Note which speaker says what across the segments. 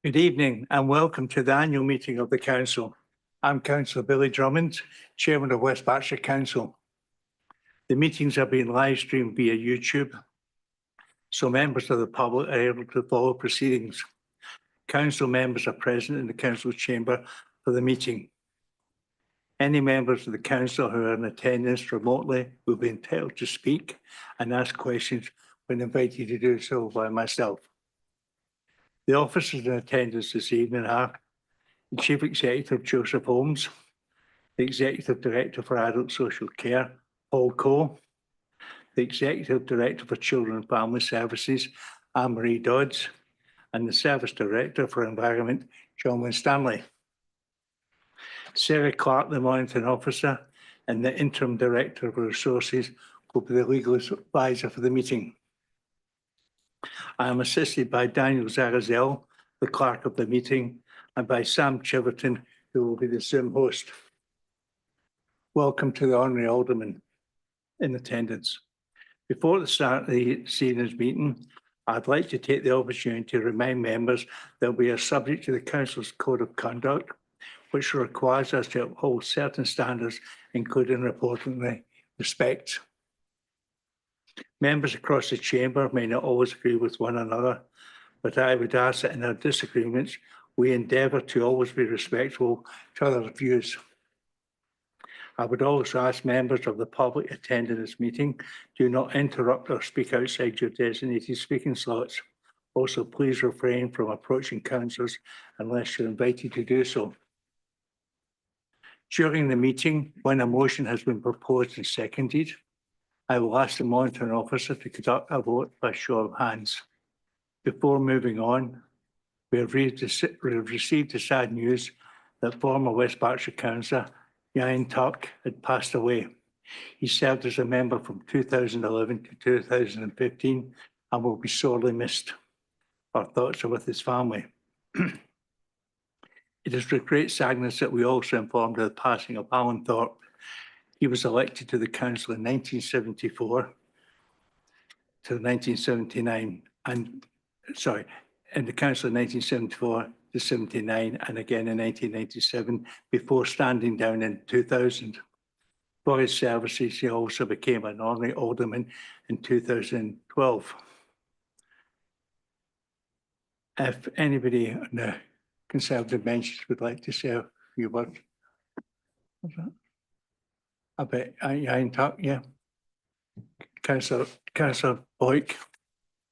Speaker 1: Good evening and welcome to the annual meeting of the Council. I'm Councillor Billy Drummond, Chairman of West Berkshire Council. The meetings are being live streamed via YouTube, so members of the public are able to follow proceedings. Council members are present in the Council chamber for the meeting. Any members of the Council who are in attendance remotely will be entitled to speak and ask questions when invited to do so by myself. The officers in attendance this evening are the Chief Executive, Joseph Holmes, the Executive Director for Adult Social Care, Paul Coe, the Executive Director for Children and Family Services, Anne-Marie Dodds, and the Service Director for Environment, John Winstanley. Sarah Clark, the Monitoring Officer, and the Interim Director of Resources will be the legal advisor for the meeting. I am assisted by Daniel Zarazel, the Clerk of the meeting, and by Sam Chiverton, who will be the Zoom host. Welcome to the Honorary Alderman in attendance. Before the start of this evening's meeting, I'd like to take the opportunity to remind members that we are subject to the Council's Code of Conduct, which requires us to uphold certain standards, including reporting respect. Members across the chamber may not always agree with one another, but I would ask that in our disagreements, we endeavour to always be respectful to others' views. I would also ask members of the public attending this meeting, do not interrupt or speak outside your designated speaking slots. Also, please refrain from approaching councillors unless you're invited to do so. During the meeting, when a motion has been proposed and seconded, I will ask the Monitoring Officer to conduct a vote by show of hands. Before moving on, we have received the sad news that former West Berkshire Councillor Ian Tuck had passed away. He served as a member from 2011 to 2015 and will be sorely missed. Our thoughts are with his family. It is with great sadness that we also informed of the passing of Alan Thorpe. He was elected to the council in 1974 to 1979, in the council in 1974 to 79, and again in 1997, before standing down in 2000. For his services, he also became an honorary alderman in 2012. If anybody on the Conservative benches would like to say a few words. What's that? About Ian Tuck, yeah. Councillor Boyk.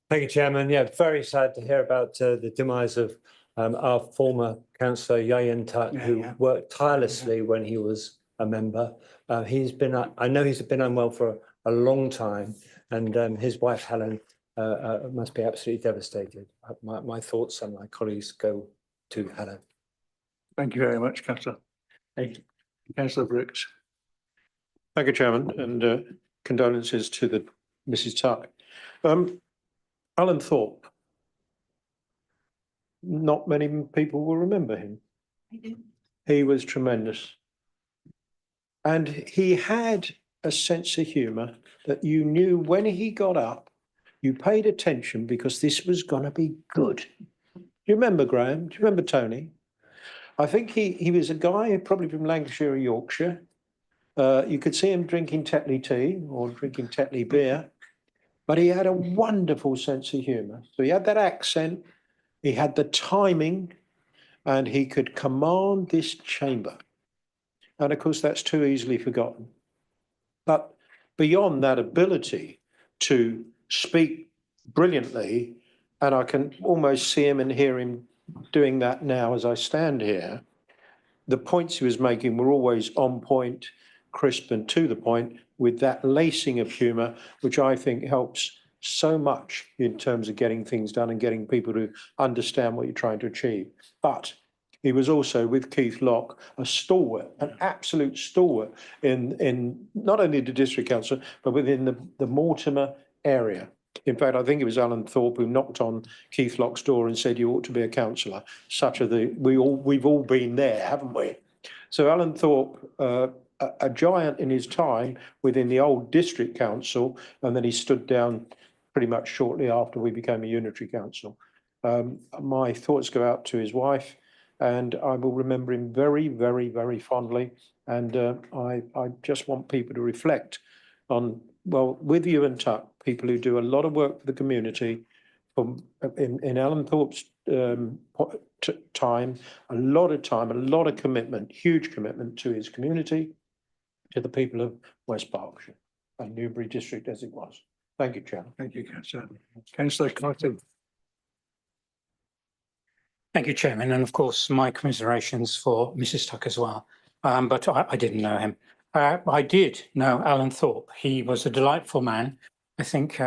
Speaker 2: Thank you, Chairman. Yeah, very sad to hear about the demise of our former councillor Ian Tuck, who worked tirelessly when he was a member. I know he's been unwell for a long time, and his wife Helen must be absolutely devastated. My thoughts and my colleagues go to Helen.
Speaker 1: Thank you very much, Councillor. Councillor Brooks.
Speaker 3: Thank you, Chairman, and condolences to the Mrs. Tuck. Alan Thorpe. Not many people will remember him.
Speaker 4: I do.
Speaker 3: He was tremendous. And he had a sense of humour that you knew when he got up, you paid attention because this was going to be good. Do you remember, Graham? Do you remember Tony? I think he was a guy probably from Lancashire or Yorkshire. You could see him drinking Tetley tea or drinking Tetley beer, but he had a wonderful sense of humour. So he had that accent, he had the timing, and he could command this chamber. And of course, that's too easily forgotten. But beyond that ability to speak brilliantly, and I can almost see him and hear him doing that now as I stand here, the points he was making were always on point, crisp and to the point, with that lacing of humour, which I think helps so much in terms of getting things done and getting people to understand what you're trying to achieve. But he was also, with Keith Locke, a stalwart, an absolute stalwart in not only the district council, but within the Mortimer area. In fact, I think it was Alan Thorpe who knocked on Keith Locke's door and said, "You ought to be a councillor." We've all been there, haven't we? So Alan Thorpe, a giant in his time within the old district council, and then he stood down pretty much shortly after we became a unitary council. My thoughts go out to his wife, and I will remember him very, very, very fondly. And I just want people to reflect on, well, with you and Tuck, people who do a lot of work for the community, in Alan Thorpe's time, a lot of commitment, huge commitment to his community, to the people of West Berkshire and Newbury District as it was. Thank you, Chairman.
Speaker 1: Thank you, Councillor. Councillor Cotton.
Speaker 4: Thank you, Chairman, and of course, my commiserations for Mrs. Tuck as well. But I didn't know him. I did know Alan Thorpe. He was a delightful man. I think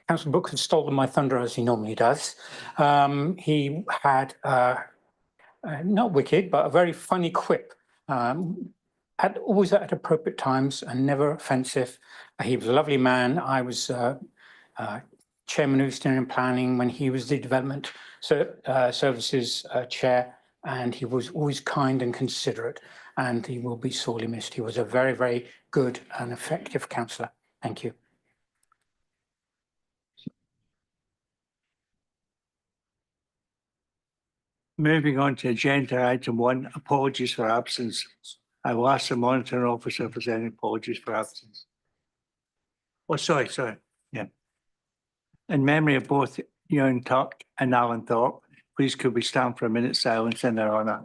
Speaker 4: Councillor Brooks has stolen my thunder as he normally does. He had not wicked, but a very funny quip. Always at appropriate times and never offensive. He was a lovely man. I was Chairman of Engineering and Planning when he was the Development Services Chair, and he was always kind and considerate, and he will be sorely missed. He was a very, very good and effective councillor. Thank you.
Speaker 1: Moving on to agenda item 1, apologies for absence. I will ask the monitoring officer if there's any apologies for absence. Oh, sorry. Yeah. In memory of both Ewan Tuck and Alan Thorpe, please could we stand for a minute's silence in their honour?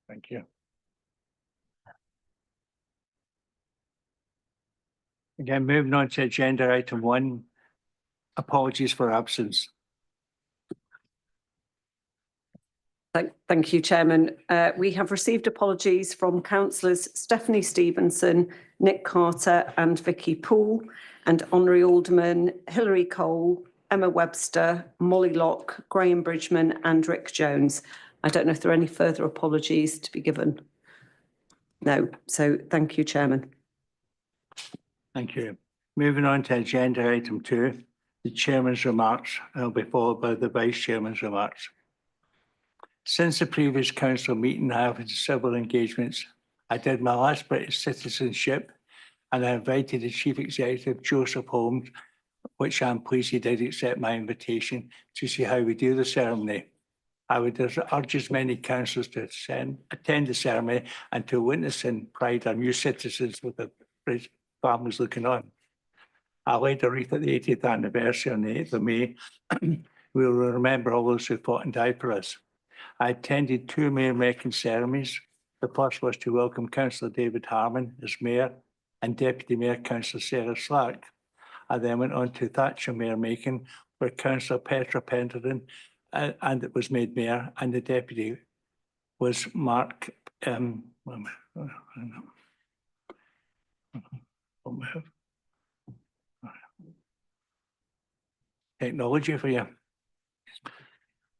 Speaker 1: Thank you. Again, moving on to agenda item 1, apologies for absence.
Speaker 5: Thank you, Chairman. We have received apologies from councillors Stephanie Stevenson, Nick Carter and Vicky Poole, and Honorary Alderman Hilary Cole, Emma Webster, Molly Locke, Graham Bridgman and Rick Jones. I don't know if there are any further apologies to be given. No, so thank you, Chairman.
Speaker 1: Thank you. Moving on to agenda item 2, the Chairman's remarks, and will be followed by the Vice Chairman's remarks. Since the previous council meeting, I have had several engagements. I did my last British citizenship, and I invited the Chief Executive, Joseph Holmes, which I'm pleased he did accept my invitation to see how we do the ceremony. I would urge as many councillors to attend the ceremony and to witness in pride our new citizens with the British families looking on. I laid a wreath at the 80th anniversary on the 8th of May. We will remember all those who fought and died for us. I attended 2 mayor-making ceremonies. The first was to welcome Councillor David Harmon as mayor and Deputy Mayor Councillor Sarah Slack. I then went on to Thatcher mayor-making, where Councillor Petra Penderton and it was made mayor, and the deputy was Mark. Technology for you.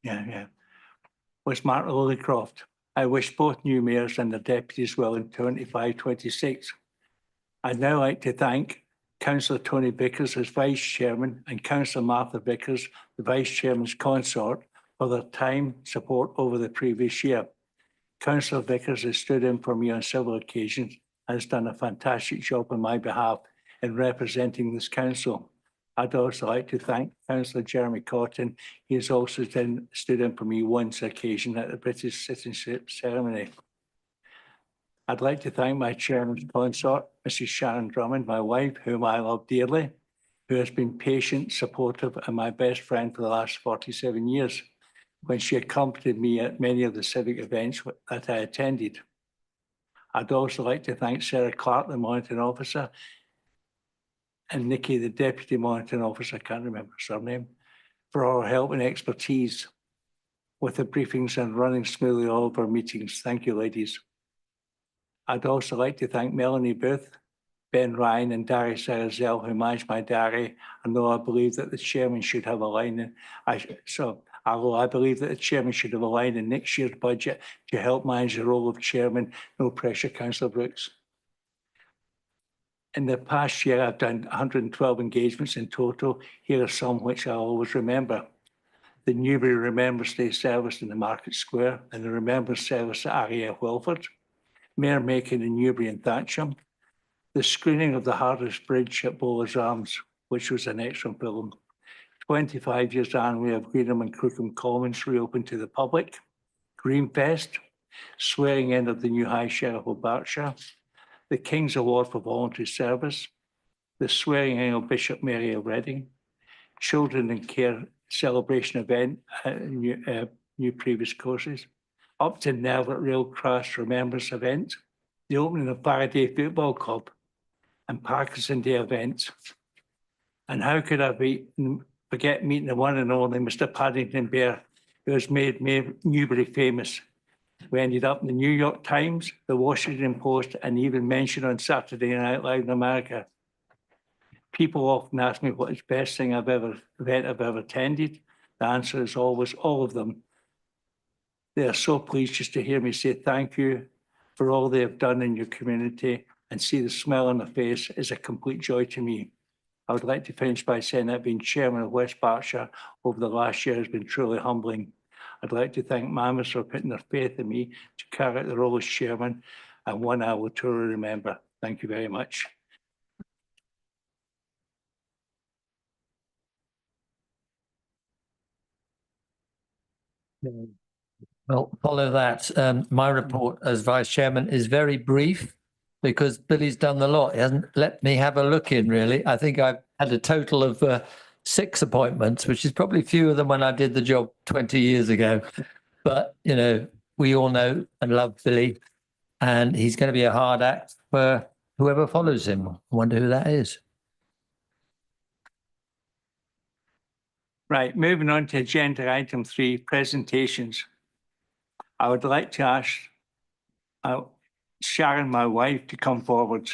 Speaker 1: Yeah. Was Mark Lillycroft. I wish both new mayors and their deputies well in 25-26. I'd now like to thank Councillor Tony Vickers as Vice Chairman and Councillor Martha Vickers, the Vice Chairman's consort, for their time, support over the previous year. Councillor Vickers has stood in for me on several occasions and has done a fantastic job on my behalf in representing this council. I'd also like to thank Councillor Jeremy Cotton. He has also stood in for me once occasion at the British citizenship ceremony. I'd like to thank my chairman's consort, Mrs. Sharon Drummond, my wife, whom I love dearly, who has been patient, supportive, and my best friend for the last 47 years, when she accompanied me at many of the civic events that I attended. I'd also like to thank Sarah Clark, the monitoring officer, and Nikki, the deputy monitoring officer, I can't remember her surname, for all her help and expertise with the briefings and running smoothly all of our meetings. Thank you, ladies. I'd also like to thank Melanie Booth, Ben Ryan and Darius Sarazel, who manage my diary. Although I believe that the chairman should have a line, although I believe that the chairman should have a line in next year's budget to help manage the role of chairman. No pressure, Councillor Brooks. In the past year, I've done 112 engagements in total. Here are some which I always remember. The Newbury Remembrance Day service in the Market Square and the Remembrance service at Area Welford, Mayor Macon in Newbury and Thatcham, the screening of the Hardest Bridge at Bowler's Arms, which was an excellent film. 25 years annually of Greenham and Crookham Commons reopened to the public. Greenfest, swearing in of the new High Sheriff of Berkshire, the King's Award for Voluntary Service, the swearing in of Bishop Mary of Reading, Children in Care celebration event at new previous courses, Upton Nervet Railcrash Remembrance event, the opening of Faraday Football Club, and Parkinson Day events. And how could I forget meeting the one and only Mr. Paddington Bear, who has made Newbury famous. We ended up in the New York Times, the Washington Post, and even mentioned on Saturday Night Live in America. People often ask me what is the best thing event I've ever attended. The answer is always all of them. They are so pleased just to hear me say thank you for all they have done in your community, and see the smile on their face is a complete joy to me. I would like to finish by saying that being chairman of West Berkshire over the last year has been truly humbling. I'd like to thank members for putting their faith in me to carry out the role as chairman, and one I will truly remember. Thank you very much.
Speaker 6: Well, follow that. My report as vice chairman is very brief because Billy's done the lot. He hasn't let me have a look in, really. I think I've had a total of 6 appointments, which is probably fewer than when I did the job 20 years ago. But, you know, we all know and love Billy, and he's going to be a hard act for whoever follows him. I wonder who that is.
Speaker 1: Right, moving on to agenda item 3, presentations. I would like to ask Sharon, my wife, to come forward.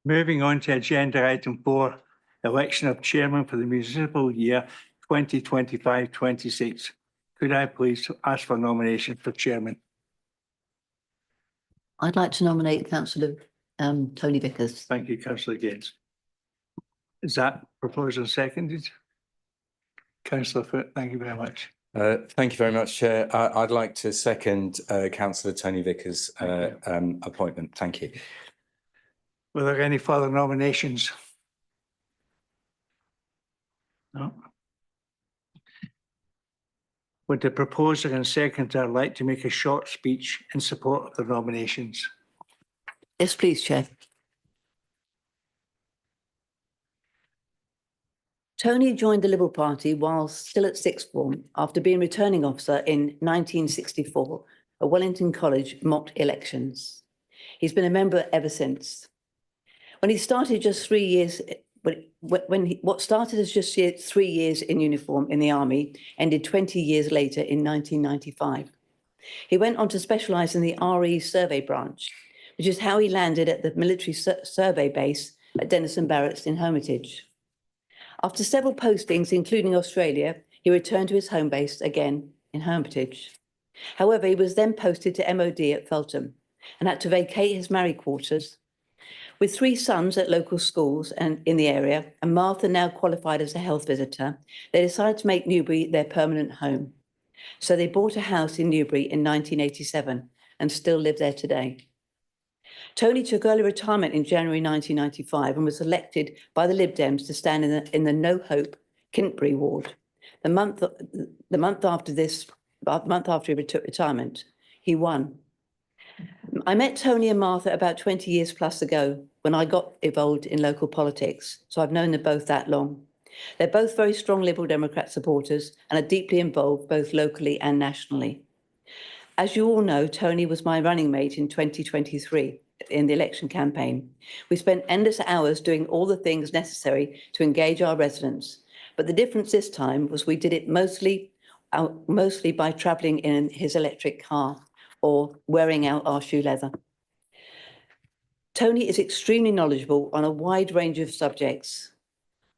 Speaker 1: Moving on to agenda item 4, election of chairman for the municipal year 2025-26. Could I please ask for nomination for chairman?
Speaker 7: I'd like to nominate Councillor Tony Vickers.
Speaker 1: Thank you, Councillor Gaines. Is that proposed and seconded? Councillor Foote, thank you very much.
Speaker 8: Thank you very much, Chair. I'd like to second Councillor Tony Vickers' appointment. Thank you.
Speaker 1: Were there any further nominations? No. Would the proposer and seconder like to make a short speech in support of the nominations?
Speaker 7: Yes, please, Chair. Tony joined the Liberal Party while still at sixth form after being returning officer in 1964 at Wellington College mock elections. He's been a member ever since. When he started just 3 years, what started as just 3 years in uniform in the army ended 20 years later in 1995. He went on to specialise in the RE survey branch, which is how he landed at the military survey base at Denison Barracks in Hermitage. After several postings, including Australia, he returned to his home base again in Hermitage. However, he was then posted to MOD at Feltham and had to vacate his married quarters. With 3 sons at local schools and in the area, and Martha now qualified as a health visitor, they decided to make Newbury their permanent home. So they bought a house in Newbury in 1987 and still live there today. Tony took early retirement in January 1995 and was elected by the Lib Dems to stand in the No Hope Kintbury ward. The month after he took retirement, he won. I met Tony and Martha about 20 years plus ago when I got involved in local politics, so I've known them both that long. They're both very strong Liberal Democrat supporters and are deeply involved both locally and nationally. As you all know, Tony was my running mate in 2023 in the election campaign. We spent endless hours doing all the things necessary to engage our residents, but the difference this time was we did it mostly by travelling in his electric car or wearing out our shoe leather. Tony is extremely knowledgeable on a wide range of subjects.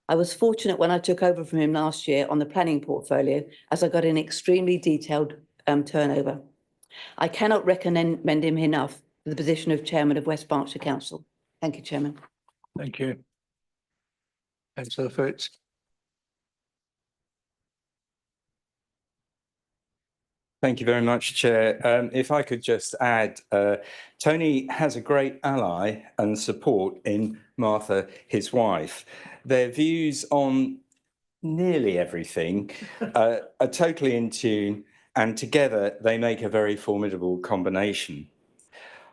Speaker 7: I was fortunate when I took over from him last year on the planning portfolio, as I got an extremely detailed turnover. I cannot recommend him enough for the position of Chairman of West Berkshire Council. Thank you, Chairman.
Speaker 1: Thank you. Councillor Foots.
Speaker 8: Thank you very much, Chair. If I could just add, Tony has a great ally and support in Martha, his wife. Their views on nearly everything are totally in tune, and together they make a very formidable combination.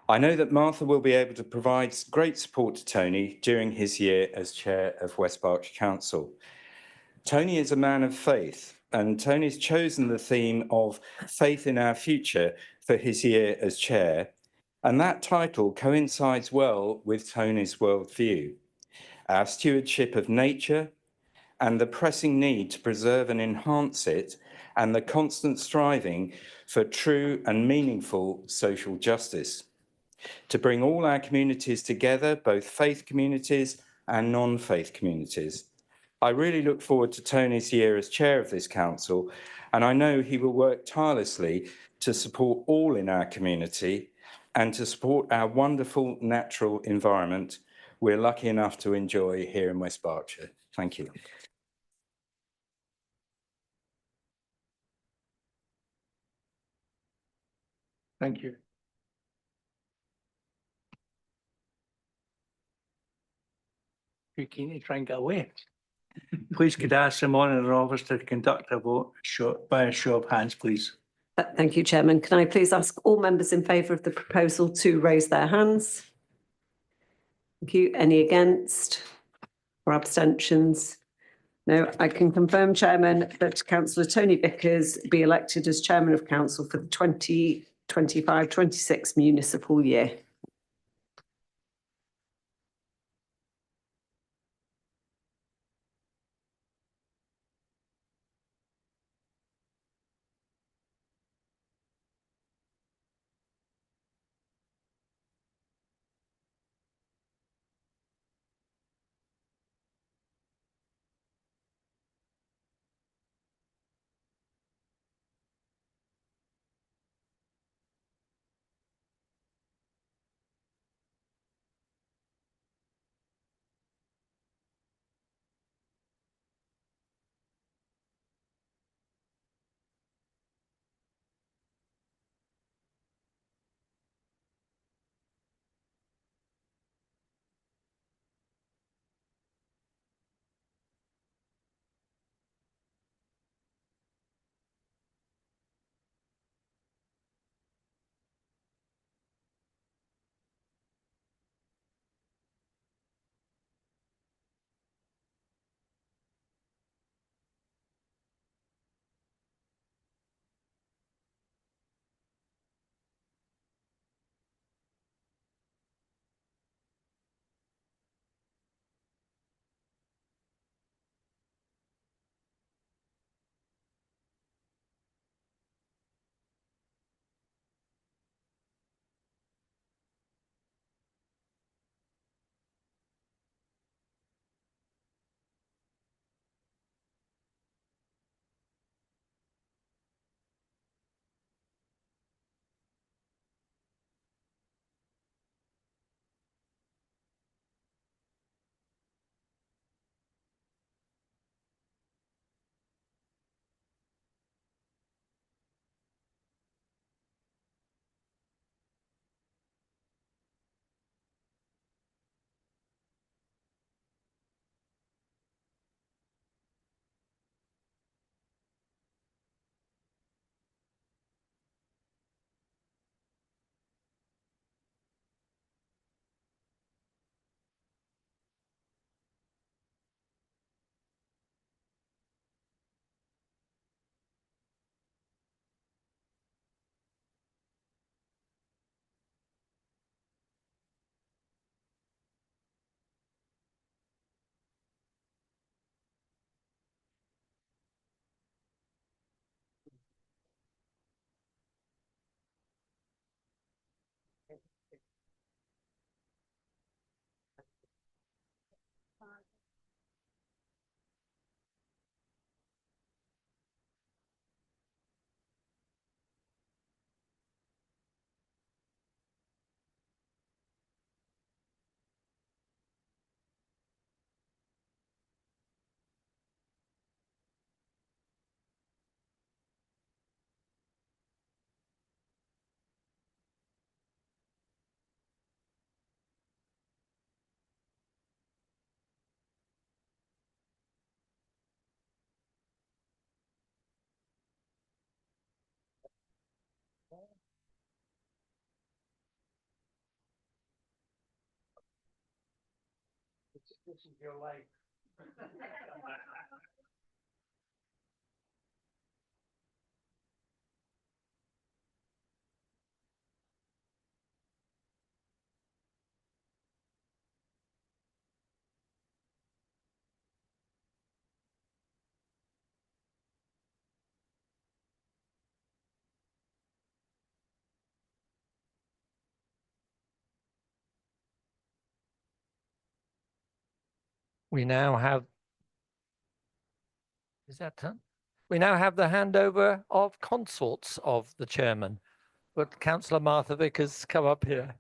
Speaker 8: I know that Martha will be able to provide great support to Tony during his year as Chair of West Berkshire Council. Tony is a man of faith, and Tony's chosen the theme of Faith in Our Future for his year as Chair, and that title coincides well with Tony's worldview. Our stewardship of nature and the pressing need to preserve and enhance it, and the constant striving for true and meaningful social justice. To bring all our communities together, both faith communities and non-faith communities. I really look forward to Tony's year as chair of this council, and I know he will work tirelessly to support all in our community and to support our wonderful natural environment we're lucky enough to enjoy here in West Berkshire. Thank you.
Speaker 1: Thank you. You're keen to try and get away. Please could I ask the monitor office to conduct a vote by a show of hands, please.
Speaker 5: Thank you, Chairman. Can I please ask all members in favour of the proposal to raise their hands? Thank you. Any against or abstentions? No, I can confirm, Chairman, that Councillor Tony Vickers be elected as Chairman of Council for the 2025-26 municipal year.
Speaker 1: This is your life.
Speaker 6: We now have, is that done? We now have the handover of consorts of the chairman. But Councillor Martha Vickers, come up here.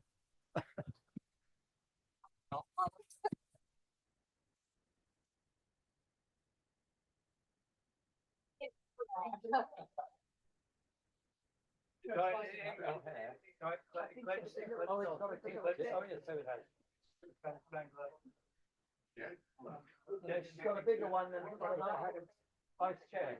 Speaker 6: Yeah, she's got a bigger one than vice chair.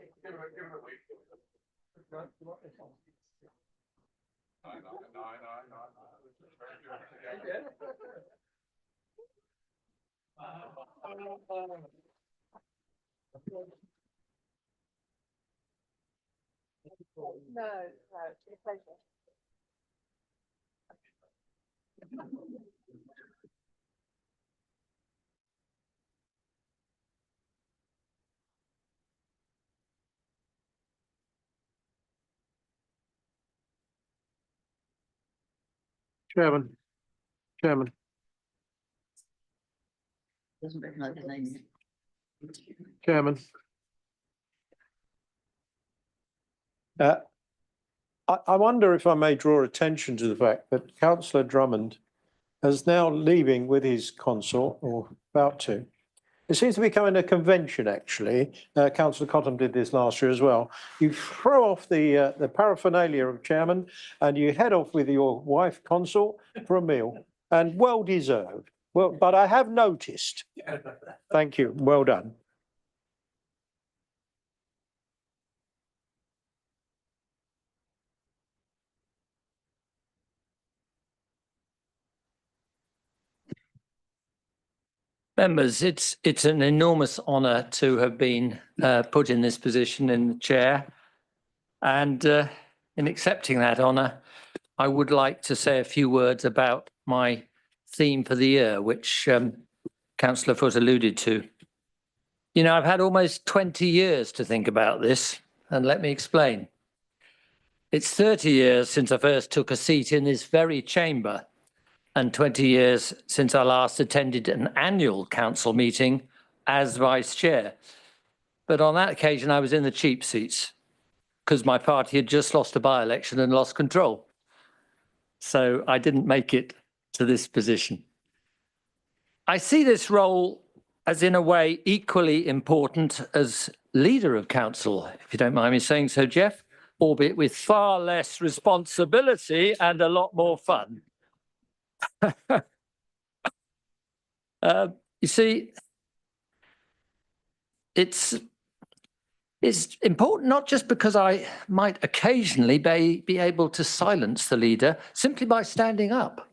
Speaker 3: Chairman, Chairman.
Speaker 7: Doesn't recognise his name yet.
Speaker 3: Chairman. I wonder if I may draw attention to the fact that Councillor Drummond is now leaving with his consort, or about to. It seems to be becoming a convention, actually. Councillor Cottam did this last year as well. You throw off the paraphernalia of chairman and you head off with your wife consort for a meal, and well deserved. Well, but I have noticed. Thank you. Well done.
Speaker 6: Members, it's an enormous honour to have been put in this position in the chair. And in accepting that honour, I would like to say a few words about my theme for the year, which Councillor Foote alluded to. You know, I've had almost 20 years to think about this, and let me explain. It's 30 years since I first took a seat in this very chamber, and 20 years since I last attended an annual council meeting as vice chair. But on that occasion, I was in the cheap seats because my party had just lost a by-election and lost control. So I didn't make it to this position. I see this role as, in a way, equally important as leader of council, if you don't mind me saying so, Jeff, albeit with far less responsibility and a lot more fun. You see, it's important not just because I might occasionally be able to silence the leader simply by standing up.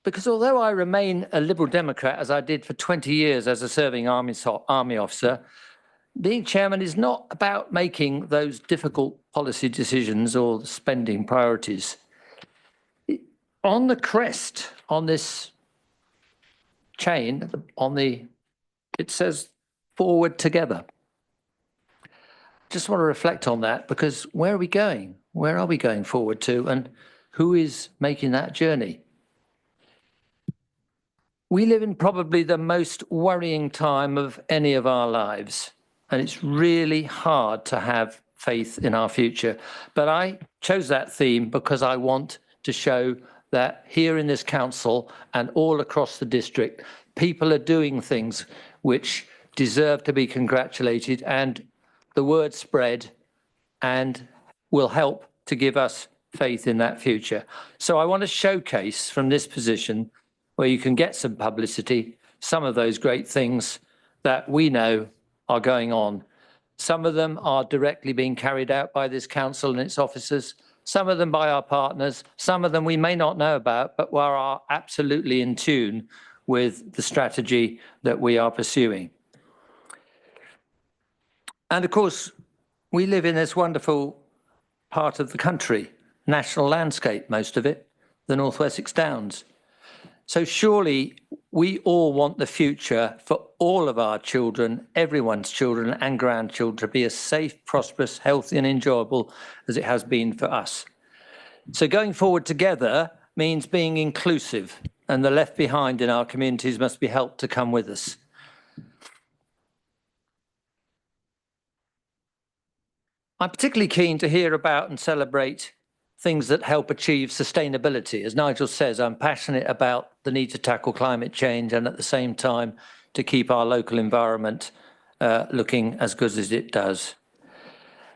Speaker 6: Because although I remain a Liberal Democrat, as I did for 20 years as a serving army officer, being chairman is not about making those difficult policy decisions or spending priorities. On the crest, on this chain, it says forward together. Just want to reflect on that, because where are we going? Where are we going forward to, and who is making that journey? We live in probably the most worrying time of any of our lives, and it's really hard to have faith in our future. But I chose that theme because I want to show that here in this council and all across the district, people are doing things which deserve to be congratulated, and the word spread and will help to give us faith in that future. So I want to showcase from this position, where you can get some publicity, some of those great things that we know are going on. Some of them are directly being carried out by this council and its officers. some of them by our partners, some of them we may not know about, but are absolutely in tune with the strategy that we are pursuing. And of course, we live in this wonderful part of the country, national landscape, most of it, the North Wessex Downs. So surely we all want the future for all of our children, everyone's children and grandchildren, to be as safe, prosperous, healthy and enjoyable as it has been for us. So going forward together means being inclusive, and the left behind in our communities must be helped to come with us. I'm particularly keen to hear about and celebrate things that help achieve sustainability. As Nigel says, I'm passionate about the need to tackle climate change and at the same time to keep our local environment looking as good as it does.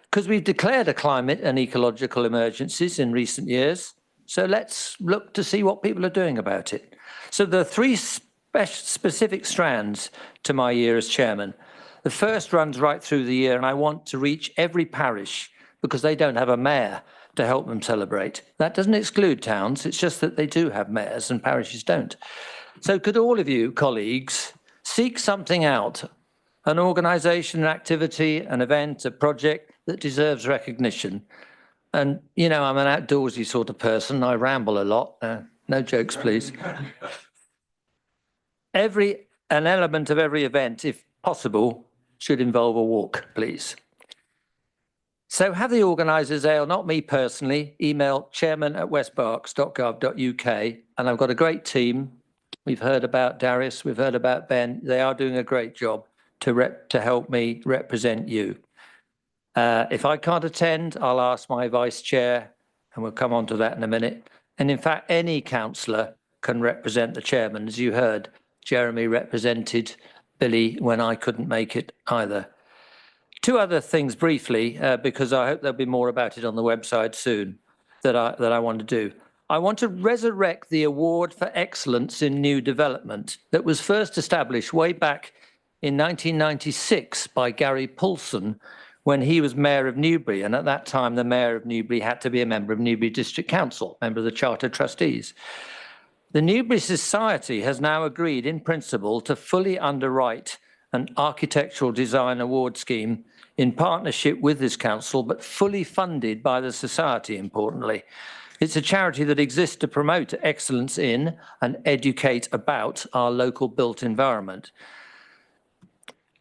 Speaker 6: Because we've declared a climate and ecological emergencies in recent years, so let's look to see what people are doing about it. So there are three specific strands to my year as chairman. The first runs right through the year, and I want to reach every parish because they don't have a mayor to help them celebrate. That doesn't exclude towns, it's just that they do have mayors and parishes don't. So could all of you, colleagues, seek something out, an organisation, an activity, an event, a project that deserves recognition? And, you know, I'm an outdoorsy sort of person, I ramble a lot, no jokes please. An element of every event, if possible, should involve a walk, please. So have the organisers, not me personally, email chairman@westberks.gov.uk, and I've got a great team. We've heard about Darius, we've heard about Ben. They are doing a great job to help me represent you. If I can't attend, I'll ask my vice chair, and we'll come on to that in a minute. And in fact, any councillor can represent the chairman. As you heard, Jeremy represented Billy when I couldn't make it either. Two other things briefly, because I hope there'll be more about it on the website soon, that I want to do. I want to resurrect the Award for Excellence in New Development that was first established way back in 1996 by Gary Paulson when he was Mayor of Newbury. And at that time, the Mayor of Newbury had to be a member of Newbury District Council, member of the Charter Trustees. The Newbury Society has now agreed in principle to fully underwrite an architectural design award scheme in partnership with this council, but fully funded by the society, importantly. It's a charity that exists to promote excellence in and educate about our local built environment.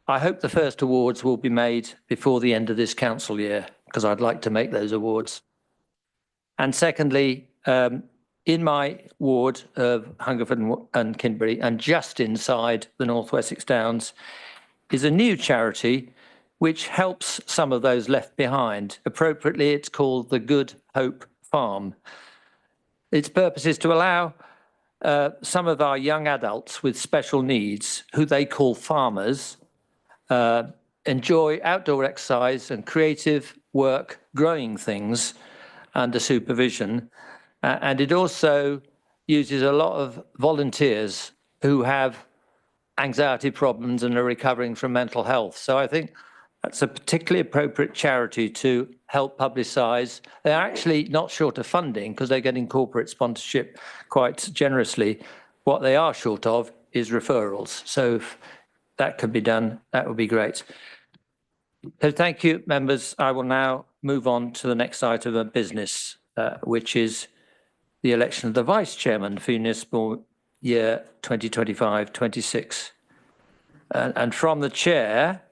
Speaker 6: I hope the first awards will be made before the end of this council year, because I'd like to make those awards. And secondly, in my ward of Hungerford and Kinbury, and just inside the North Wessex Downs, is a new charity which helps some of those left behind. Appropriately, it's called the Good Hope Farm. Its purpose is to allow some of our young adults with special needs, who they call farmers, enjoy outdoor exercise and creative work growing things under supervision. And it also uses a lot of volunteers who have anxiety problems and are recovering from mental health. So I think that's a particularly appropriate charity to help publicise. They're actually not short of funding because they're getting corporate sponsorship quite generously. What they are short of is referrals. So if that could be done, that would be great. So thank you, members. I will now move on to the next item of business, which is the election of the vice chairman for municipal year 2025-26. And from the chair,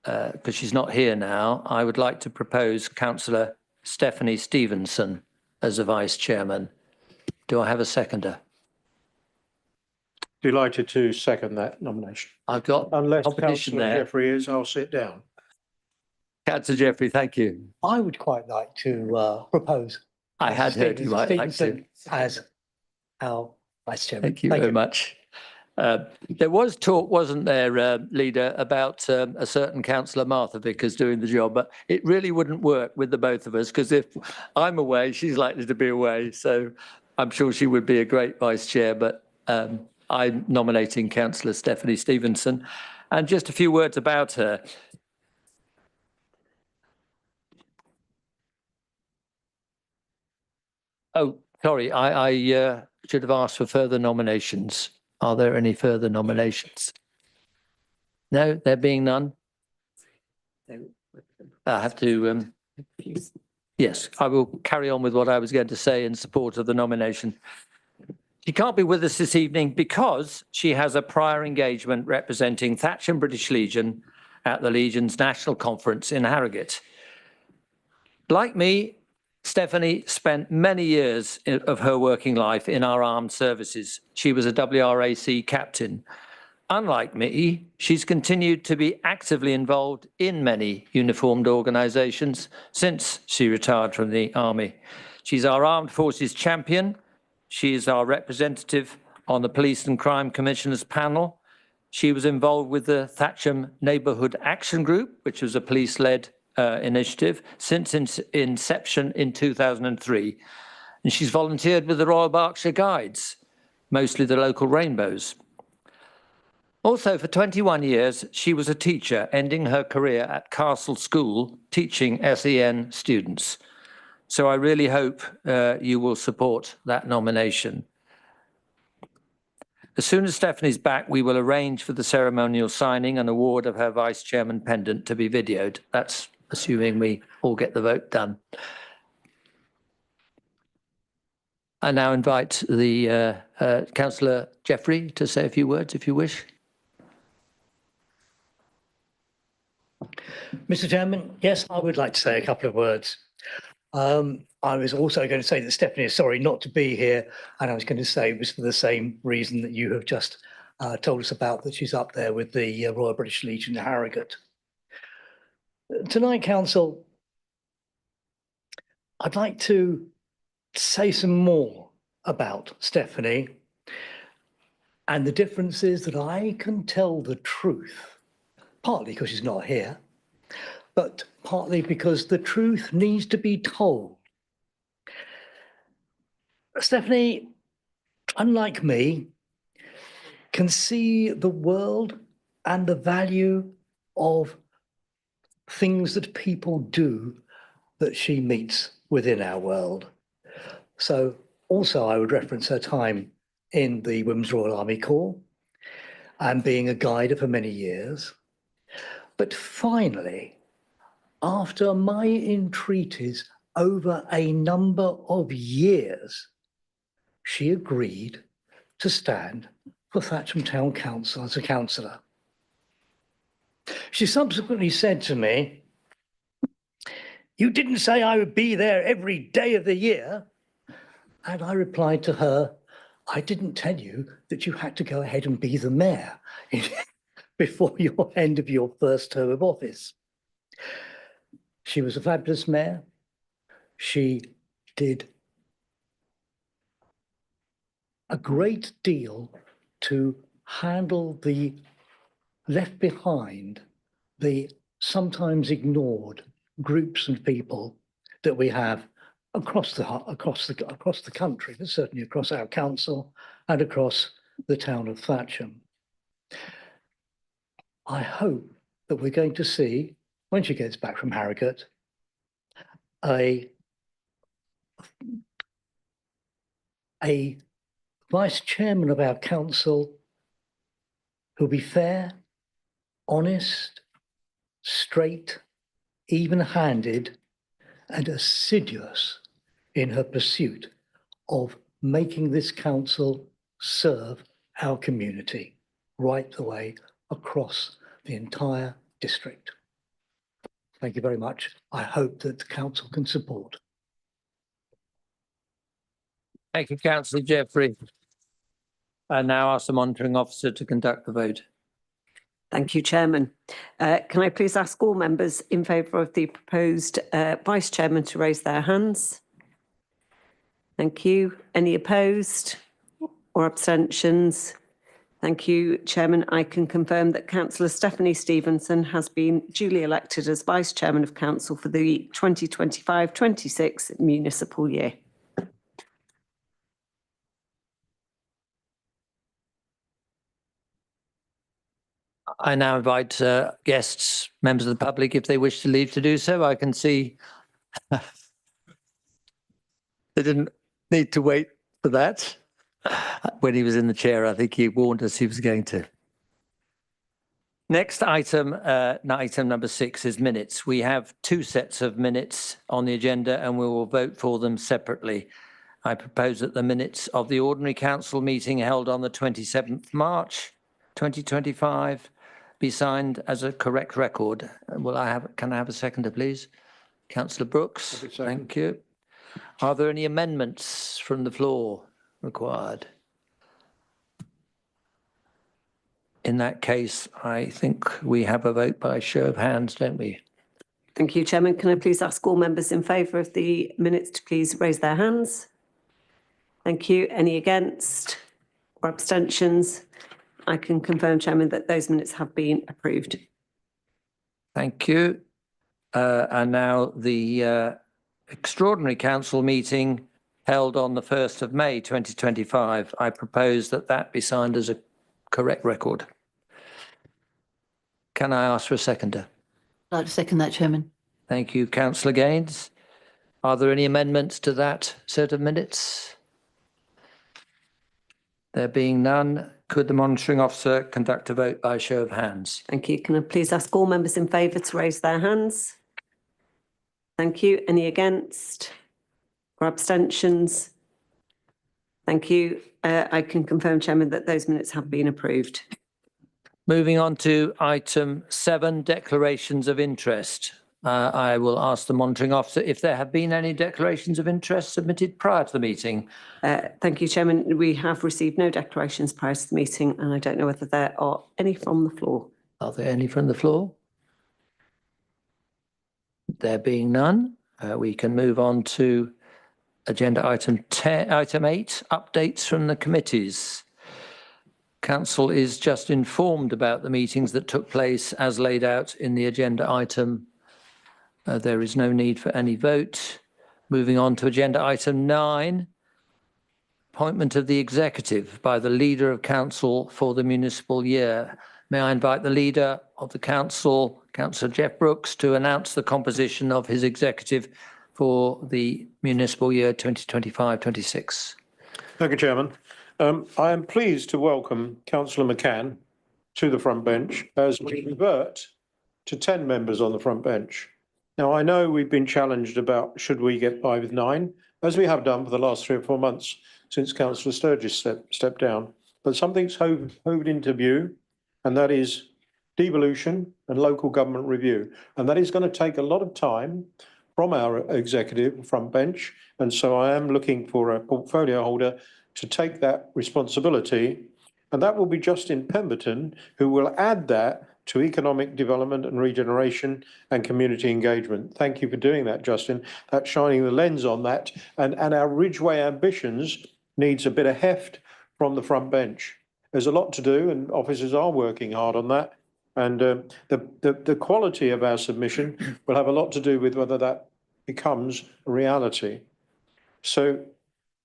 Speaker 6: because she's not here now, I would like to propose Councillor Stephanie Stevenson as the vice chairman. Do I have a seconder?
Speaker 3: Delighted to second that nomination.
Speaker 6: I've got
Speaker 3: Unless
Speaker 6: competition
Speaker 3: Councillor
Speaker 6: there.
Speaker 3: Jeffrey is, I'll sit down.
Speaker 6: Councillor Jeffrey, thank you.
Speaker 9: I would quite like to propose.
Speaker 6: I had heard you might like to.
Speaker 9: Stevenson as our vice chairman.
Speaker 6: Thank you very much. There was talk, wasn't there, Leader, about a certain councillor, Martha Vickers, doing the job, but it really wouldn't work with the both of us, because if I'm away, she's likely to be away. So I'm sure she would be a great vice chair, but I'm nominating Councillor Stephanie Stevenson. And just a few words about her. Oh, sorry, I should have asked for further nominations. Are there any further nominations? No, there being none. I have to, yes, I will carry on with what I was going to say in support of the nomination. She can't be with us this evening because she has a prior engagement representing Thatcham British Legion at the Legion's National Conference in Harrogate. Like me, Stephanie spent many years of her working life in our armed services. She was a WRAC captain. Unlike me, she's continued to be actively involved in many uniformed organisations since she retired from the Army. She's our Armed Forces champion. She is our representative on the Police and Crime Commissioners panel. She was involved with the Thatcham Neighbourhood Action Group, which was a police-led initiative since its inception in 2003. And she's volunteered with the Royal Berkshire Guides, mostly the local rainbows. Also, for 21 years, she was a teacher, ending her career at Castle School, teaching SEN students. So I really hope you will support that nomination. As soon as Stephanie's back, we will arrange for the ceremonial signing and award of her Vice Chairman pendant to be videoed. That's assuming we all get the vote done. I now invite the Councillor Jeffrey to say a few words, if you wish.
Speaker 9: Mr. Chairman, yes, I would like to say a couple of words. I was also going to say that Stephanie is sorry not to be here, and I was going to say it was for the same reason that you have just told us about, that she's up there with the Royal British Legion in Harrogate. Tonight, Council, I'd like to say some more about Stephanie, and the difference is that I can tell the truth, partly because she's not here, but partly because the truth needs to be told. Stephanie, unlike me, can see the world and the value of things that people do that she meets within our world. So also I would reference her time in the Women's Royal Army Corps and being a guider for many years. But finally, after my entreaties over a number of years, she agreed to stand for Thatcham Town Council as a councillor. She subsequently said to me, "You didn't say I would be there every day of the year." And I replied to her, "I didn't tell you that you had to go ahead and be the mayor before your end of your first term of office." She was a fabulous mayor. She did a great deal to handle the left behind, the sometimes ignored groups and people that we have across the country, but certainly across our council and across the town of Thatcham. I hope that we're going to see, when she gets back from Harrogate, a vice chairman of our council who'll be fair, honest, straight, even-handed, and assiduous in her pursuit of making this council serve our community right the way across the entire district. Thank you very much. I hope that the council can support.
Speaker 6: Thank you, Councillor Jeffrey. I now ask the monitoring officer to conduct the vote.
Speaker 5: Thank you, Chairman. Can I please ask all members in favour of the proposed Vice Chairman to raise their hands? Thank you. Any opposed or abstentions? Thank you, Chairman. I can confirm that Councillor Stephanie Stevenson has been duly elected as Vice Chairman of Council for the 2025-26 municipal year.
Speaker 6: I now invite guests, members of the public, if they wish to leave, to do so. I can see they didn't need to wait for that. When he was in the chair, I think he warned us he was going to. Next item, item number 6 is minutes. We have 2 sets of minutes on the agenda and we will vote for them separately. I propose that the minutes of the ordinary council meeting held on the 27th March 2025 be signed as a correct record. Can I have a seconder, please? Councillor Brooks, thank you. Are there any amendments from the floor required? In that case, I think we have a vote by show of hands, don't we?
Speaker 5: Thank you, Chairman. Can I please ask all members in favour of the minutes to please raise their hands? Thank you. Any against or abstentions? I can confirm, Chairman, that those minutes have been approved.
Speaker 6: Thank you. And now the extraordinary council meeting held on the 1st of May 2025. I propose that that be signed as a correct record. Can I ask for a seconder?
Speaker 7: I'd like to second that, Chairman.
Speaker 6: Thank you, Councillor Gaines. Are there any amendments to that set of minutes? There being none, could the monitoring officer conduct a vote by show of hands?
Speaker 5: Thank you. Can I please ask all members in favour to raise their hands? Thank you. Any against or abstentions? Thank you. I can confirm, Chairman, that those minutes have been approved.
Speaker 6: Moving on to item 7, declarations of interest. I will ask the monitoring officer if there have been any declarations of interest submitted prior to the meeting.
Speaker 5: Thank you, Chairman. We have received no declarations prior to the meeting, and I don't know whether there are any from the floor.
Speaker 6: Are there any from the floor? There being none, we can move on to agenda item 8, updates from the committees. Council is just informed about the meetings that took place as laid out in the agenda item. There is no need for any vote. Moving on to agenda item 9, appointment of the executive by the leader of council for the municipal year. May I invite the leader of the council, Councillor Jeff Brooks, to announce the composition of his executive for the municipal year 2025-26.
Speaker 3: Thank you, Chairman. I am pleased to welcome Councillor McCann to the front bench as we revert to 10 members on the front bench. Now, I know we've been challenged about should we get by with 9, as we have done for the last 3 or 4 months since Councillor Sturgis stepped down. But something's hoved into view, and that is devolution and local government review. And that is going to take a lot of time from our executive front bench. And so I am looking for a portfolio holder to take that responsibility. And that will be Justin Pemberton, who will add that to economic development and regeneration and community engagement. Thank you for doing that, Justin. That's shining the lens on that. And our Ridgeway ambitions needs a bit of heft from the front bench. There's a lot to do and officers are working hard on that. And the quality of our submission will have a lot to do with whether that becomes a reality. So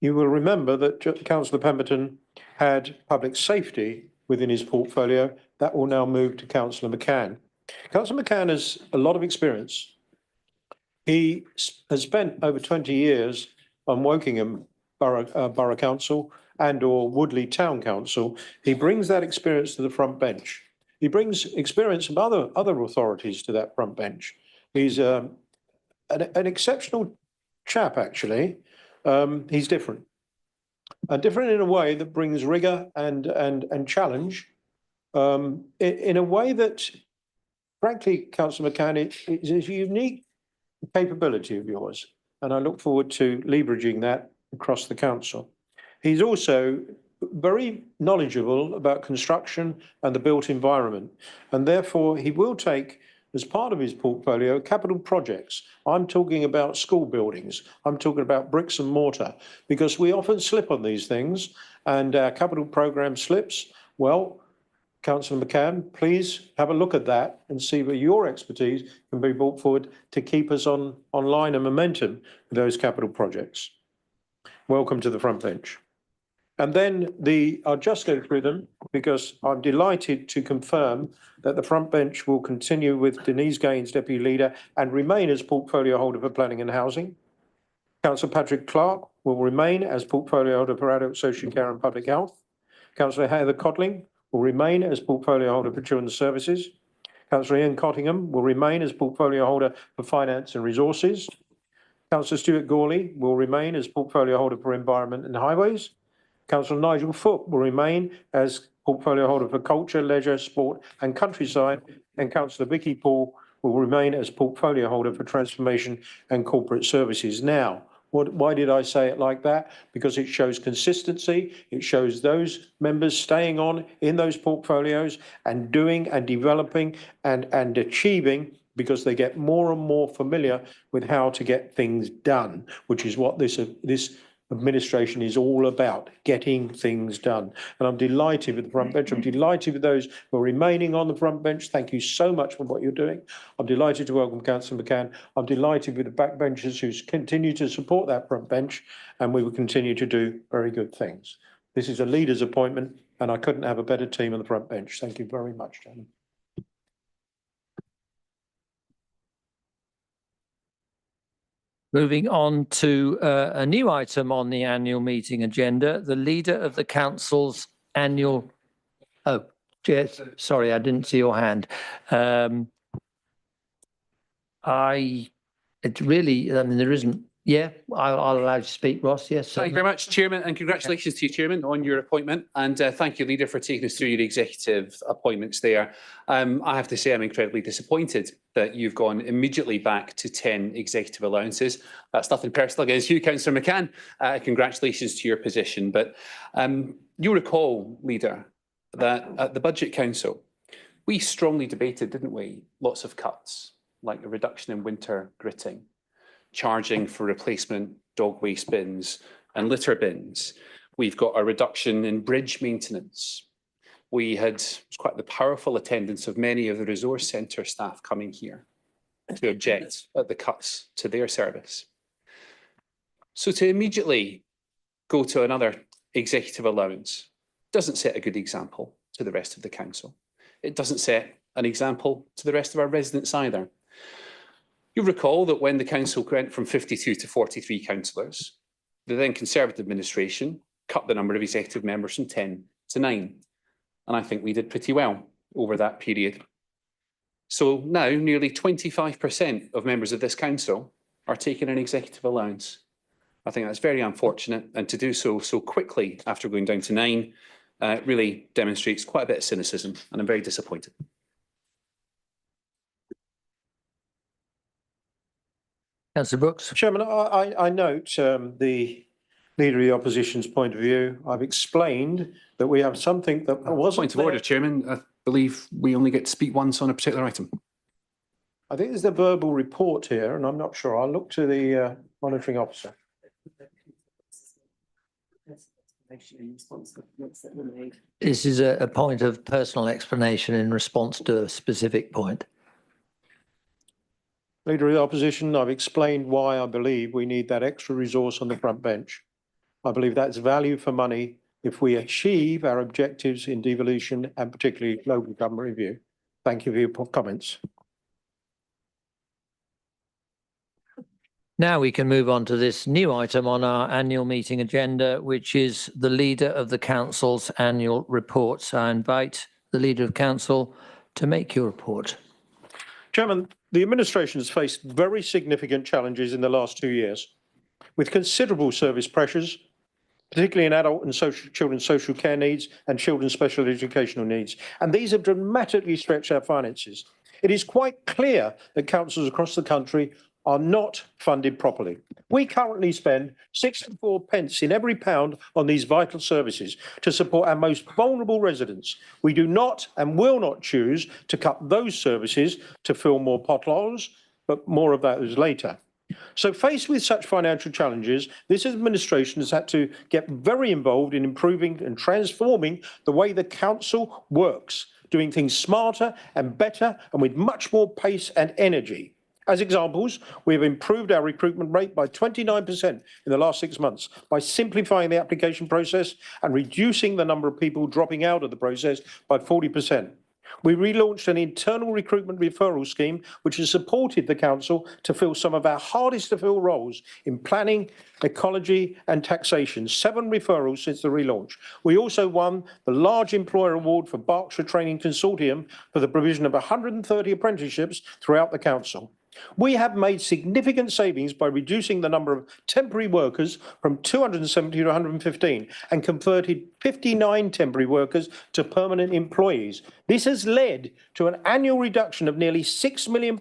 Speaker 3: you will remember that Councillor Pemberton had public safety within his portfolio. That will now move to Councillor McCann. Councillor McCann has a lot of experience. He has spent over 20 years on Wokingham Borough Council and or Woodley Town Council. He brings that experience to the front bench. He brings experience from other authorities to that front bench. He's an exceptional chap, actually. He's different. Different in a way that brings rigour and challenge, in a way that, frankly, Councillor McCann, is a unique capability of yours. And I look forward to leveraging that across the council. He's also very knowledgeable about construction and the built environment. And therefore, he will take, as part of his portfolio, capital projects. I'm talking about school buildings. I'm talking about bricks and mortar, because we often slip on these things and our capital programme slips. Well, Councillor McCann, please have a look at that and see where your expertise can be brought forward to keep us online and momentum with those capital projects. Welcome to the front bench. And then I'll just go through them because I'm delighted to confirm that the front bench will continue with Denise Gaines, Deputy Leader, and remain as portfolio holder for planning and housing. Councillor Patrick Clark will remain as portfolio holder for adult social care and public health. Councillor Heather Codling will remain as portfolio holder for children's services. Councillor Ian Cottingham will remain as portfolio holder for finance and resources. Councillor Stuart Gawley will remain as portfolio holder for environment and highways. Councillor Nigel Foote will remain as portfolio holder for culture, leisure, sport and countryside. And Councillor Vicky Paul will remain as portfolio holder for transformation and corporate services. Now, why did I say it like that? Because it shows consistency. It shows those members staying on in those portfolios and doing and developing and achieving, because they get more and more familiar with how to get things done, which is what this administration is all about, getting things done. And I'm delighted with the front bench. I'm delighted with those who are remaining on the front bench. Thank you so much for what you're doing. I'm delighted to welcome Councillor McCann. I'm delighted with the backbenchers who continue to support that front bench, and we will continue to do very good things. This is a leader's appointment, and I couldn't have a better team on the front bench. Thank you very much, Chairman.
Speaker 6: Moving on to a new item on the annual meeting agenda, the leader of the council's annual. Oh, Chair, sorry, I didn't see your hand. It really, I mean, there isn't. Yeah, I'll allow you to speak, Ross. Yes.
Speaker 10: Thank you very much, Chairman, and congratulations to you, Chairman, on your appointment. And thank you, Leader, for taking us through your executive appointments there. I have to say I'm incredibly disappointed that you've gone immediately back to 10 executive allowances. That's nothing personal against you, Councillor McCann. Congratulations to your position. But you'll recall, Leader, that at the Budget Council, we strongly debated, didn't we, lots of cuts, like a reduction in winter gritting, charging for replacement dog waste bins and litter bins. We've got a reduction in bridge maintenance. We had quite the powerful attendance of many of the resource centre staff coming here to object at the cuts to their service. So to immediately go to another executive allowance doesn't set a good example to the rest of the council. It doesn't set an example to the rest of our residents either. You'll recall that when the council went from 52 to 43 councillors, the then Conservative administration cut the number of executive members from 10 to 9. And I think we did pretty well over that period. So now nearly 25% of members of this council are taking an executive allowance. I think that's very unfortunate, and to do so quickly after going down to 9 really demonstrates quite a bit of cynicism, and I'm very disappointed.
Speaker 6: Councillor Brooks.
Speaker 3: Chairman, I note the Leader of the Opposition's point of view. I've explained that we have something that wasn't
Speaker 10: Point of order, Chairman. I believe we only get to speak once on a particular item.
Speaker 3: I think there's a verbal report here, and I'm not sure. I'll look to the monitoring officer.
Speaker 6: This is a point of personal explanation in response to a specific point.
Speaker 3: Leader of the Opposition, I've explained why I believe we need that extra resource on the front bench. I believe that's value for money if we achieve our objectives in devolution and particularly local government review. Thank you for your comments.
Speaker 6: Now we can move on to this new item on our annual meeting agenda, which is the Leader of the Council's annual reports. I invite the Leader of Council to make your report.
Speaker 3: Chairman, the administration has faced very significant challenges in the last 2 years, with considerable service pressures, particularly in adult and children's social care needs and children's special educational needs. And these have dramatically stretched our finances. It is quite clear that councils across the country are not funded properly. We currently spend 64 pence in every pound on these vital services to support our most vulnerable residents. We do not and will not choose to cut those services to fill more potholes, but more of that is later. So faced with such financial challenges, this administration has had to get very involved in improving and transforming the way the council works, doing things smarter and better and with much more pace and energy. As examples, we have improved our recruitment rate by 29% in the last 6 months by simplifying the application process and reducing the number of people dropping out of the process by 40%. We relaunched an internal recruitment referral scheme, which has supported the council to fill some of our hardest to fill roles in planning, ecology and taxation. 7 referrals since the relaunch. We also won the large employer award for Berkshire Training Consortium for the provision of 130 apprenticeships throughout the council. We have made significant savings by reducing the number of temporary workers from 270 to 115 and converted 59 temporary workers to permanent employees. This has led to an annual reduction of nearly £6 million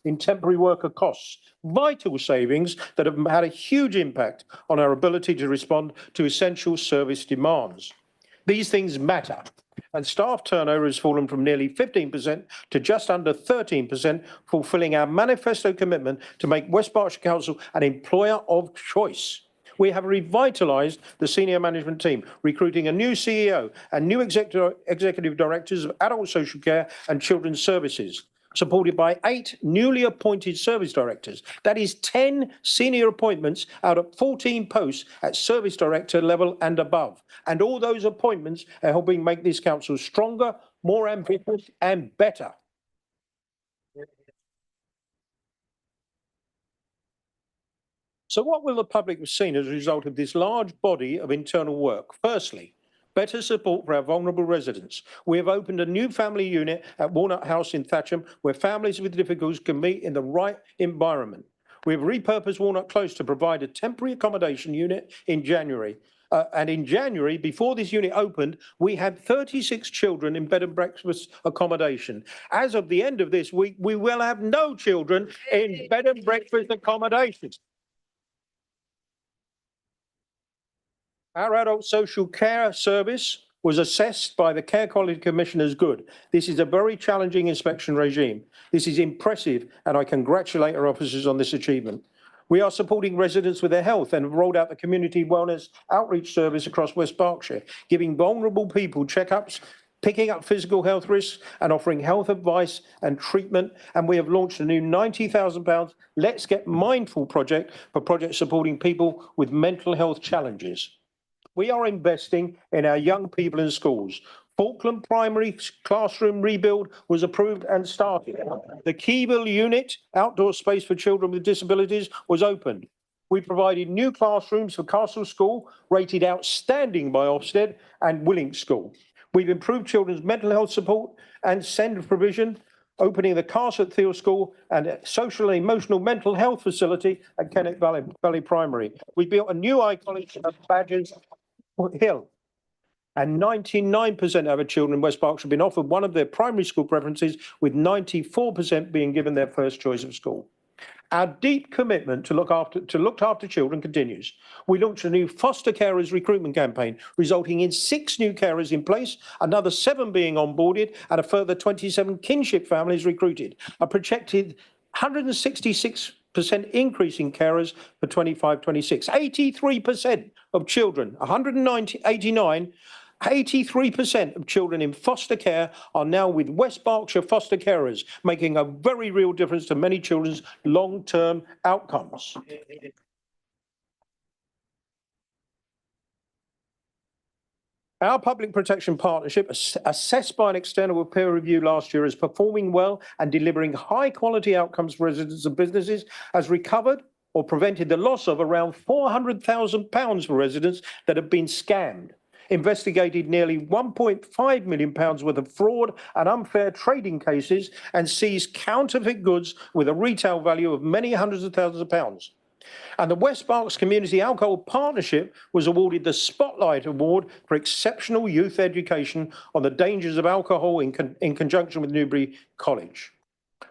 Speaker 3: in temporary worker costs. Vital savings that have had a huge impact on our ability to respond to essential service demands. These things matter. And staff turnover has fallen from nearly 15% to just under 13%, fulfilling our manifesto commitment to make West Berkshire Council an employer of choice. We have revitalised the senior management team, recruiting a new CEO and new executive directors of adult social care and children's services, supported by 8 newly appointed service directors. That is 10 senior appointments out of 14 posts at service director level and above. And all those appointments are helping make this council stronger, more ambitious and better. So what will the public have seen as a result of this large body of internal work? Firstly, better support for our vulnerable residents. We have opened a new family unit at Walnut House in Thatcham, where families with difficulties can meet in the right environment. We have repurposed Walnut Close to provide a temporary accommodation unit in January. And in January, before this unit opened, we had 36 children in bed and breakfast accommodation. As of the end of this week, we will have no children in bed and breakfast accommodation. Our adult social care service was assessed by the Care Quality Commission as good. This is a very challenging inspection regime. This is impressive, and I congratulate our officers on this achievement. We are supporting residents with their health and have rolled out the community wellness outreach service across West Berkshire, giving vulnerable people checkups, picking up physical health risks and offering health advice and treatment. And we have launched a new £90,000 Let's Get Mindful project for projects supporting people with mental health challenges. We are investing in our young people in schools. Falkland Primary classroom rebuild was approved and started. The Keyville unit, outdoor space for children with disabilities, was opened. We provided new classrooms for Castle School, rated outstanding by Ofsted, and Willink School. We've improved children's mental health support and SEND provision, opening the Carsett Thiel School and a social and emotional mental health facility at Kennet Valley Primary. We built a new college at Badgers Hill, and 99% of our children in West Berkshire have been offered one of their primary school preferences, with 94% being given their first choice of school. Our deep commitment to look after children continues. We launched a new foster carers recruitment campaign, resulting in 6 new carers in place, another 7 being onboarded, and a further 27 kinship families recruited. A projected 166% increase in carers for 25-26. 83% of children, 83% of children in foster care are now with West Berkshire foster carers, making a very real difference to many children's long-term outcomes. Our public protection partnership, assessed by an external peer review last year, is performing well and delivering high-quality outcomes for residents and businesses, has recovered or prevented the loss of around £400,000 for residents that have been scammed, investigated nearly £1.5 million worth of fraud and unfair trading cases, and seized counterfeit goods with a retail value of many hundreds of thousands of pounds. And the West Berks Community Alcohol Partnership was awarded the Spotlight Award for exceptional youth education on the dangers of alcohol in conjunction with Newbury College.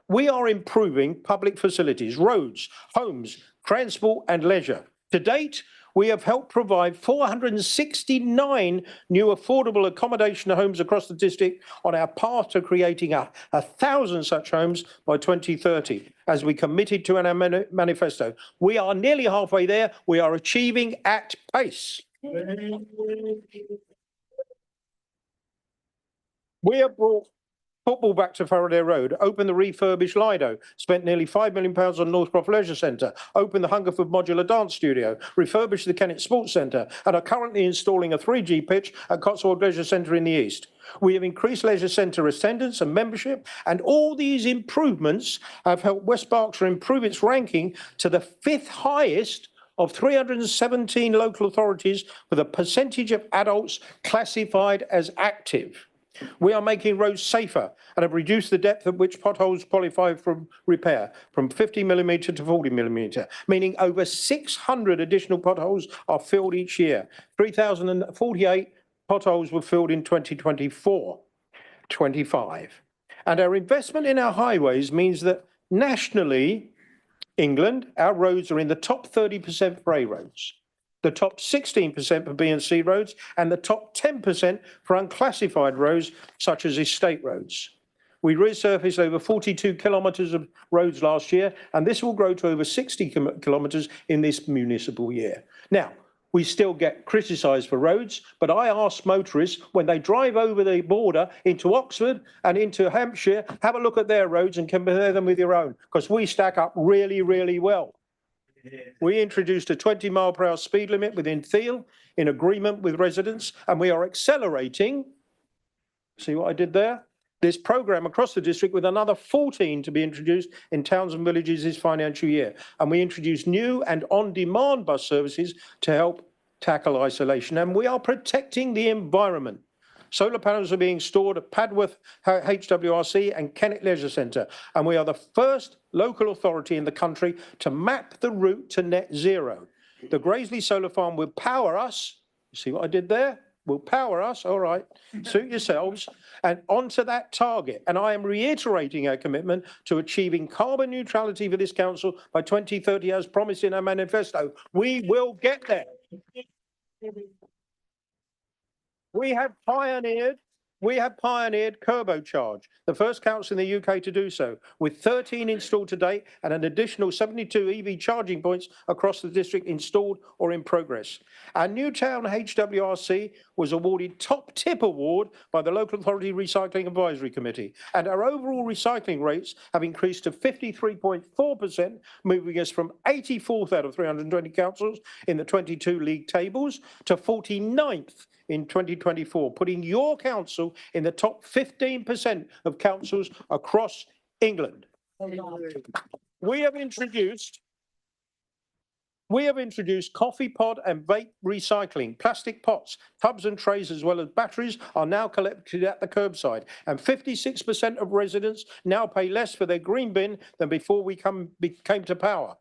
Speaker 3: We are improving public facilities, roads, homes, transport and leisure. To date, we have helped provide 469 new affordable accommodation homes across the district on our path to creating 1,000 such homes by 2030, as we committed to in our manifesto. We are nearly halfway there. We are achieving at pace. We have brought football back to Faraday Road, opened the refurbished Lido, spent nearly £5 million on Northcroft Leisure Centre, opened the Hungerford Modular Dance Studio, refurbished the Kennet Sports Centre, and are currently installing a 3G pitch at Cotswold Leisure Centre in the east. We have increased leisure centre attendance and membership, and all these improvements have helped West Berkshire improve its ranking to the 5th highest of 317 local authorities with a percentage of adults classified as active. We are making roads safer and have reduced the depth at which potholes qualify for repair from 50mm to 40mm, meaning over 600 additional potholes are filled each year. 3,048 potholes were filled in 2024-25. And our investment in our highways means that nationally, England, our roads are in the top 30% for A roads, the top 16% for B and C roads, and the top 10% for unclassified roads, such as estate roads. We resurfaced over 42 kilometres of roads last year, and this will grow to over 60 kilometres in this municipal year. Now, we still get criticised for roads, but I ask motorists when they drive over the border into Oxford and into Hampshire, have a look at their roads and compare them with your own, because we stack up really, really well. We introduced a 20-mile-per-hour speed limit within Thiel in agreement with residents, and we are accelerating. See what I did there? This programme across the district with another 14 to be introduced in towns and villages this financial year. And we introduced new and on-demand bus services to help tackle isolation. And we are protecting the environment. Solar panels are being stored at Padworth HWRC and Kennet Leisure Centre. And we are the first local authority in the country to map the route to net zero. The Graiseley Solar Farm will power us. You see what I did there? Will power us, all right, suit yourselves, and onto that target. And I am reiterating our commitment to achieving carbon neutrality for this council by 2030 as promised in our manifesto. We will get there. We have pioneered Turbocharge, the first council in the UK to do so, with 13 installed to date and an additional 72 EV charging points across the district installed or in progress. Our Newtown HWRC was awarded Top Tip Award by the Local Authority Recycling Advisory Committee, and our overall recycling rates have increased to 53.4%, moving us from 84th out of 320 councils in the 22 league tables to 49th in 2024, putting your council in the top 15% of councils across England. We have introduced coffee pod and vape recycling. Plastic pots, tubs and trays, as well as batteries, are now collected at the curbside. And 56% of residents now pay less for their green bin than before we came to power.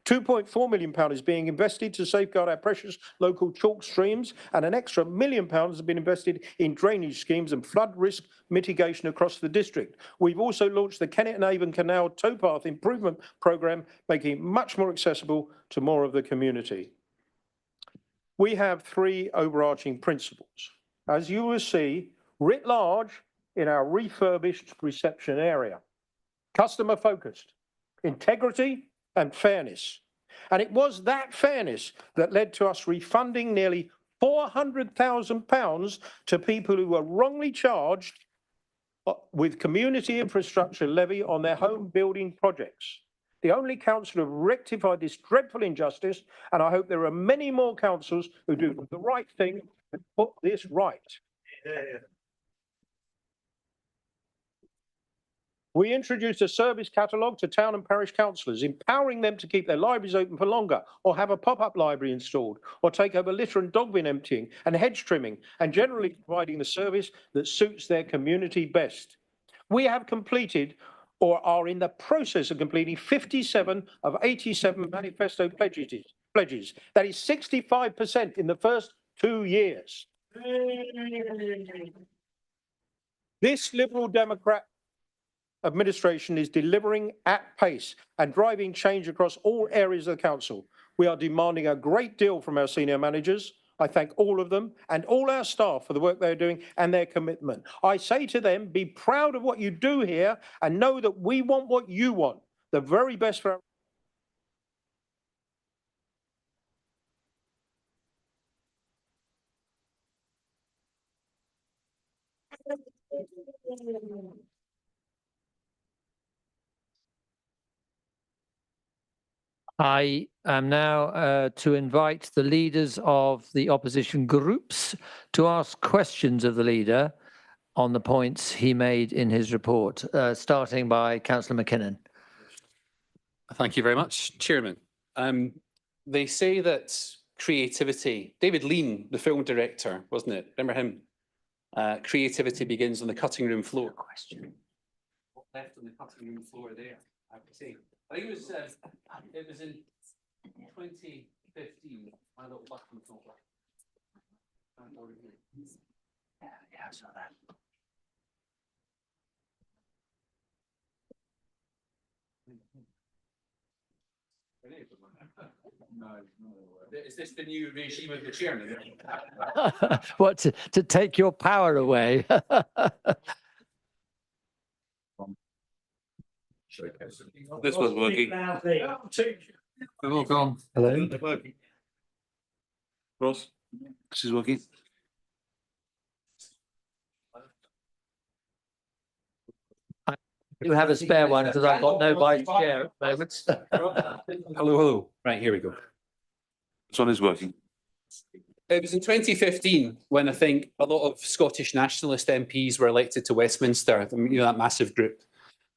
Speaker 3: £2.4 million is being invested to safeguard our precious local chalk streams, and an extra £1 million has been invested in drainage schemes and flood risk mitigation across the district. We've also launched the Kennet and Avon Canal Towpath Improvement Programme, making it much more accessible to more of the community. We have 3 overarching principles, as you will see writ large in our refurbished reception area. Customer focused, integrity, and fairness. And it was that fairness that led to us refunding nearly £400,000 to people who were wrongly charged with community infrastructure levy on their home building projects. The only council who have rectified this dreadful injustice, and I hope there are many more councils who do the right thing and put this right. We introduced a service catalogue to town and parish councillors, empowering them to keep their libraries open for longer, or have a pop-up library installed, or take over litter and dog bin emptying and hedge trimming, and generally providing the service that suits their community best. We have completed or are in the process of completing 57 of 87 manifesto pledges. That is 65% in the first 2 years. This Liberal Democrat administration is delivering at pace and driving change across all areas of the council. We are demanding a great deal from our senior managers. I thank all of them and all our staff for the work they're doing and their commitment. I say to them, be proud of what you do here and know that we want what you want, the very best for our
Speaker 6: I am now to invite the leaders of the opposition groups to ask questions of the leader on the points he made in his report, starting by Councillor McKinnon.
Speaker 10: Thank you very much, Chairman. They say that creativity, David Lean, the film director, wasn't it? Remember him? Creativity begins on the cutting room floor. Question. What left on the cutting room floor there? I have to say. I think it was in 2015. My little button floor. Yeah, I saw that. Is this the new regime of the chairman?
Speaker 6: What, to take your power away?
Speaker 10: This was working.
Speaker 6: We've all gone.
Speaker 10: Hello. Ross, this is working.
Speaker 6: You have a spare one because I've got no vice chair at the moment.
Speaker 10: Hello. Right, here we go.
Speaker 11: This one is working.
Speaker 10: It was in 2015 when I think a lot of Scottish nationalist MPs were elected to Westminster, you know, that massive group.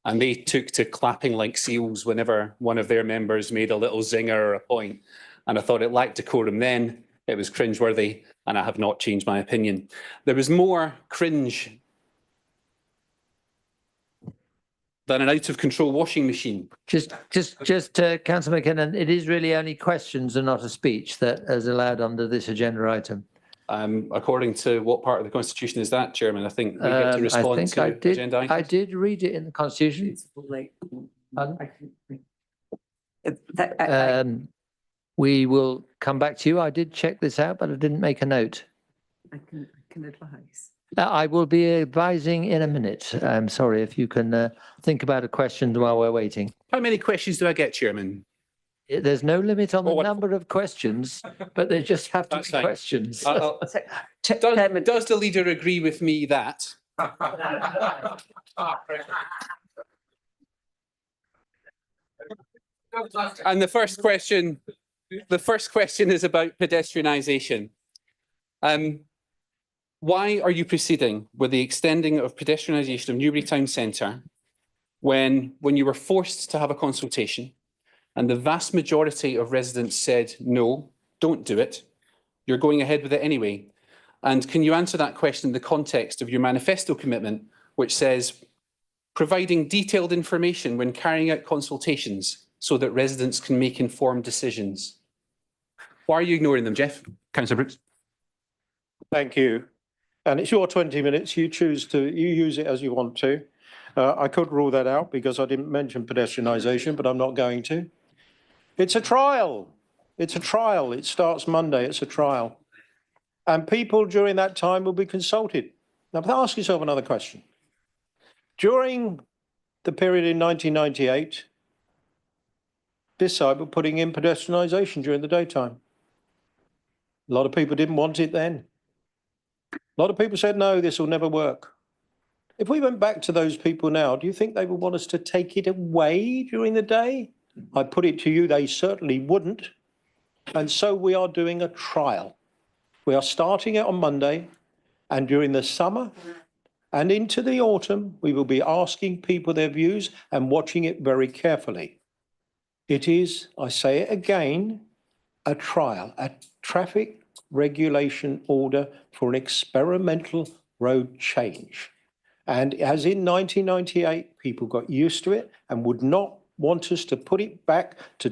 Speaker 10: And they took to clapping like seals whenever one of their members made a little zinger or a point. And I thought it lacked decorum then, it was cringeworthy, and I have not changed my opinion. There was more cringe than an out-of-control washing machine.
Speaker 6: Just, Councillor McKinnon, it is really only questions and not a speech that is allowed under this agenda item.
Speaker 10: According to what part of the Constitution is that, Chairman? I think we get to respond to agenda items.
Speaker 6: I did read it in the Constitution. We will come back to you. I did check this out, but I didn't make a note.
Speaker 5: I can advise.
Speaker 6: I will be advising in a minute. I'm sorry if you can think about a question while we're waiting.
Speaker 10: How many questions do I get, Chairman?
Speaker 6: There's no limit on the number of questions, but they just have to be questions.
Speaker 10: Does the leader agree with me that? And the first question is about pedestrianisation. Why are you proceeding with the extending of pedestrianisation of Newbury Town Centre when you were forced to have a consultation and the vast majority of residents said, no, don't do it. You're going ahead with it anyway. And can you answer that question in the context of your manifesto commitment, which says providing detailed information when carrying out consultations so that residents can make informed decisions? Why are you ignoring them, Jeff? Councillor Brooks.
Speaker 3: Thank you. And it's your 20 minutes. You use it as you want to. I could rule that out because I didn't mention pedestrianisation, but I'm not going to. It's a trial. It's a trial. It starts Monday. It's a trial. And people during that time will be consulted. Now, ask yourself another question. During the period in 1998, this side were putting in pedestrianisation during the daytime. A lot of people didn't want it then. A lot of people said, no, this will never work. If we went back to those people now, do you think they would want us to take it away during the day? I put it to you, they certainly wouldn't. And so we are doing a trial. We are starting it on Monday, and during the summer and into the autumn, we will be asking people their views and watching it very carefully. It is, I say it again, a trial, a traffic regulation order for an experimental road change. And as in 1998, people got used to it and would not want us to put it back to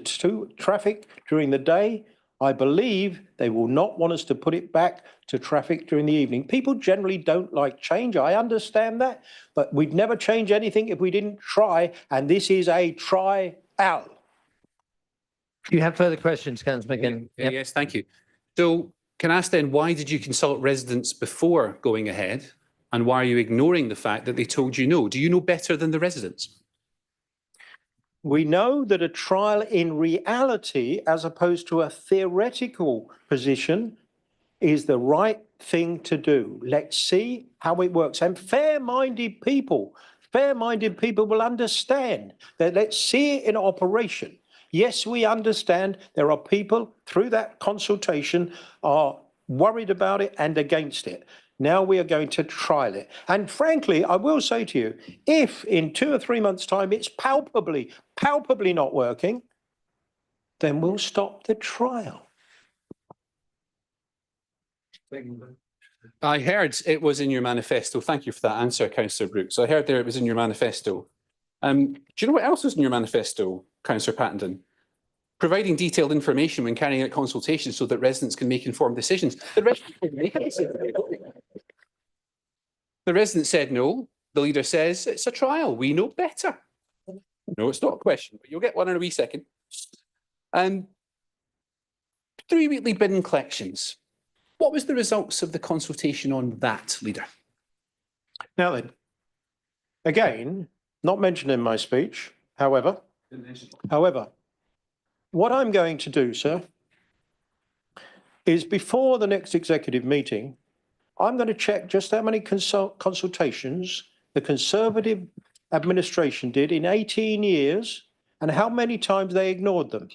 Speaker 3: traffic during the day. I believe they will not want us to put it back to traffic during the evening. People generally don't like change. I understand that, but we'd never change anything if we didn't try. And this is a trial.
Speaker 6: Do you have further questions, Councillor McKinnon?
Speaker 10: Yep. Yes, thank you. So can I ask then, why did you consult residents before going ahead? And why are you ignoring the fact that they told you no? Do you know better than the residents?
Speaker 3: We know that a trial in reality, as opposed to a theoretical position, is the right thing to do. Let's see how it works. And fair-minded people will understand that let's see it in operation. Yes, we understand there are people through that consultation are worried about it and against it. Now we are going to trial it. And frankly, I will say to you, if in 2 or 3 months' time it's palpably not working, then we'll stop the trial.
Speaker 10: I heard it was in your manifesto. Thank you for that answer, Councillor Brooks. I heard there it was in your manifesto. Do you know what else was in your manifesto, Councillor Pattenden? Providing detailed information when carrying out consultations so that residents can make informed decisions. The residents didn't make a decision. The resident said no. The leader says it's a trial. We know better. No, it's not a question, but you'll get one in a wee second. 3 weekly bin collections. What was the results of the consultation on that, leader?
Speaker 3: Now then, again, not mentioned in my speech, however, what I'm going to do, sir, is before the next executive meeting, I'm going to check just how many consultations the Conservative administration did in 18 years and how many times they ignored them.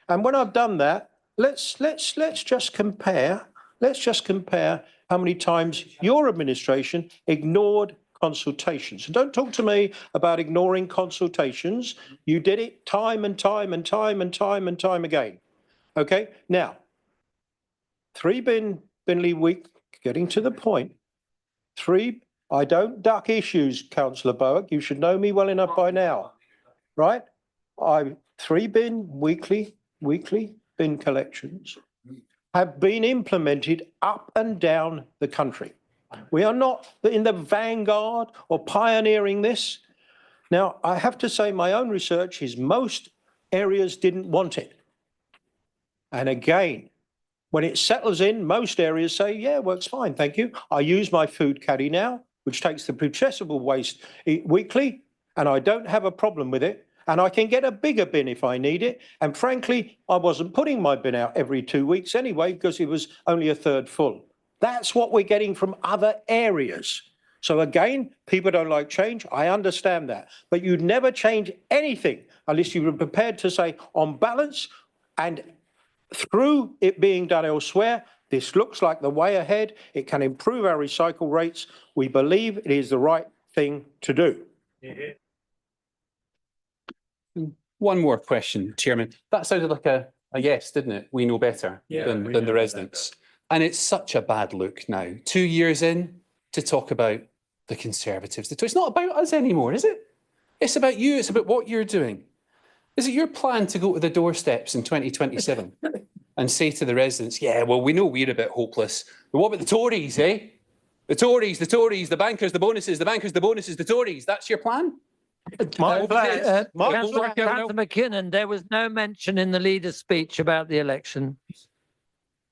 Speaker 3: And when I've done that, let's just compare. Let's just compare how many times your administration ignored consultations. So don't talk to me about ignoring consultations. You did it time and time and time and time and time again. Okay, now, 3 Binley week, getting to the point. 3, I don't duck issues, Councillor Bowick. You should know me well enough by now, right? 3 weekly bin collections have been implemented up and down the country. We are not in the vanguard or pioneering this. Now, I have to say my own research is most areas didn't want it. And again, when it settles in, most areas say, yeah, works fine, thank you. I use my food caddy now, which takes the processable waste weekly, and I don't have a problem with it. And I can get a bigger bin if I need it. And frankly, I wasn't putting my bin out every 2 weeks anyway, because it was only a third full. That's what we're getting from other areas. So again, people don't like change. I understand that. But you'd never change anything unless you were prepared to say, on balance, and through it being done elsewhere, this looks like the way ahead. It can improve our recycle rates. We believe it is the right thing to do.
Speaker 10: One more question, Chairman. That sounded like a yes, didn't it? We know better than the residents. And it's such a bad look now, 2 years in, to talk about the Conservatives. It's not about us anymore, is it? It's about you. It's about what you're doing. Is it your plan to go to the doorsteps in 2027 and say to the residents, yeah, well, we know we're a bit hopeless, but what about the Tories, eh? The Tories, the bankers, the bonuses, the bankers, the bonuses, the Tories. That's your plan?
Speaker 3: My plan.
Speaker 6: Councillor McKinnon, there was no mention in the leader's speech about the election.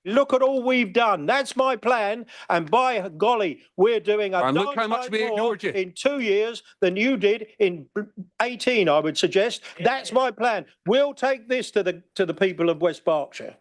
Speaker 3: Look at all we've done. That's my plan. And by golly, we're doing a
Speaker 10: look how much we ignored you
Speaker 3: in 2 years than you did in 18, I would suggest. That's my plan. We'll take this to the people of West Berkshire.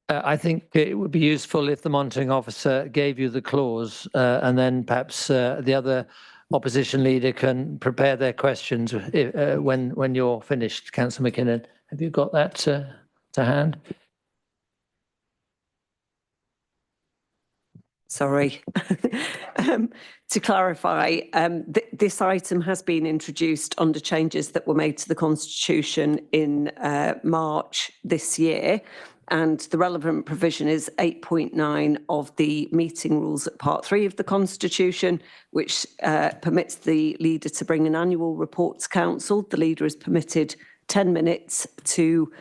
Speaker 6: I think it would be useful if the monitoring officer gave you the clause and then perhaps the other opposition leader can prepare their questions when you're finished, Councillor McKinnon. Have you got that to hand?
Speaker 5: Sorry. To clarify, this item has been introduced under changes that were made to the Constitution in March this year. And the relevant provision is 8.9 of the meeting rules at Part 3 of the Constitution, which permits the leader to bring an annual report to council. The leader is permitted 10 minutes to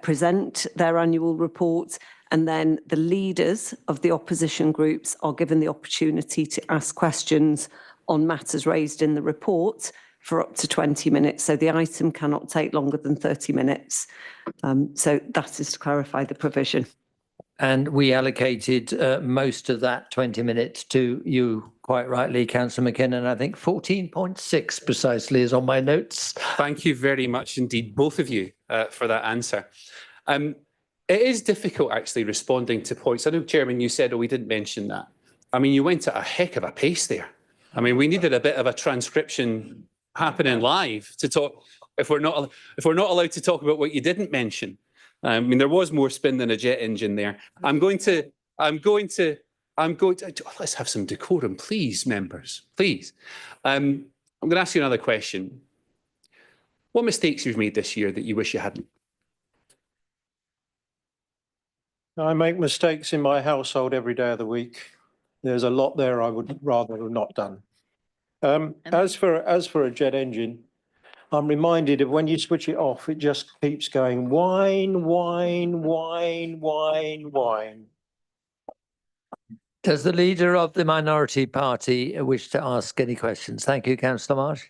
Speaker 5: present their annual report, and then the leaders of the opposition groups are given the opportunity to ask questions on matters raised in the report for up to 20 minutes. So the item cannot take longer than 30 minutes. So that is to clarify the provision.
Speaker 6: And we allocated most of that 20 minutes to you, quite rightly, Councillor McKinnon. I think 14.6 precisely is on my notes.
Speaker 10: Thank you very much indeed, both of you, for that answer. It is difficult actually responding to points. I know, Chairman, you said, oh, we didn't mention that. I mean, you went at a heck of a pace there. I mean, we needed a bit of a transcription happening live to talk, if we're not allowed to talk about what you didn't mention. I mean, there was more spin than a jet engine there. Let's have some decorum, please, members, please. I'm going to ask you another question. What mistakes you've made this year that you wish you hadn't?
Speaker 3: I make mistakes in my household every day of the week. There's a lot there I would rather have not done. As for a jet engine, I'm reminded of when you switch it off, it just keeps going whine, whine, whine, whine, whine.
Speaker 6: Does the leader of the minority party wish to ask any questions? Thank you, Councillor Marsh.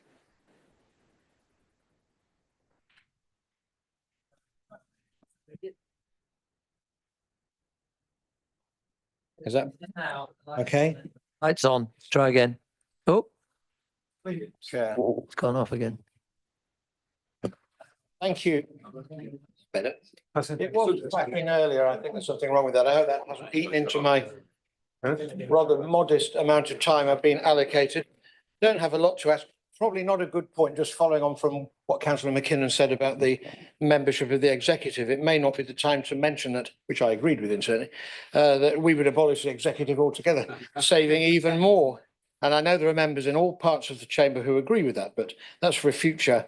Speaker 3: Is that okay?
Speaker 6: Lights on. Try again. Oh,
Speaker 3: Chair.
Speaker 6: it's gone off again.
Speaker 3: Thank you. Better. It was clapping earlier. I think there's something wrong with that. I hope that hasn't eaten into my rather modest amount of time I've been allocated. Don't have a lot to ask. Probably not a good point, just following on from what Councillor McKinnon said about the membership of the executive. It may not be the time to mention that, which I agreed with incidentally, that we would abolish the executive altogether, saving even more. And I know there are members in all parts of the chamber who agree with that, but that's for a future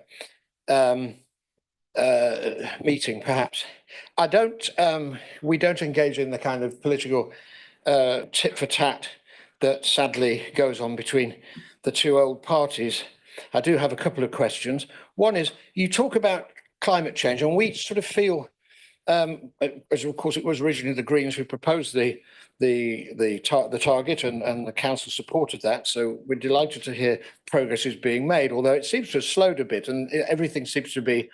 Speaker 3: meeting, perhaps. We don't engage in the kind of political tit for tat that sadly goes on between the two old parties. I do have a couple of questions. One is, you talk about climate change, and we sort of feel, as of course it was originally the Greens who proposed the target, and the council supported that. So we're delighted to hear progress is being made, although it seems to have slowed a bit, and everything seems to be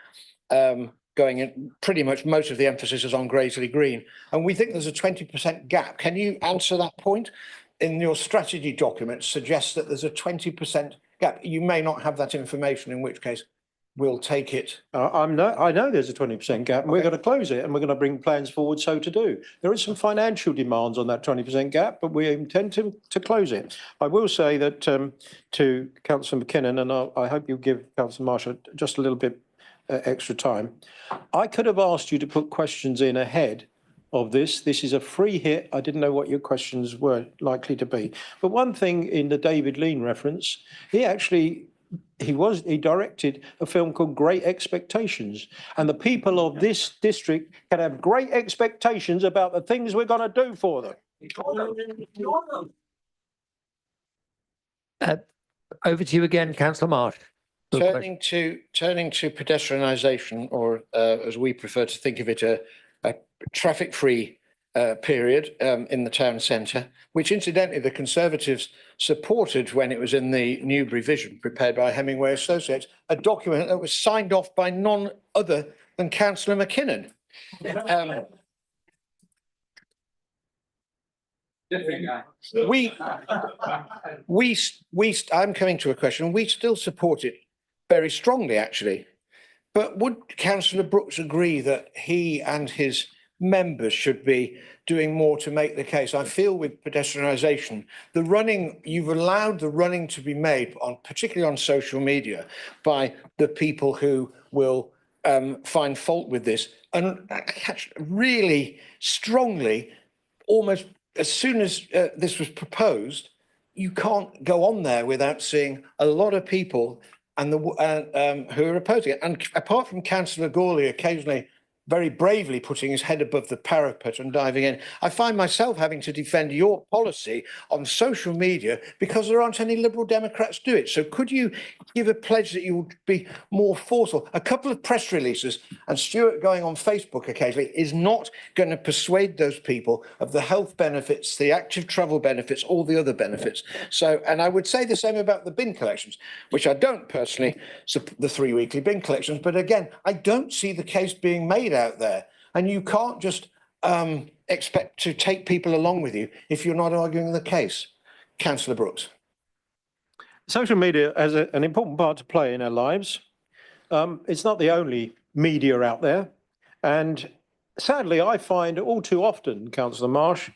Speaker 3: going in. Pretty much most of the emphasis is on Graiseley Green, and we think there's a 20% gap. Can you answer that point? In your strategy document suggests that there's a 20% gap. You may not have that information, in which case we'll take it. I know there's a 20% gap, and we're going to close it, and we're going to bring plans forward so to do. There is some financial demands on that 20% gap, but we intend to close it. I will say that to Councillor McKinnon, and I hope you'll give Councillor Marshall just a little bit extra time. I could have asked you to put questions in ahead of this. This is a free hit. I didn't know what your questions were likely to be. But one thing in the David Lean reference, he directed a film called Great Expectations. And the people of this district can have great expectations about the things we're going to do for them.
Speaker 6: Over to you again, Councillor Marsh.
Speaker 3: Turning to pedestrianisation, or as we prefer to think of it, a traffic-free period in the town centre, which incidentally the Conservatives supported when it was in the Newbury Vision prepared by Hemingway Associates, a document that was signed off by none other than Councillor McKinnon. I'm coming to a question. We still support it very strongly, actually. But would Councillor Brooks agree that he and his members should be doing more to make the case? I feel with pedestrianisation, the running, you've allowed the running to be made, particularly on social media, by the people who will find fault with this. And really strongly, almost as soon as this was proposed, you can't go on there without seeing a lot of people and who are opposing it. And apart from Councillor Gawley occasionally very bravely putting his head above the parapet and diving in, I find myself having to defend your policy on social media because there aren't any Liberal Democrats do it. So could you give a pledge that you would be more forceful? A couple of press releases and Stuart going on Facebook occasionally is not going to persuade those people of the health benefits, the active travel benefits, all the other benefits. So, and I would say the same about the bin collections, which I don't personally support, the 3 weekly bin collections, but again, I don't see the case being made out there, and you can't just expect to take people along with you if you're not arguing the case. Councillor Brooks.
Speaker 12: Social media has an important part to play in our lives. It's not the only media out there, and sadly I find all too often, Councillor Marsh,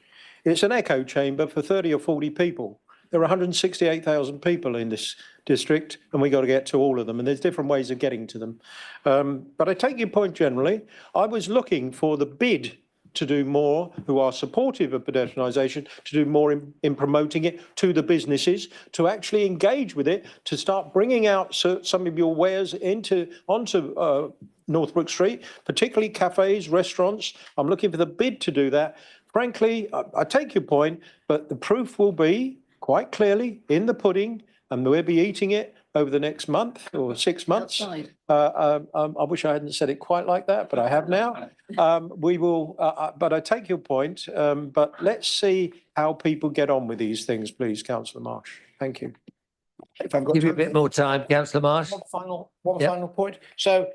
Speaker 12: it's an echo chamber for 30 or 40 people. there are 168,000 people in this district, and we got to get to all of them, and there's different ways of getting to them. But I take your point generally. I was looking for the bid to do more, who are supportive of pedestrianisation, to do more in promoting it to the businesses, to actually engage with it, to start bringing out some of your wares onto Northbrook Street, particularly cafes, restaurants. I'm looking for the bid to do that. Frankly, I take your point, but the proof will be quite clearly in the pudding, and we'll be eating it over the next month or 6 months.
Speaker 7: Outside.
Speaker 12: I wish I hadn't said it quite like that, but I have now. We will, but I take your point. But let's see how people get on with these things, please, Councillor Marsh. Thank you.
Speaker 13: If I've got
Speaker 6: Give you a
Speaker 13: time
Speaker 6: bit
Speaker 13: for
Speaker 6: more time, councillor Marsh.
Speaker 13: one
Speaker 6: Yep.
Speaker 13: final point. So,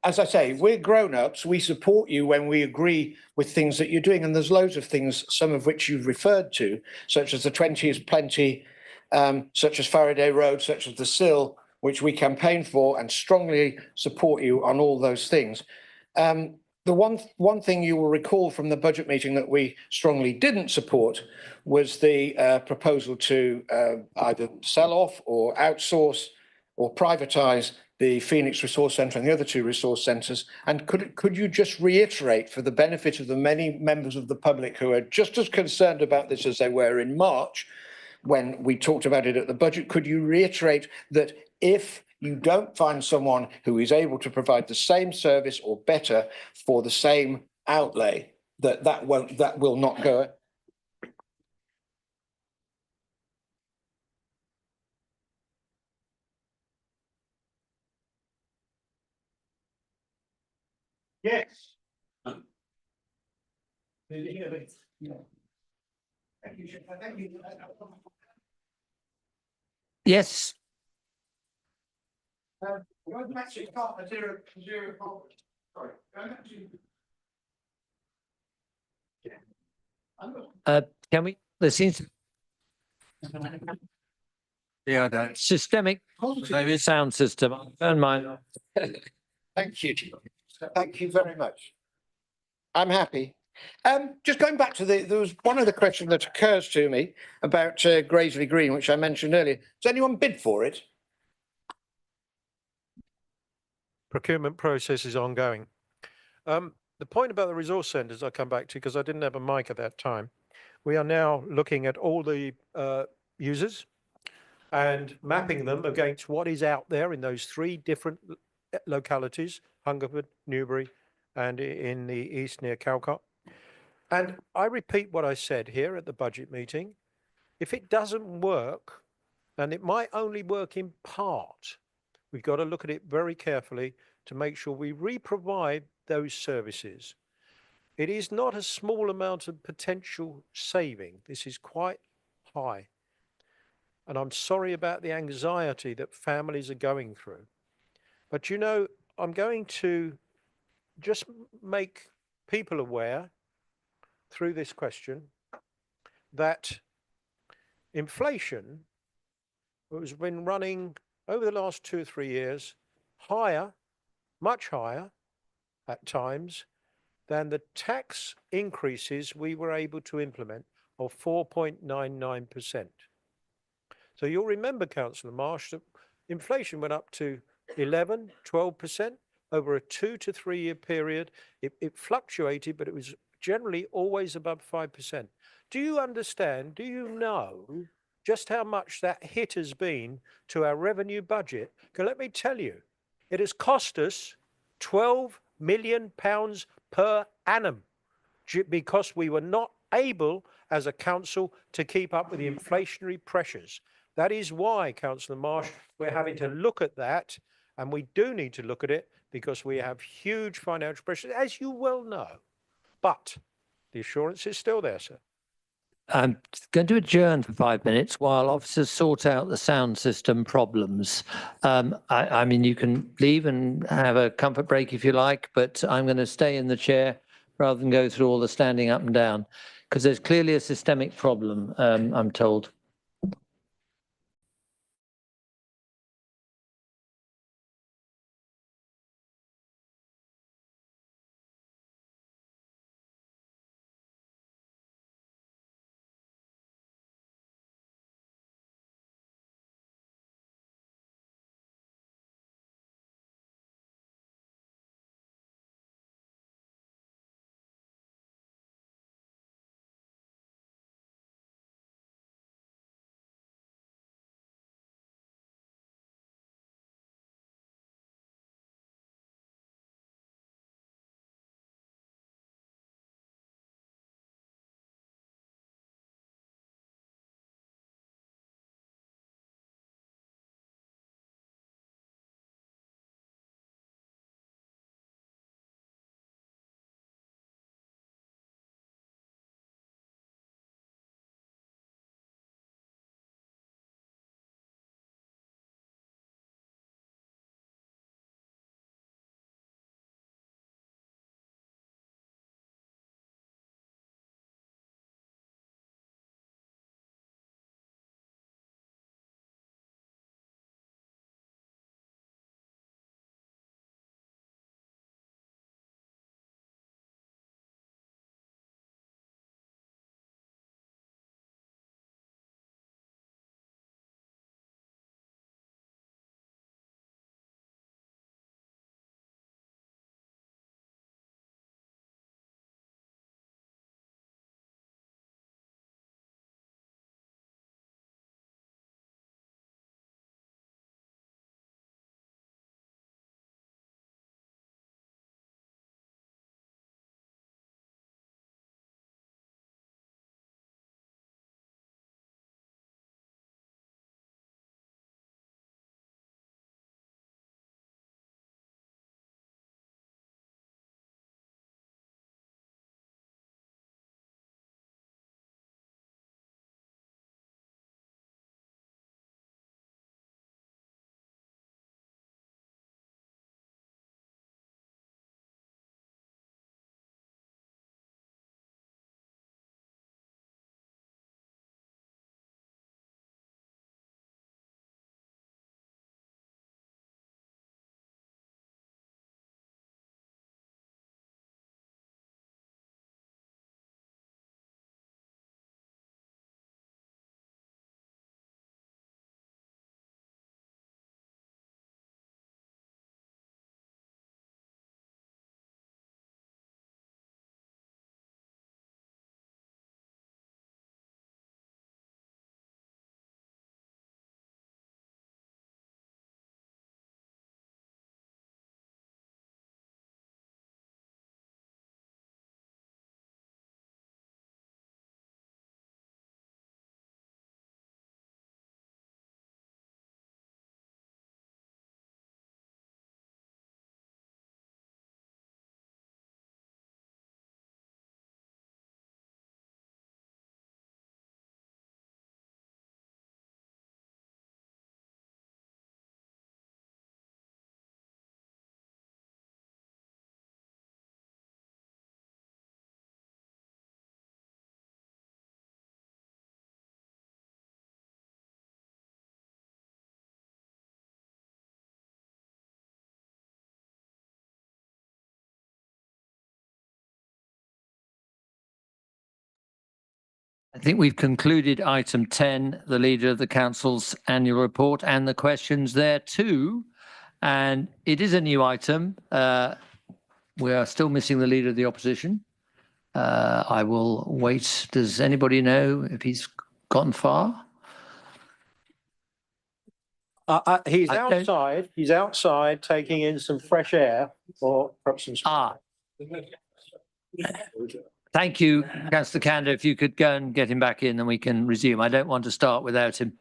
Speaker 13: as I say, we're grown-ups. We support you when we agree with things that you're doing, and there's loads of things, some of which you've referred to, such as the 20 is plenty, such as Faraday Road, such as the Sill, which we campaign for and strongly support you on all those things. The one thing you will recall from the budget meeting that we strongly didn't support was the proposal to either sell off or outsource or privatise the Phoenix Resource Centre and the other 2 resource centres. And could you just reiterate, for the benefit of the many members of the public who are just as concerned about this as they were in March, when we talked about it at the budget, could you reiterate that if you don't find someone who is able to provide the same service or better for the same outlay, that will not go?
Speaker 12: Yes.
Speaker 6: Yes. Can we, there seems to. Yeah, I don't. Systemic sound system. Turn mine.
Speaker 13: Thank you. Thank you very much. I'm happy. Just going back to there was one other question that occurs to me about Graiseley Green, which I mentioned earlier. Does anyone bid for it?
Speaker 12: Procurement process is ongoing. The point about the resource centres I come back to, because I didn't have a mic at that time. We are now looking at all the users and mapping them against what is out there in those 3 different localities, Hungerford, Newbury, and in the east near Calcott. And I repeat what I said here at the budget meeting. If it doesn't work, and it might only work in part, we've got to look at it very carefully to make sure we re-provide those services. It is not a small amount of potential saving. This is quite high. And I'm sorry about the anxiety that families are going through. But you know, I'm going to just make people aware through this question that inflation has been running over the last 2 or 3 years higher, much higher at times than the tax increases we were able to implement of 4.99%. So you'll remember, Councillor Marsh, that inflation went up to 11, 12% over a 2 to 3 year period. It fluctuated, but it was generally always above 5%. Do you understand, do you know just how much that hit has been to our revenue budget? Because let me tell you, it has cost us £12 million per annum because we were not able as a council to keep up with the inflationary pressures. That is why, Councillor Marsh, we're having to look at that, and we do need to look at it because we have huge financial pressures, as you well know. But the assurance is still there, sir.
Speaker 6: I'm going to adjourn for 5 minutes while officers sort out the sound system problems. I mean, you can leave and have a comfort break if you like, but I'm going to stay in the chair rather than go through all the standing up and down, because there's clearly a systemic problem, I'm told. think we've concluded item 10, the Leader of the Council's annual report, and the questions there too. And it is a new item. We are still missing the Leader of the Opposition. I will wait. Does anybody know if he's gone far?
Speaker 3: He's
Speaker 6: I don't-
Speaker 3: outside. He's outside taking in some fresh air or perhaps some.
Speaker 6: Thank you, Councillor Kander. If you could go and get him back in, then we can resume. I don't want to start without him.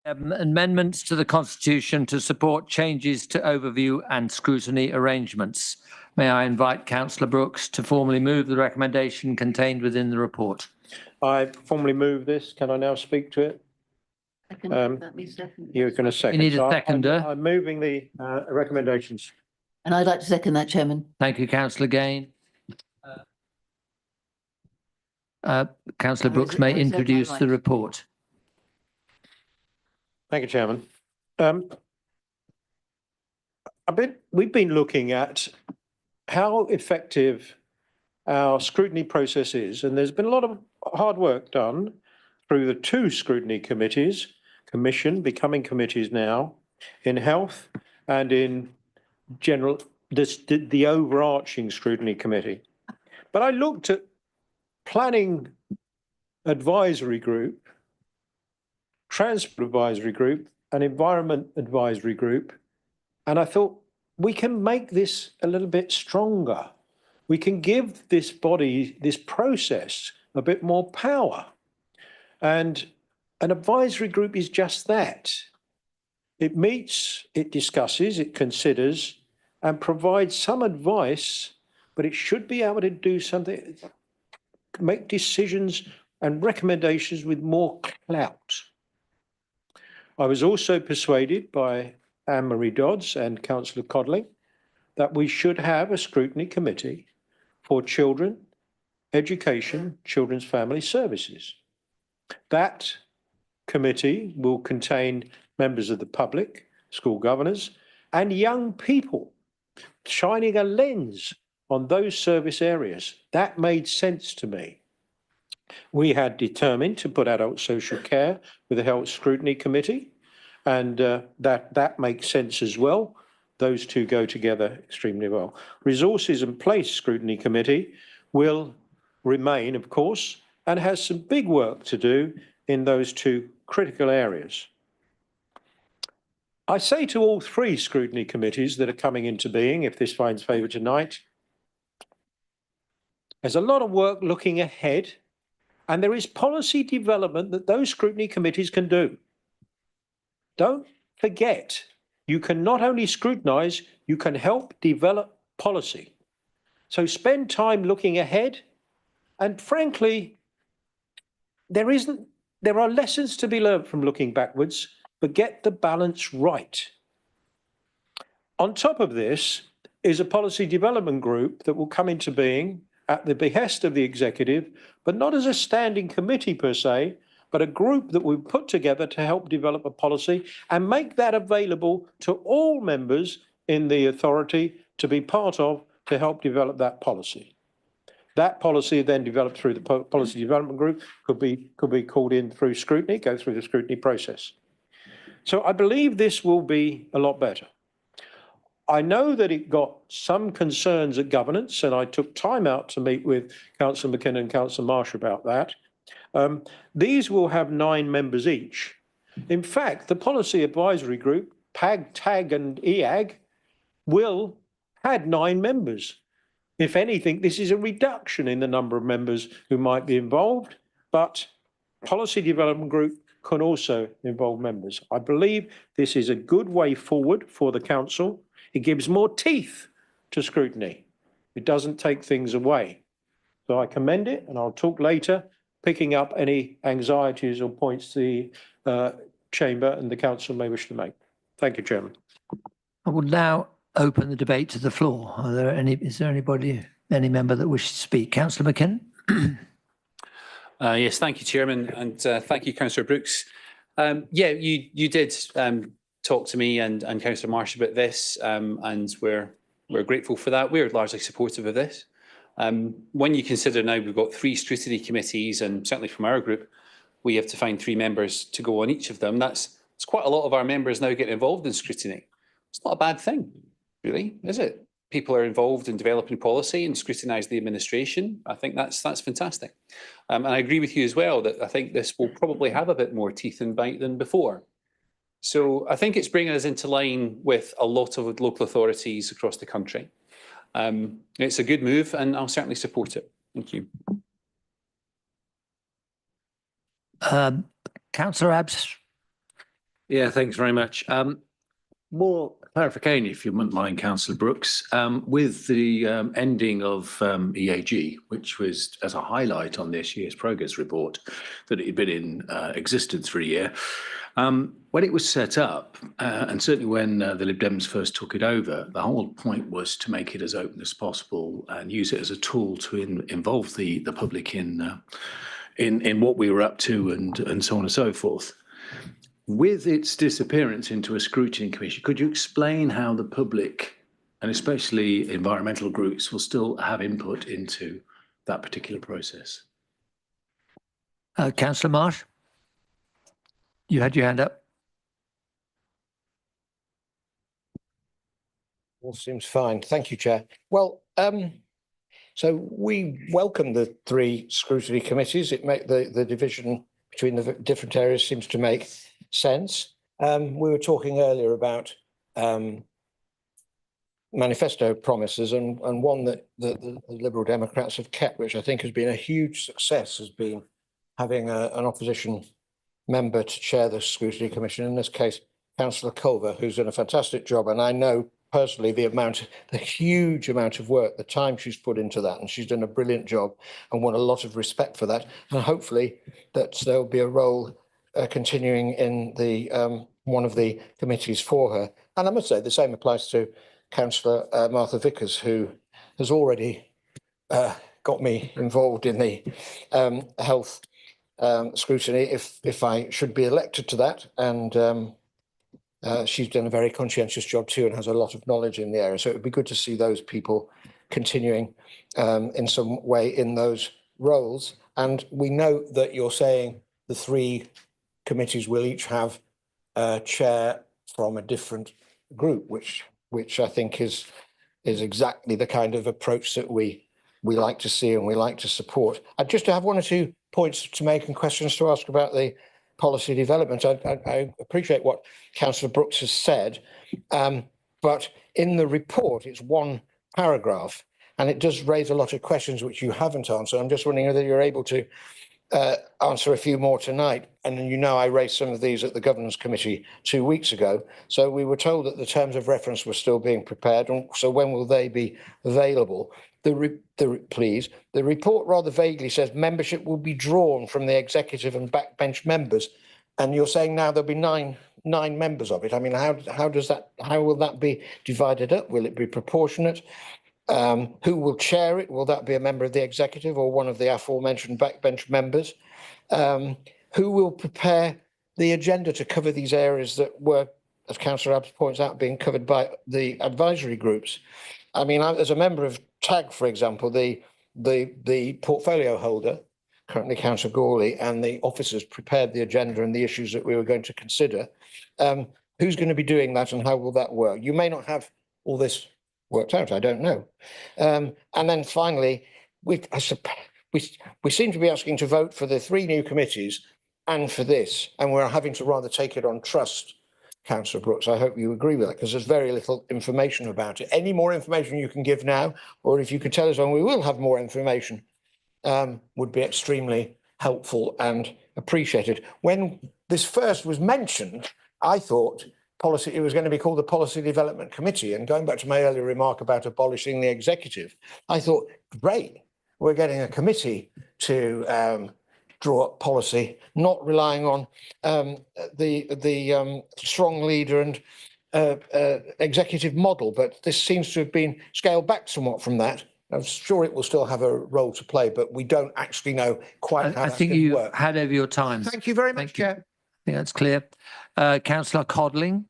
Speaker 6: Amendments to the Constitution to support changes to overview and scrutiny arrangements. May I invite Councillor Brooks to formally move the recommendation contained within the report?
Speaker 3: I formally move this. Can I now speak to it? You're going to second.
Speaker 6: We need a
Speaker 3: So
Speaker 6: seconder.
Speaker 3: I'm moving the recommendations.
Speaker 7: And I'd like to second that, Chairman.
Speaker 6: Thank you, Councillor Gain. Councillor Brooks may introduce the report.
Speaker 3: Thank you, Chairman. We've been looking at how effective our scrutiny process is, and there's been a lot of hard work done through the two scrutiny committees, becoming committees now, in health and in general, the overarching scrutiny committee. But I looked at planning advisory group, transport advisory group, and environment advisory group, and I thought we can make this a little bit stronger. We can give this body, this process, a bit more power. And an advisory group is just that. It meets, it discusses, it considers, and provides some advice, but it should be able to do something, make decisions and recommendations with more clout. I was also persuaded by Anne-Marie Dodds and Councillor Codling that we should have a scrutiny committee for children, education, children's family services. That committee will contain members of the public, school governors, and young people, shining a lens on those service areas. That made sense to me. We had determined to put adult social care with a health scrutiny committee, and that makes sense as well. Those two go together extremely well. Resources and Place Scrutiny Committee will remain, of course, and has some big work to do in those two critical areas. I say to all three scrutiny committees that are coming into being, if this finds favour tonight, there's a lot of work looking ahead, and there is policy development that those scrutiny committees can do. Don't forget, you can not only scrutinise, you can help develop policy. So spend time looking ahead, and frankly, there are lessons to be learned from looking backwards, but get the balance right. On top of this is a policy development group that will come into being at the behest of the executive, but not as a standing committee per se, but a group that we put together to help develop a policy and make that available to all members in the authority to be part of to help develop that policy. That policy then developed through the policy development group could be called in through scrutiny, go through the scrutiny process. So I believe this will be a lot better. I know that it got some concerns at governance, and I took time out to meet with Councillor McKinnon and Councillor Marsh about that. These will have 9 members each. In fact, the Policy Advisory Group, PAG, TAG and EAG, had 9 members.
Speaker 12: If anything, this is a reduction in the number of members who might be involved, but policy development group can also involve members. I believe this is a good way forward for the council. It gives more teeth to scrutiny. It doesn't take things away. So I commend it, and I'll talk later, picking up any anxieties or points the chamber and the council may wish to make. Thank you, Chairman.
Speaker 6: I will now open the debate to the floor. Is there any member that wishes to speak? Councillor McKinnon?
Speaker 10: Yes, thank you, Chairman, and thank you, Councillor Brooks. Yeah, you did talk to me and Councillor Marsh about this, and we're grateful for that. We're largely supportive of this. When you consider now we've got 3 scrutiny committees, and certainly from our group, we have to find 3 members to go on each of them. It's quite a lot of our members now getting involved in scrutiny. It's not a bad thing, really, is it? People are involved in developing policy and scrutinise the administration. I think that's fantastic. And I agree with you as well that I think this will probably have a bit more teeth and bite than before. So I think it's bringing us into line with a lot of local authorities across the country. It's a good move and I'll certainly support it. Thank you.
Speaker 6: Councillor Abbs?
Speaker 14: Yeah, thanks very much. More clarification, if you wouldn't mind, Councillor Brooks, with the ending of EAG, which was as a highlight on this year's progress report, that it had been in existence for a year. When it was set up, and certainly when the Lib Dems first took it over, the whole point was to make it as open as possible and use it as a tool to involve the public in what we were up to and so on and so forth. With its disappearance into a scrutiny commission, could you explain how the public, and especially environmental groups, will still have input into that particular process?
Speaker 6: Councillor Marsh? You had your hand up.
Speaker 13: All seems fine. Thank you, Chair. Well, so we welcome the 3 scrutiny committees. It make the division between the different areas seems to make sense. We were talking earlier about manifesto promises, and one that the Liberal Democrats have kept, which I think has been a huge success, has been having an opposition member to chair the scrutiny commission, in this case, Councillor Culver, who's done a fantastic job. And I know personally the huge amount of work, the time she's put into that, and she's done a brilliant job and won a lot of respect for that. And hopefully that there'll be a role continuing in the one of the committees for her. And I must say the same applies to Councillor Martha Vickers, who has already got me involved in the health scrutiny if I should be elected to that. And she's done a very conscientious job too and has a lot of knowledge in the area. So it would be good to see those people continuing in some way in those roles. And we know that you're saying the 3 committees will each have a chair from a different group, which I think is exactly the kind of approach that we like to see and we like to support. I'd just have 1 or 2 points to make and questions to ask about the policy development. I appreciate what Councillor Brooks has said, but in the report, it's 1 paragraph, and it does raise a lot of questions which you haven't answered. I'm just wondering whether you're able to answer a few more tonight. And you know, I raised some of these at the Governance Committee 2 weeks ago. So we were told that the terms of reference were still being prepared. And so when will they be available? Please. The report rather vaguely says membership will be drawn from the executive and backbench members. And you're saying now there'll be nine members of it. I mean, how will that be divided up? Will it be proportionate? Who will chair it? Will that be a member of the executive or one of the aforementioned backbench members? Who will prepare the agenda to cover these areas that were, as Councillor Abbs points out, being covered by the advisory groups? I mean, as a member of TAG, for example, the portfolio holder, currently Councillor Gawley, and the officers prepared the agenda and the issues that we were going to consider. Who's going to be doing that and how will that work? You may not have all this worked out, I don't know. And then finally, we seem to be asking to vote for the 3 new committees and for this, and we're having to rather take it on trust Councillor Brooks. I hope you agree with that, because there's very little information about it. Any more information you can give now, or if you could tell us when we will have more information, would be extremely helpful and appreciated. When this first was mentioned, I thought it was going to be called the Policy Development Committee. And going back to my earlier remark about abolishing the executive, I thought, great, we're getting a committee to draw up policy, not relying on the strong leader and executive model. But this seems to have been scaled back somewhat from that. I'm sure it will still have a role to play, but we don't actually know quite how
Speaker 6: I
Speaker 13: that's
Speaker 6: think
Speaker 13: going to
Speaker 6: you
Speaker 13: work.
Speaker 6: had over your time.
Speaker 13: Thank you very much,
Speaker 6: Thank you.
Speaker 13: Chair.
Speaker 6: I think that's clear. Councillor Codling.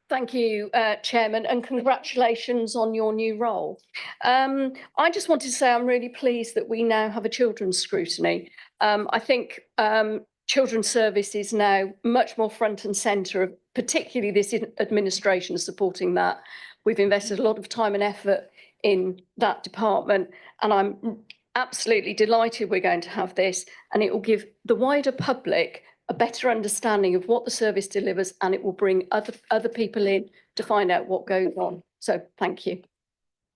Speaker 15: Thank you, Chairman, and congratulations on your new role. I just wanted to say I'm really pleased that we now have a children's scrutiny. I think children's service is now much more front and centre, particularly this administration supporting that. We've invested a lot of time and effort in that department, and I'm absolutely delighted we're going to have this, and it will give the wider public a better understanding of what the service delivers, and it will bring other people in to find out what goes on. So thank you.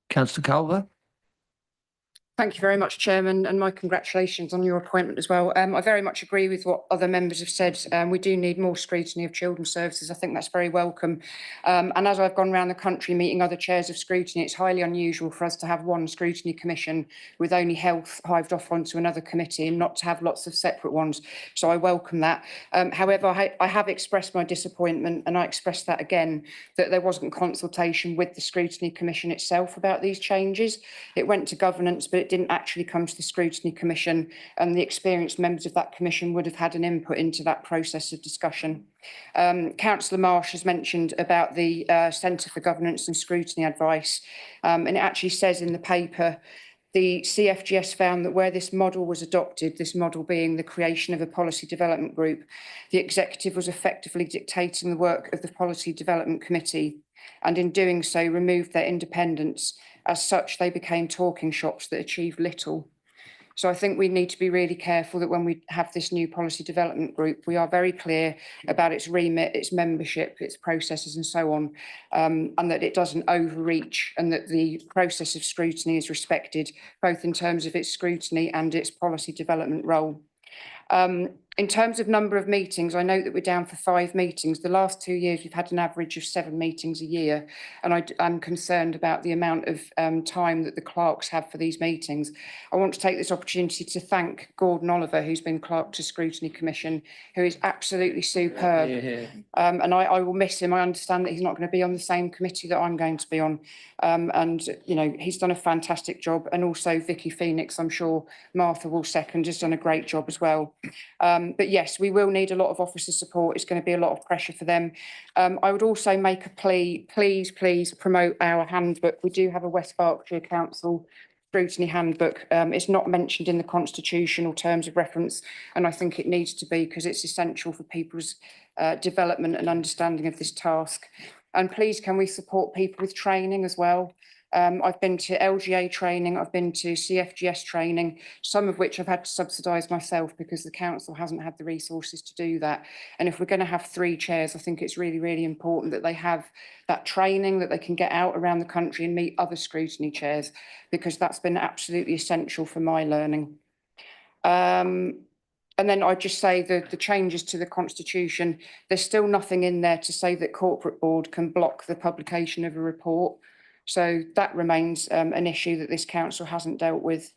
Speaker 6: Councillor Culver.
Speaker 16: Thank you very much, Chairman, and my congratulations on your appointment as well. I very much agree with what other members have said. We do need more scrutiny of children's services. I think that's very welcome. And as I've gone around the country meeting other chairs of scrutiny, it's highly unusual for us to have one scrutiny commission with only health hived off onto another committee and not to have lots of separate ones. So I welcome that. However, I have expressed my disappointment, and I expressed that again, that there wasn't consultation with the scrutiny commission itself about these changes. It went to governance, but it didn't actually come to the scrutiny commission, and the experienced members of that commission would have had an input into that process of discussion. Councillor Marsh has mentioned about the Centre for Governance and Scrutiny advice, and it actually says in the paper, the CFGS found that where this model was adopted, this model being the creation of a policy development group, the executive was effectively dictating the work of the policy development committee, and in doing so removed their independence. As such, they became talking shops that achieved little. So I think we need to be really careful that when we have this new policy development group, we are very clear about its remit, its membership, its processes and so on, and that it doesn't overreach, and that the process of scrutiny is respected, both in terms of its scrutiny and its policy development role. In terms of number of meetings, I note that we're down for 5 meetings. The last 2 years, we've had an average of 7 meetings a year, and I'm concerned about the amount of time that the clerks have for these meetings. I want to take this opportunity to thank Gordon Oliver, who's been clerk to Scrutiny Commission, who is absolutely superb. And I will miss him. I understand that he's not going to be on the same committee that I'm going to be on. And, you know, he's done a fantastic job. And also Vicky Phoenix, I'm sure Martha will second, has done a great job as well. But yes, we will need a lot of officer support. It's going to be a lot of pressure for them. I would also make a plea, please promote our handbook. We do have a West Berkshire Council scrutiny handbook. It's not mentioned in the Constitution or terms of reference, and I think it needs to be, because it's essential for people's development and understanding of this task. And please, can we support people with training as well? I've been to LGA training, I've been to CFGS training, some of which I've had to subsidise myself because the council hasn't had the resources to do that. And if we're going to have 3 chairs, I think it's really, really important that they have that training, that they can get out around the country and meet other scrutiny chairs, because that's been absolutely essential for my learning. And then I'd just say that the changes to the Constitution, there's still nothing in there to say that corporate board can block the publication of a report. So that remains an issue that this council hasn't dealt with.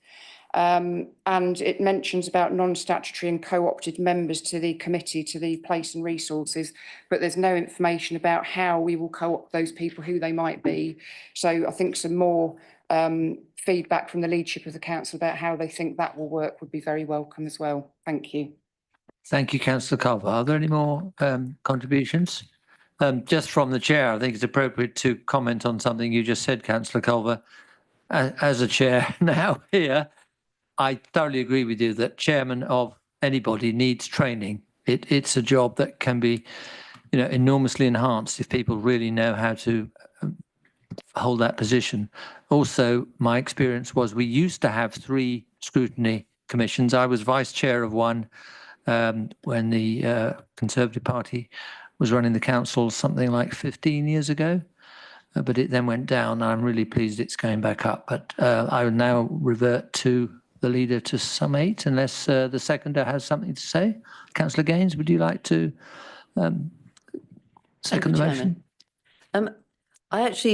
Speaker 16: And it mentions about non-statutory and co-opted members to the committee, to the place and resources, but there's no information about how we will co-opt those people, who they might be. So I think some more feedback from the leadership of the council about how they think that will work would be very welcome as well. Thank you.
Speaker 6: Thank you, Councillor Culver. Are there any more contributions? Just from the chair, I think it's appropriate to comment on something you just said, Councillor Culver. As a chair now here, I thoroughly agree with you that chairman of anybody needs training. It's a job that can be, you know, enormously enhanced if people really know how to hold that position. Also, my experience was we used to have 3 scrutiny commissions. I was vice chair of one, when the Conservative Party was running the council something like 15 years ago. But it then went down. I'm really pleased it's going back up. But I will now revert to the leader to summate, unless the seconder has something to say. Councillor Gaines, would you like to second the motion?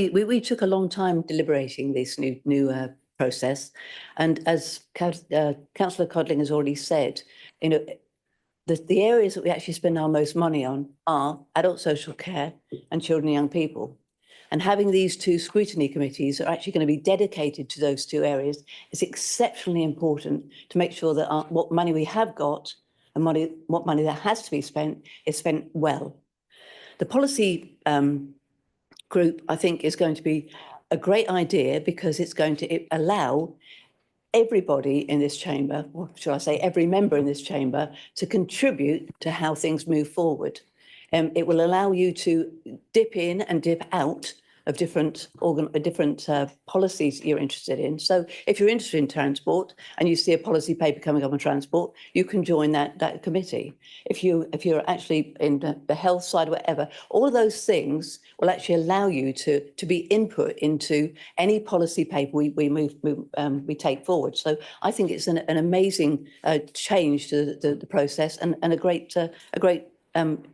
Speaker 7: We took a long time deliberating this new process, and as Councillor Codling has already said, the areas that we actually spend our most money on are adult social care and children and young people. And having these two scrutiny committees that are actually going to be dedicated to those two areas is exceptionally important to make sure that what money we have got and what money that has to be spent is spent well. The policy group, I think, is going to be a great idea because it's going to allow everybody in this chamber, or shall I say every member in this chamber, to contribute to how things move forward. It will allow you to dip in and dip out of different policies you're interested in. So if you're interested in transport and you see a policy paper coming up on transport, you can join that committee. If you're actually in the health side or whatever, all of those things will actually allow you to be input into any policy paper we take forward. So I think it's an amazing change to the process and a great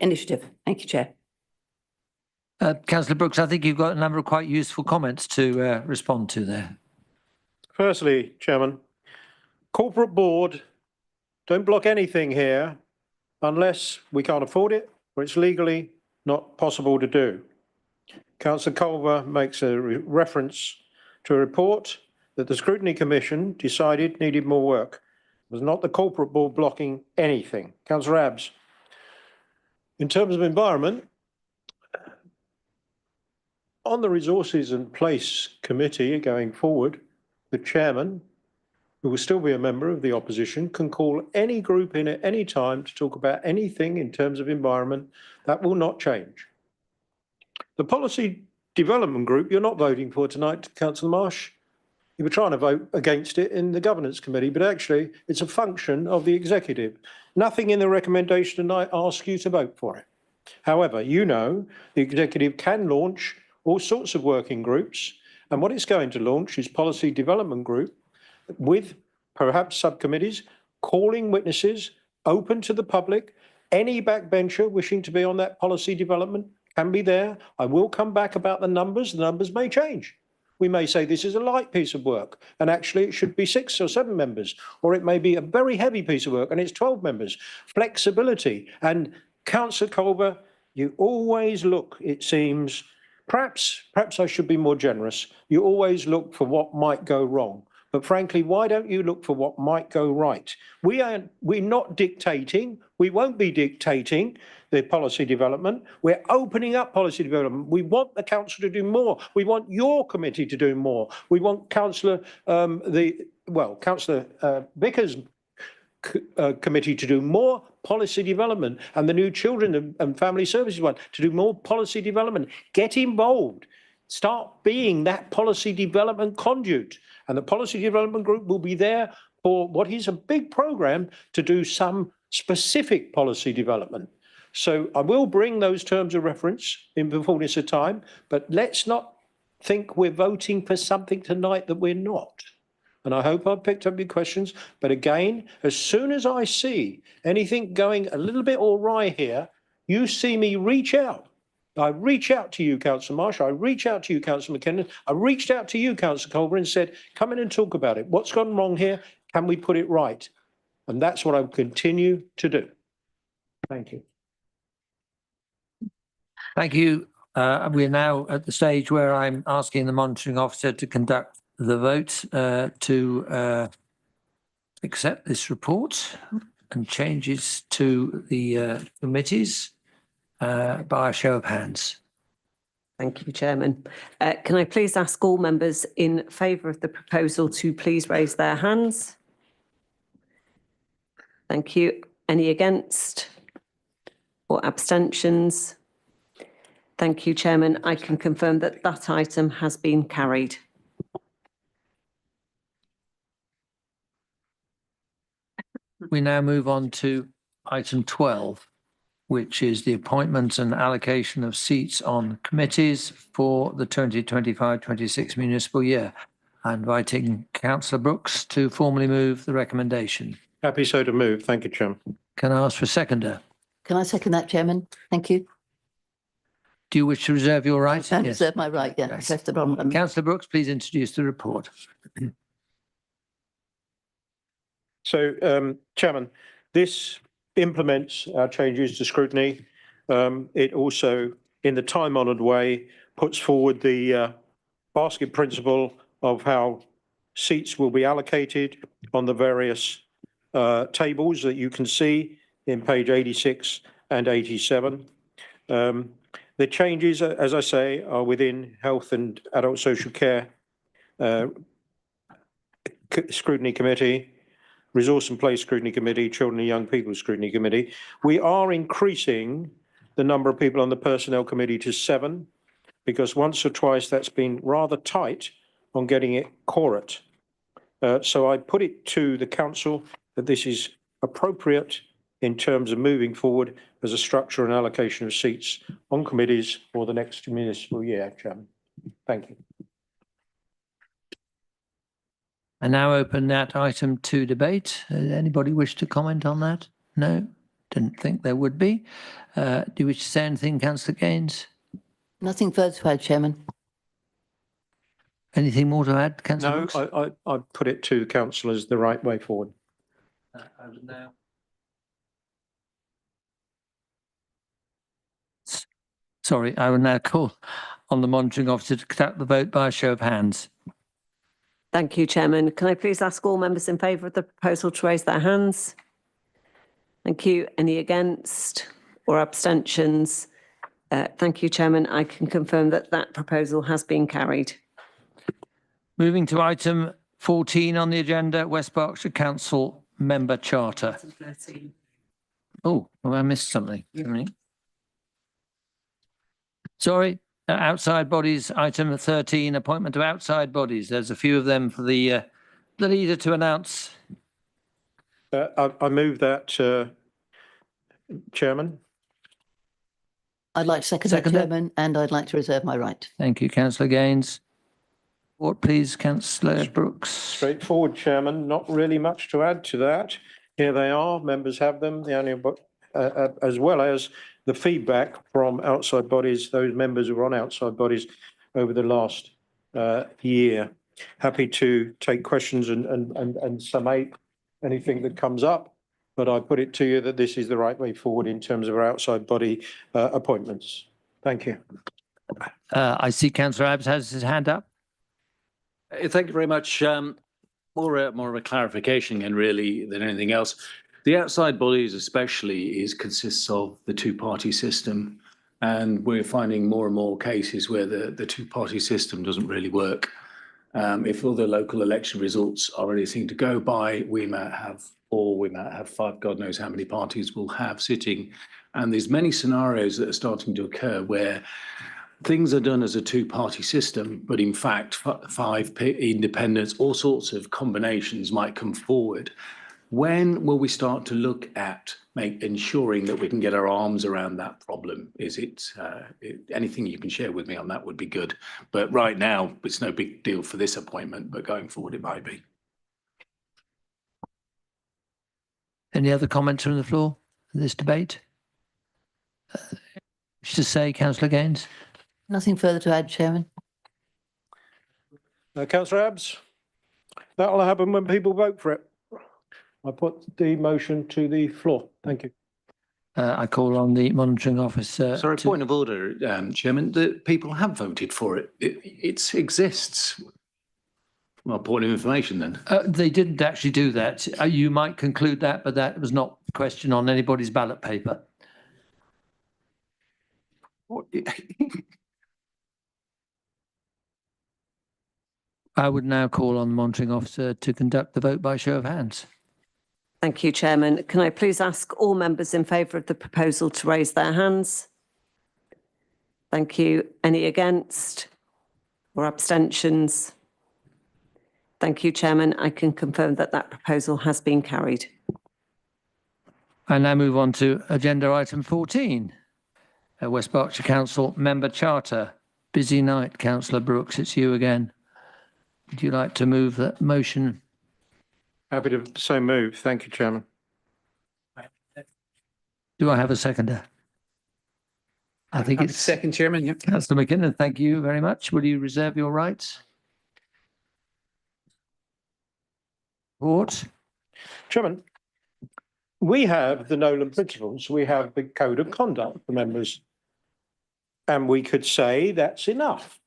Speaker 7: initiative. Thank you, Chair.
Speaker 6: Councillor Brooks, I think you've got a number of quite useful comments to respond to there.
Speaker 12: Firstly, Chairman, corporate board, don't block anything here unless we can't afford it or it's legally not possible to do. Councillor Culver makes a reference to a report that the Scrutiny Commission decided needed more work. It was not the corporate board blocking anything. Councillor Abbs, in terms of environment, on the Resources and Place Committee going forward, the chairman, who will still be a member of the opposition, can call any group in at any time to talk about anything in terms of environment. That will not change. The Policy Development Group, you're not voting for tonight, Councillor Marsh. You were trying to vote against it in the Governance Committee, but actually it's a function of the executive. Nothing in the recommendation tonight asks you to vote for it. However, you know the executive can launch all sorts of working groups, and what it's going to launch is Policy Development Group with perhaps subcommittees, calling witnesses, open to the public. Any backbencher wishing to be on that policy development can be there. I will come back about the numbers. The numbers may change. We may say this is a light piece of work and actually it should be 6 or 7 members, or it may be a very heavy piece of work and it's 12 members. Flexibility. And Councillor Culver, you always look, it seems, perhaps I should be more generous. You always look for what might go wrong. But frankly, why don't you look for what might go right? We're not dictating. We won't be dictating the policy development. We're opening up policy development. We want the council to do more. We want your committee to do more. We want Councillor Vickers' committee to do more policy development, and the new Children and Family Services one to do more policy development. Get involved. Start being that policy development conduit. And the Policy Development Group will be there for what is a big programme to do some specific policy development. So I will bring those terms of reference in the fullness of time, but let's not think we're voting for something tonight that we're not. And I hope I've picked up your questions. But again, as soon as I see anything going a little bit awry here, you see me reach out. I reach out to you, Councillor Marsh. I reach out to you, Councillor McKinnon. I reached out to you, Councillor Culver, and said, come in and talk about it. What's gone wrong here? Can we put it right? And that's what I will continue to do. Thank you.
Speaker 6: Thank you. We're now at the stage where I'm asking the monitoring officer to conduct the vote to accept this report and changes to the committees by a show of hands.
Speaker 5: Thank you, Chairman. Can I please ask all members in favour of the proposal to please raise their hands? Thank you. Any against or abstentions? Thank you, Chairman. I can confirm that that item has been carried.
Speaker 6: We now move on to item 12, which is the appointment and allocation of seats on committees for the 2025-26 municipal year. I'm inviting Councillor Brooks to formally move the recommendation.
Speaker 12: Happy so to move. Thank you, Chairman.
Speaker 6: Can I ask for a seconder?
Speaker 7: Can I second that, Chairman? Thank you.
Speaker 6: Do you wish to reserve your right?
Speaker 7: I reserve my right, yeah.
Speaker 6: Yes.
Speaker 7: Press the wrong button.
Speaker 6: Councillor Brooks, please introduce the report.
Speaker 12: So, Chairman, this implements our changes to scrutiny. It also, in the time-honoured way, puts forward the basket principle of how seats will be allocated on the various tables that you can see in page 86 and 87. The changes, as I say, are within Health and Adult Social Care Scrutiny Committee, Resource and Place Scrutiny Committee, Children and Young People Scrutiny Committee. We are increasing the number of people on the Personnel Committee to 7, because once or twice that's been rather tight on getting it quorate. So I put it to the council that this is appropriate in terms of moving forward as a structure and allocation of seats on committees for the next municipal year, Chairman. Thank you.
Speaker 6: I now open that item to debate. Anybody wish to comment on that? No, didn't think there would be. Do you wish to say anything, Councillor Gaines?
Speaker 7: Nothing further to add, Chairman.
Speaker 6: Anything more to add, Councillor
Speaker 12: No,
Speaker 6: Brooks?
Speaker 12: I put it to the council as the right way forward.
Speaker 6: I would now. Sorry, I will now call on the monitoring officer to conduct the vote by a show of hands.
Speaker 5: Thank you, Chairman. Can I please ask all members in favour of the proposal to raise their hands? Thank you. Any against or abstentions? Thank you, Chairman. I can confirm that that proposal has been carried.
Speaker 6: Moving to item 14 on the agenda, West Berkshire Council Member Charter. Oh, well, I missed something. Sorry, outside bodies, item 13, appointment of outside bodies. There's a few of them for the leader to announce.
Speaker 12: I move that, Chairman.
Speaker 7: I'd like to second that, Chairman, and I'd like to reserve my right.
Speaker 6: Thank you, Councillor Gaines. What, please, Councillor Brooks?
Speaker 12: Straightforward, Chairman. Not really much to add to that. Here they are. Members have them. The only, as well as the feedback from outside bodies, those members who are on outside bodies over the last year. Happy to take questions and summate anything that comes up, but I put it to you that this is the right way forward in terms of our outside body appointments. Thank you.
Speaker 6: I see Councillor Abbs has his hand up.
Speaker 14: Thank you very much. More of a clarification and really than anything else. The outside bodies especially consists of the two-party system, and we're finding more and more cases where the two-party system doesn't really work. If all the local election results are anything to go by, we might have 4, we might have 5, God knows how many parties we'll have sitting. And there's many scenarios that are starting to occur where things are done as a two-party system, but in fact, 5 independents, all sorts of combinations might come forward. When will we start to look at ensuring that we can get our arms around that problem? Is it anything you can share with me on that would be good. But right now, it's no big deal for this appointment, but going forward, it might be.
Speaker 6: Any other comments from the floor in this debate? Wish to say, Councillor Gaines?
Speaker 7: Nothing further to add, Chairman.
Speaker 12: Councillor Abbs, that'll happen when people vote for it. I put the motion to the floor. Thank you.
Speaker 6: I call on the monitoring officer.
Speaker 14: Sorry, point of order, Chairman. The people have voted for it. It exists. Well, point of information then.
Speaker 6: They didn't actually do that. You might conclude that, but that was not a question on anybody's ballot paper. I would now call on the monitoring officer to conduct the vote by show of hands.
Speaker 5: Thank you, Chairman. Can I please ask all members in favour of the proposal to raise their hands? Thank you. Any against or abstentions? Thank you, Chairman. I can confirm that that proposal has been carried.
Speaker 6: I now move on to agenda item 14. West Berkshire Council Member Charter. Busy night, Councillor Brooks, it's you again. Would you like to move that motion?
Speaker 3: Happy to so move. Thank you, Chairman.
Speaker 6: Do I have a seconder? I think
Speaker 10: I'm
Speaker 6: it's
Speaker 10: second, Chairman. Yep.
Speaker 6: Councillor McKinnon. Thank you very much. Will you reserve your rights? Report.
Speaker 3: Chairman, we have the Nolan Principles. We have the Code of Conduct for members. And we could say that's enough.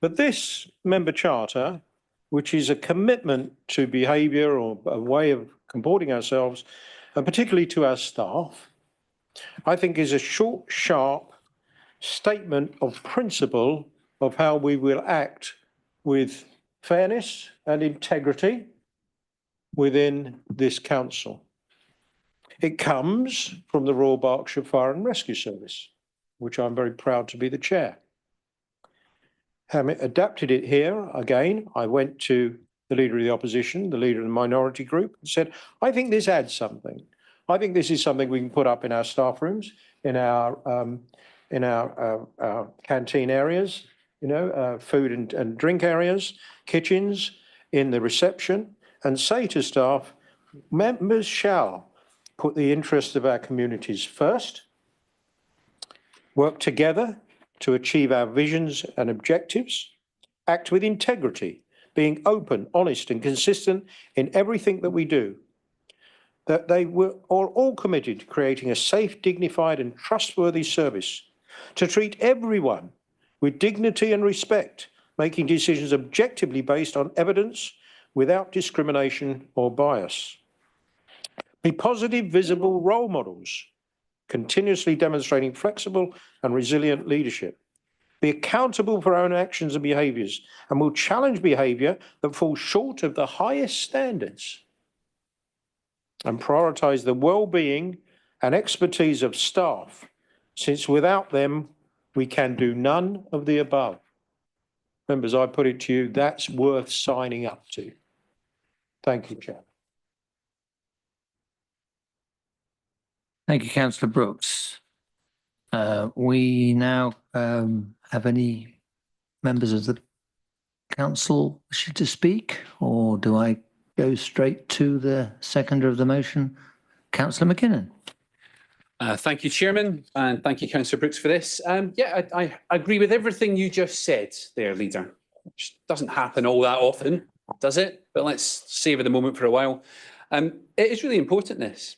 Speaker 3: But this member charter, which is a commitment to behaviour or a way of comporting ourselves, and particularly to our staff, I think is a short, sharp statement of principle of how we will act with fairness and integrity within this council. It comes from the Royal Berkshire Fire and Rescue Service, which I'm very proud to be the chair. Having adapted it here, again, I went to the Leader of the Opposition, the Leader of the Minority Group, and said, I think this adds something. I think this is something we can put up in our staff rooms, in our canteen areas, food and drink areas, kitchens, in the reception, and say to staff, members shall put the interests of our communities first, work together to achieve our visions and objectives, act with integrity, being open, honest and consistent in everything that we do, that they were all committed to creating a safe, dignified and trustworthy service, to treat everyone with dignity and respect, making decisions objectively based on evidence without discrimination or bias. Be positive, visible role models, continuously demonstrating flexible and resilient leadership. Be accountable for our own actions and behaviours, and will challenge behaviour that falls short of the highest standards. And prioritise the well-being and expertise of staff, since without them, we can do none of the above. Members, I put it to you, that's worth signing up to. Thank you, Chair.
Speaker 6: Thank you, Councillor Brooks. We now have any members of the council wishing to speak, or do I go straight to the seconder of the motion, Councillor McKinnon?
Speaker 10: Thank you, Chairman, and thank you, Councillor Brooks, for this. I agree with everything you just said there, Leader. Which doesn't happen all that often, does it? But let's savour the moment for a while. It is really important, this.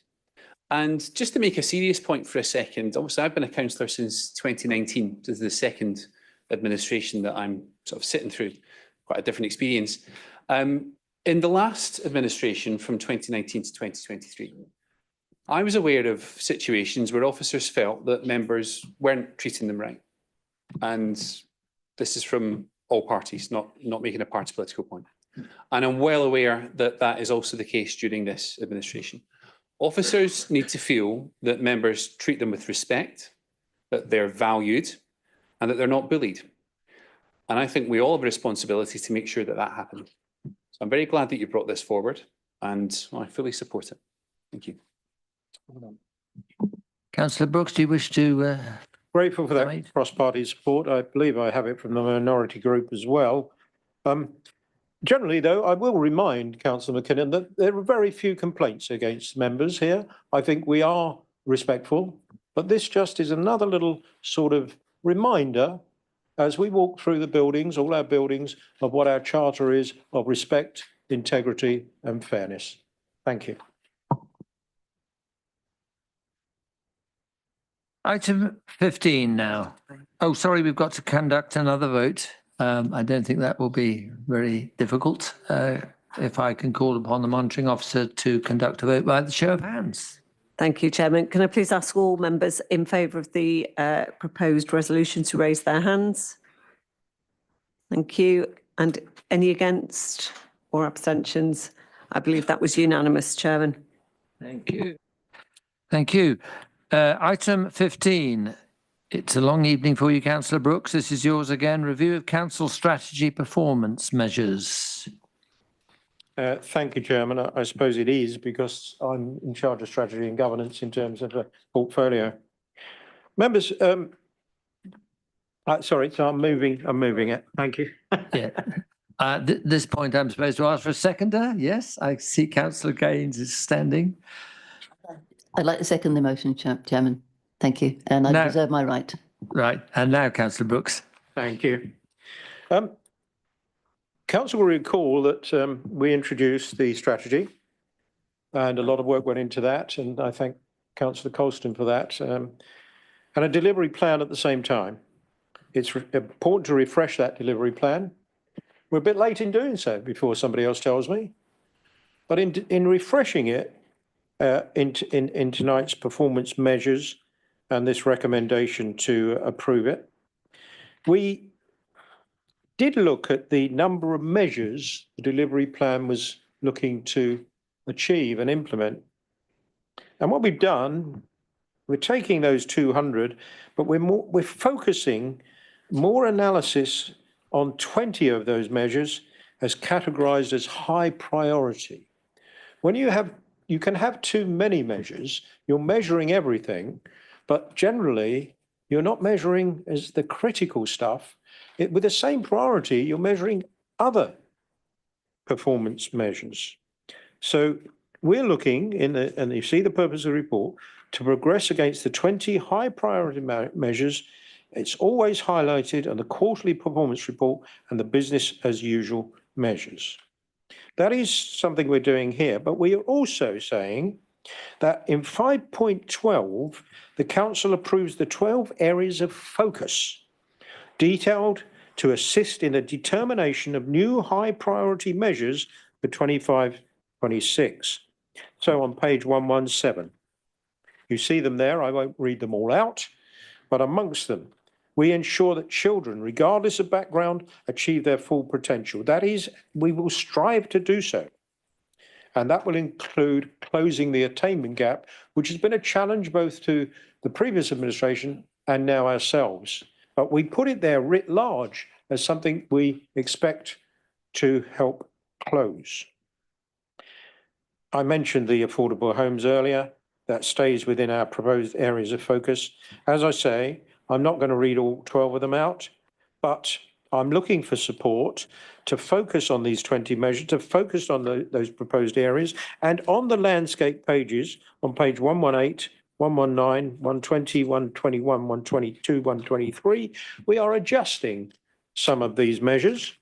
Speaker 10: And just to make a serious point for a second, obviously I've been a councillor since 2019. This is the second administration that I'm sort of sitting through, quite a different experience. In the last administration from 2019 to 2023, I was aware of situations where officers felt that members weren't treating them right. And this is from all parties, not making a party political point. And I'm well aware that that is also the case during this administration. Officers need to feel that members treat them with respect, that they're valued, and that they're not bullied. And I think we all have a responsibility to make sure that that happens. So I'm very glad that you brought this forward, and I fully support it. Thank you.
Speaker 6: Councillor Brooks, do you wish to?
Speaker 3: Grateful for that cross-party support. I believe I have it from the minority group as well. Generally, though, I will remind Councillor McKinnon that there are very few complaints against members here. I think we are respectful, but this just is another little sort of reminder as we walk through the buildings, all our buildings, of what our charter is of respect, integrity and fairness. Thank you.
Speaker 6: Item 15 now. Oh, sorry, we've got to conduct another vote. I don't think that will be very difficult. If I can call upon the monitoring officer to conduct a vote by the show of hands.
Speaker 5: Thank you, Chairman. Can I please ask all members in favour of the proposed resolution to raise their hands? Thank you. And any against or abstentions? I believe that was unanimous, Chairman.
Speaker 6: Thank you. Thank you. Item 15. It's a long evening for you, Councillor Brooks. This is yours again. Review of council strategy performance measures.
Speaker 3: Thank you, Chairman. I suppose it is because I'm in charge of strategy and governance in terms of a portfolio. Members, sorry, so I'm moving it. Thank you.
Speaker 6: Yeah. At this point, I'm supposed to ask for a seconder. Yes, I see Councillor Gaines is standing.
Speaker 7: I'd like to second the motion, Chairman. Thank you. And I reserve my right.
Speaker 6: Right. And now, Councillor Brooks.
Speaker 3: Thank you. Council will recall that we introduced the strategy and a lot of work went into that. And I thank Councillor Colston for that. And a delivery plan at the same time. It's important to refresh that delivery plan. We're a bit late in doing so before somebody else tells me. But in refreshing it in tonight's performance measures and this recommendation to approve it, we did look at the number of measures the delivery plan was looking to achieve and implement. And what we've done, we're taking those 200, but we're focusing more analysis on 20 of those measures as categorized as high priority. When you can have too many measures, you're measuring everything, but generally you're not measuring as the critical stuff. With the same priority, you're measuring other performance measures. So we're looking and you see the purpose of the report, to progress against the 20 high priority measures. It's always highlighted on the quarterly performance report and the business as usual measures. That is something we're doing here, but we are also saying that in 5.12, the council approves the 12 areas of focus detailed to assist in the determination of new high priority measures for 25-26. So on page 117, you see them there. I won't read them all out, but amongst them, we ensure that children, regardless of background, achieve their full potential. That is, we will strive to do so. And that will include closing the attainment gap, which has been a challenge both to the previous administration and now ourselves. But we put it there writ large as something we expect to help close. I mentioned the affordable homes earlier. That stays within our proposed areas of focus. As I say, I'm not going to read all 12 of them out, but I'm looking for support to focus on these 20 measures, to focus on those proposed areas, and on the landscape pages on page 118, 119, 120, 121, 122, 123, we are adjusting some of these measures.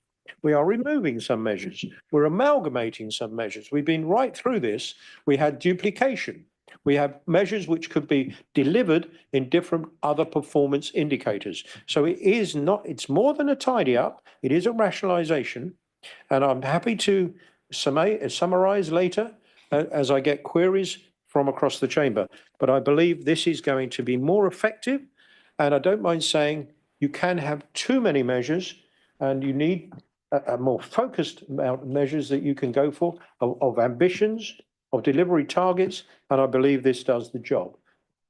Speaker 3: We are removing some measures. We're amalgamating some measures. We've been right through this. We had duplication. We have measures which could be delivered in different other performance indicators. So it's more than a tidy up. It is a rationalization. And I'm happy to summarize later as I get queries from across the chamber. But I believe this is going to be more effective. And I don't mind saying you can have too many measures and you need a more focused amount of measures that you can go for, of ambitions, of delivery targets, and I believe this does the job.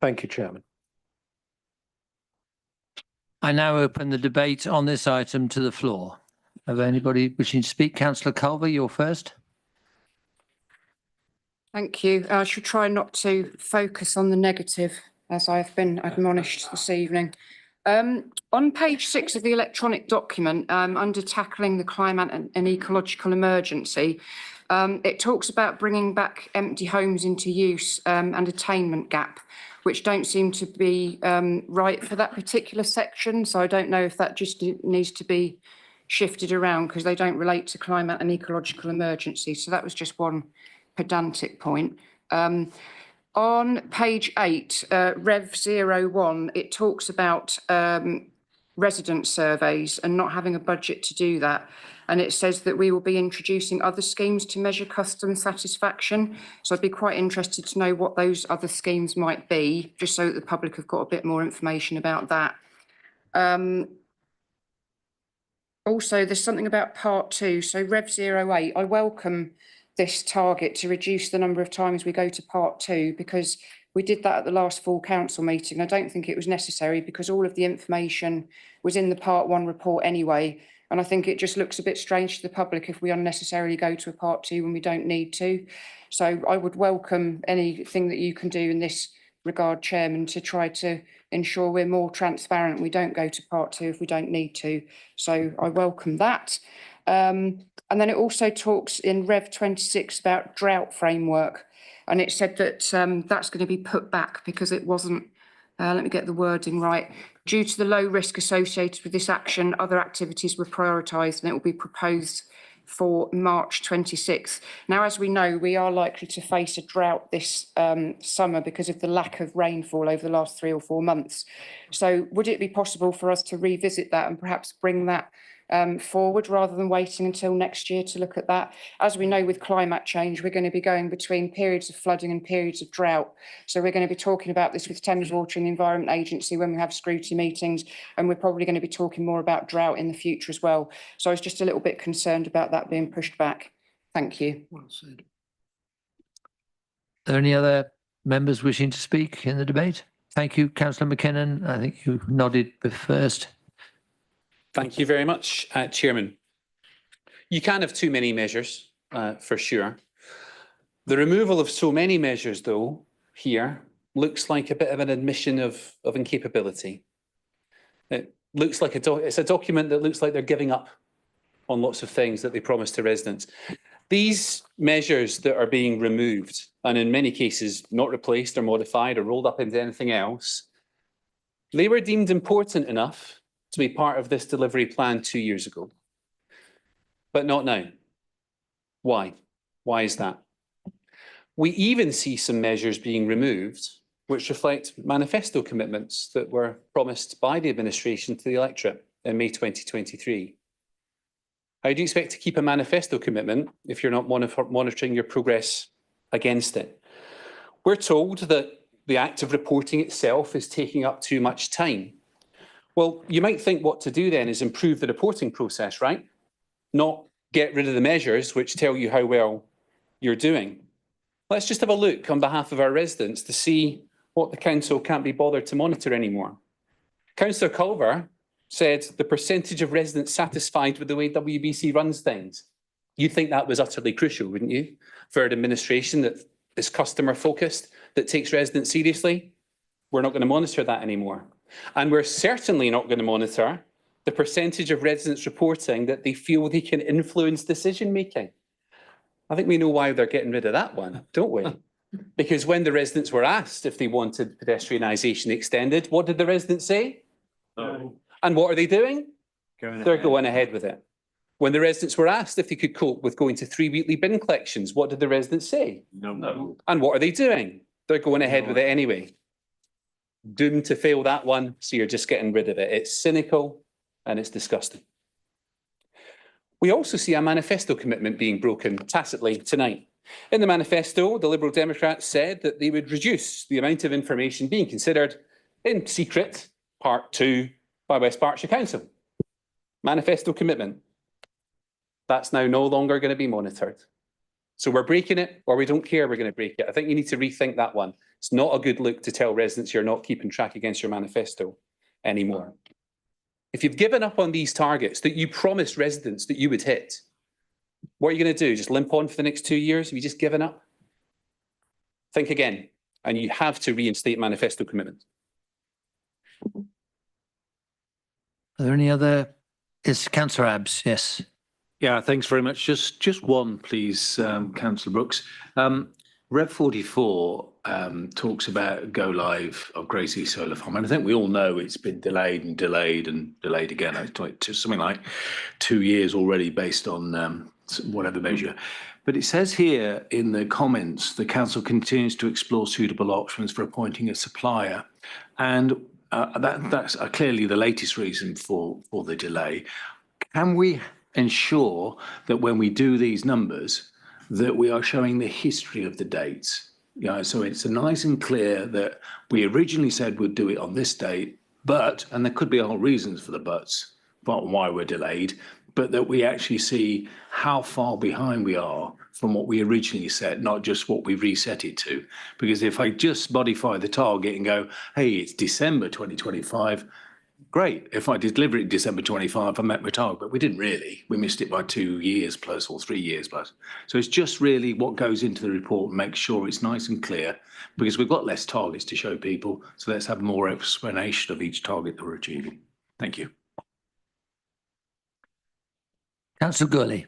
Speaker 3: Thank you, Chairman.
Speaker 6: I now open the debate on this item to the floor. Have anybody wishing to speak? Councillor Culver, you're first.
Speaker 16: Thank you. I should try not to focus on the negative, as I have been admonished this evening. On page 6 of the electronic document, under tackling the climate and ecological emergency, it talks about bringing back empty homes into use and attainment gap, which don't seem to be right for that particular section. So I don't know if that just needs to be shifted around because they don't relate to climate and ecological emergency. So that was just one pedantic point. On page 8, Rev 01, it talks about resident surveys and not having a budget to do that. And it says that we will be introducing other schemes to measure customer satisfaction. So I'd be quite interested to know what those other schemes might be, just so that the public have got a bit more information about that. Also, there's something about part 2. So Rev 08, I welcome this target to reduce the number of times we go to part 2, because we did that at the last full council meeting. I don't think it was necessary because all of the information was in the part 1 report anyway. And I think it just looks a bit strange to the public if we unnecessarily go to a part 2 when we don't need to. So I would welcome anything that you can do in this regard, Chairman, to try to ensure we're more transparent. We don't go to part 2 if we don't need to. So I welcome that. And then it also talks in Rev 26 about drought framework. And it said that that's going to be put back because it wasn't, let me get the wording right. Due to the low risk associated with this action, other activities were prioritised and it will be proposed for March 26th. Now, as we know, we are likely to face a drought this summer because of the lack of rainfall over the last 3 or 4 months. So would it be possible for us to revisit that and perhaps bring that forward rather than waiting until next year to look at that? As we know, with climate change, we're going to be going between periods of flooding and periods of drought. So we're going to be talking about this with Thames Water and the Environment Agency when we have scrutiny meetings, and we're probably going to be talking more about drought in the future as well. So I was just a little bit concerned about that being pushed back. Thank you.
Speaker 6: Well said. Are there any other members wishing to speak in the debate? Thank you, Councillor McKinnon. I think you nodded first.
Speaker 10: Thank you very much, Chairman. You can have too many measures, for sure. The removal of so many measures, though, here looks like a bit of an admission of incapability. It looks like it's a document that looks like they're giving up on lots of things that they promised to residents. These measures that are being removed, and in many cases not replaced or modified or rolled up into anything else, they were deemed important enough to be part of this delivery plan 2 years ago, but not now. Why? Why is that? We even see some measures being removed which reflect manifesto commitments that were promised by the administration to the electorate in May 2023. How do you expect to keep a manifesto commitment if you're not monitoring your progress against it? We're told that the act of reporting itself is taking up too much time. Well, you might think what to do then is improve the reporting process, right? Not get rid of the measures which tell you how well you're doing. Let's just have a look on behalf of our residents to see what the council can't be bothered to monitor anymore. Councillor Culver said the percentage of residents satisfied with the way WBC runs things. You'd think that was utterly crucial, wouldn't you? For an administration that is customer focused, that takes residents seriously. We're not going to monitor that anymore. And we're certainly not going to monitor the percentage of residents reporting that they feel they can influence decision making. I think we know why they're getting rid of that one, don't we? Because when the residents were asked if they wanted pedestrianisation extended, what did the residents say? No. And what are they doing? They're going ahead with it. When the residents were asked if they could cope with going to 3 weekly bin collections, what did the residents say? No. And what are they doing? They're going ahead with it anyway. Doomed to fail that one, so you're just getting rid of it. It's cynical and it's disgusting. We also see a manifesto commitment being broken tacitly tonight. In the manifesto, the Liberal Democrats said that they would reduce the amount of information being considered in secret, Part 2, by West Berkshire Council. Manifesto commitment. That's now no longer going to be monitored. So we're breaking it, or we don't care, we're going to break it. I think you need to rethink that one. It's not a good look to tell residents you're not keeping track against your manifesto anymore. If you've given up on these targets that you promised residents that you would hit, what are you going to do? Just limp on for the next 2 years? Have you just given up? Think again, and you have to reinstate manifesto commitments.
Speaker 6: Are there any other? It's Councillor Abbs, yes.
Speaker 14: Yeah, thanks very much. Just one, please, Councillor Brooks. Rev 44 talks about go live of Gracie Solar Farm, and I think we all know it's been delayed and delayed and delayed again. It's like something like 2 years already based on whatever measure. But it says here in the comments, the council continues to explore suitable options for appointing a supplier, and that's clearly the latest reason for the delay. Can we ensure that when we do these numbers, that we are showing the history of the dates? So it's nice and clear that we originally said we'd do it on this date, but, and there could be whole reasons for the buts, but why we're delayed, but that we actually see how far behind we are from what we originally set, not just what we reset it to. Because if I just modify the target and go, hey, it's December 2025, great. If I deliver it in December 25, I met my target, but we didn't really. We missed it by 2 years plus or 3 years plus. So it's just really what goes into the report and make sure it's nice and clear, because we've got less targets to show people. So let's have more explanation of each target that we're achieving. Thank you.
Speaker 6: Councillor Gurley.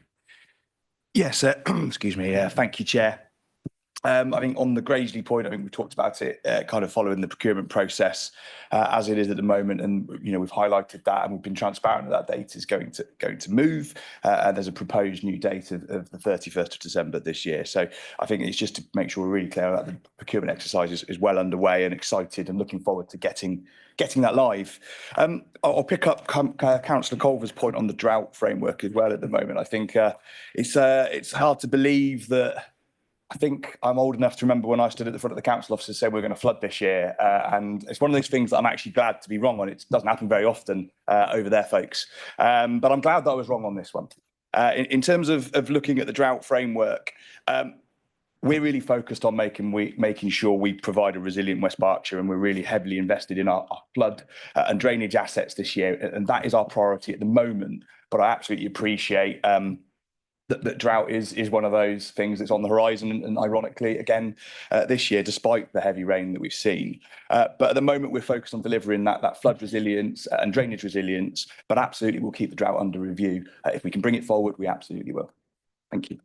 Speaker 17: Yes, excuse me. Thank you, Chair. I think on the Graiseley point, I think we talked about it kind of following the procurement process as it is at the moment, and we've highlighted that, and we've been transparent that date is going to move, and there's a proposed new date of the 31st of December this year. So I think it's just to make sure we're really clear that the procurement exercise is well underway, and excited and looking forward to getting that live. I'll pick up Councillor Culver's point on the drought framework as well at the moment. I think it's hard to believe that. I think I'm old enough to remember when I stood at the front of the council office and said we're going to flood this year. And it's one of those things that I'm actually glad to be wrong on. It doesn't happen very often over there, folks. But I'm glad that I was wrong on this one. In terms of looking at the drought framework, we're really focused on making sure we provide a resilient West Berkshire, and we're really heavily invested in our flood and drainage assets this year. And that is our priority at the moment. But I absolutely appreciate that drought is one of those things that's on the horizon, and ironically, again, this year, despite the heavy rain that we've seen. But at the moment, we're focused on delivering that flood resilience and drainage resilience, but absolutely we'll keep the drought under review. If we can bring it forward, we absolutely will. Thank you.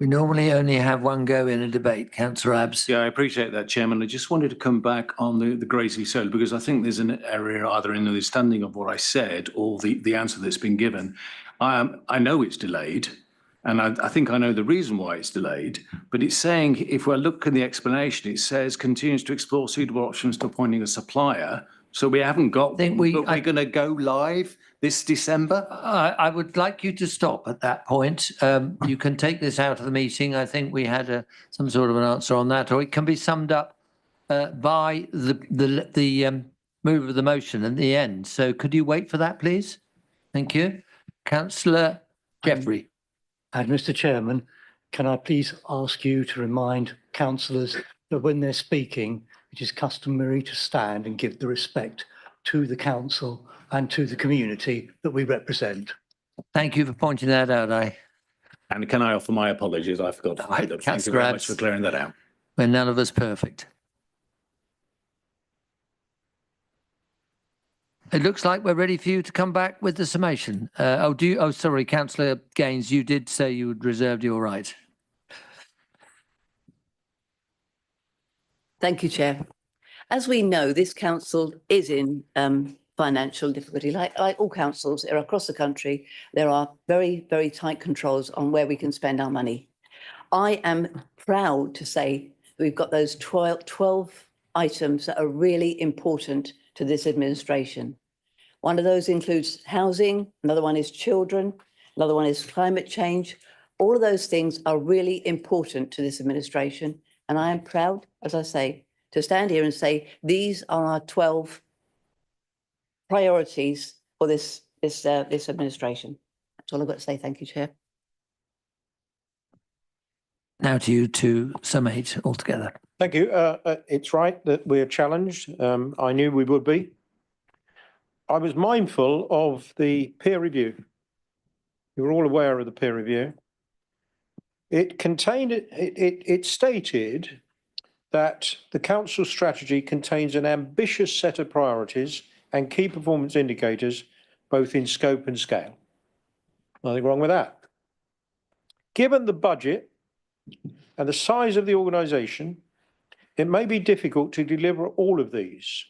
Speaker 6: We normally only have one go in a debate, Councillor Abbs.
Speaker 14: Yeah, I appreciate that, Chairman. I just wanted to come back on the Graiseley solar, because I think there's an area either in the understanding of what I said or the answer that's been given. I know it's delayed, and I think I know the reason why it's delayed, but it's saying, if we look at the explanation, it says continues to explore suitable options to appointing a supplier. So we haven't got one, but we're going to go live this December?
Speaker 6: I would like you to stop at that point. You can take this out of the meeting. I think we had some sort of an answer on that, or it can be summed up by the move of the motion at the end. So could you wait for that, please? Thank you. Councillor Jeffrey.
Speaker 9: And Mr. Chairman, can I please ask you to remind councillors that when they're speaking, it is customary to stand and give the respect to the council and to the community that we represent.
Speaker 6: Thank you for pointing that out.
Speaker 14: And can I offer my apologies? I forgot to say that. Thank you very much for clearing that out.
Speaker 6: We're none of us perfect. It looks like we're ready for you to come back with the summation. Sorry, Councillor Gaines, you did say you had reserved your right.
Speaker 7: Thank you, Chair. As we know, this council is in financial difficulty. Like all councils across the country, there are very, very tight controls on where we can spend our money. I am proud to say that we've got those 12 items that are really important to this administration. One of those includes housing, another one is children, another one is climate change. All of those things are really important to this administration. And I am proud, as I say, to stand here and say these are our 12 priorities for this administration. That's all I've got to say. Thank you, Chair.
Speaker 6: Now to you to summate altogether.
Speaker 12: Thank you. It's right that we're challenged. I knew we would be. I was mindful of the peer review. You're all aware of the peer review. It stated that the council strategy contains an ambitious set of priorities and key performance indicators, both in scope and scale. Nothing wrong with that. Given the budget and the size of the organisation, it may be difficult to deliver all of these.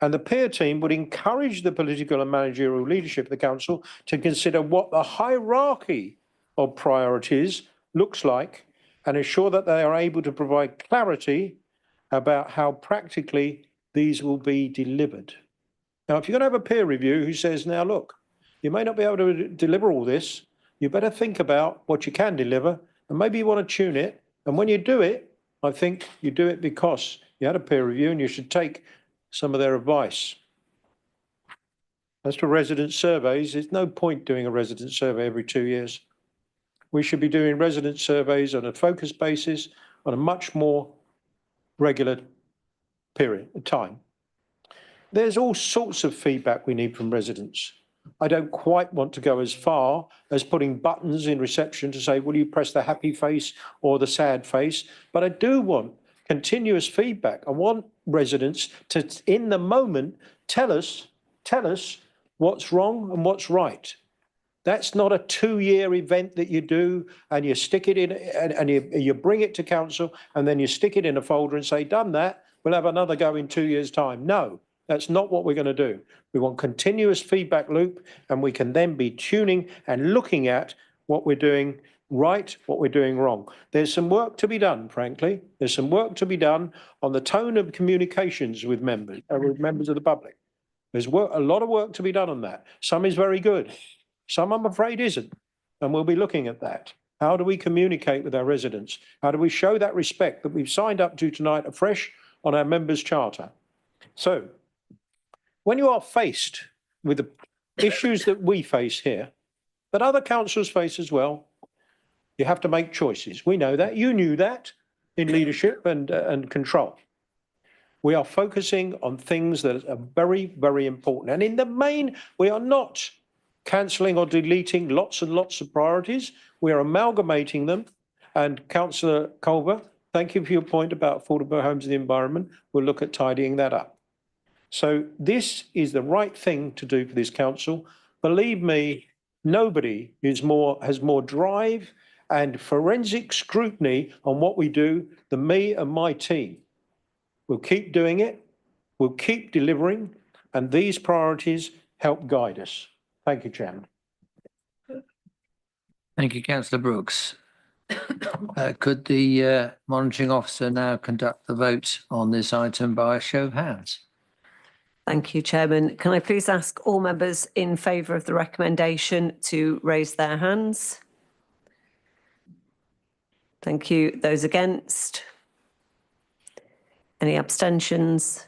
Speaker 12: And the peer team would encourage the political and managerial leadership of the council to consider what the hierarchy of priorities looks like and ensure that they are able to provide clarity about how practically these will be delivered. Now, if you're going to have a peer review who says, now look, you may not be able to deliver all this, you better think about what you can deliver, and maybe you want to tune it. And when you do it, I think you do it because you had a peer review and you should take some of their advice. As for resident surveys, there's no point doing a resident survey every 2 years. We should be doing resident surveys on a focused basis on a much more regular period of time. There's all sorts of feedback we need from residents. I don't quite want to go as far as putting buttons in reception to say, will you press the happy face or the sad face? But I do want continuous feedback. I want residents to, in the moment, tell us what's wrong and what's right. That's not a 2-year event that you do and you stick it in and you bring it to council and then you stick it in a folder and say, done that, we'll have another go in 2 years' time. No, that's not what we're going to do. We want continuous feedback loop, and we can then be tuning and looking at what we're doing right, what we're doing wrong. There's some work to be done, frankly. There's some work to be done on the tone of communications with members of the public. There's a lot of work to be done on that. Some is very good. Some, I'm afraid, isn't. And we'll be looking at that. How do we communicate with our residents? How do we show that respect that we've signed up to tonight afresh on our members' charter? So, when you are faced with the issues that we face here, that other councils face as well, you have to make choices. We know that. You knew that in leadership and control. We are focusing on things that are very, very important. And in the main, we are not cancelling or deleting lots and lots of priorities. We are amalgamating them. And Councillor Culver, thank you for your point about affordable homes and the environment. We'll look at tidying that up. So this is the right thing to do for this council. Believe me, nobody has more drive and forensic scrutiny on what we do than me and my team. We'll keep doing it. We'll keep delivering. And these priorities help guide us. Thank you, Chairman.
Speaker 6: Thank you, Councillor Brooks. Could the monitoring officer now conduct the vote on this item by a show of hands?
Speaker 5: Thank you, Chairman. Can I please ask all members in favour of the recommendation to raise their hands? Thank you. Those against? Any abstentions?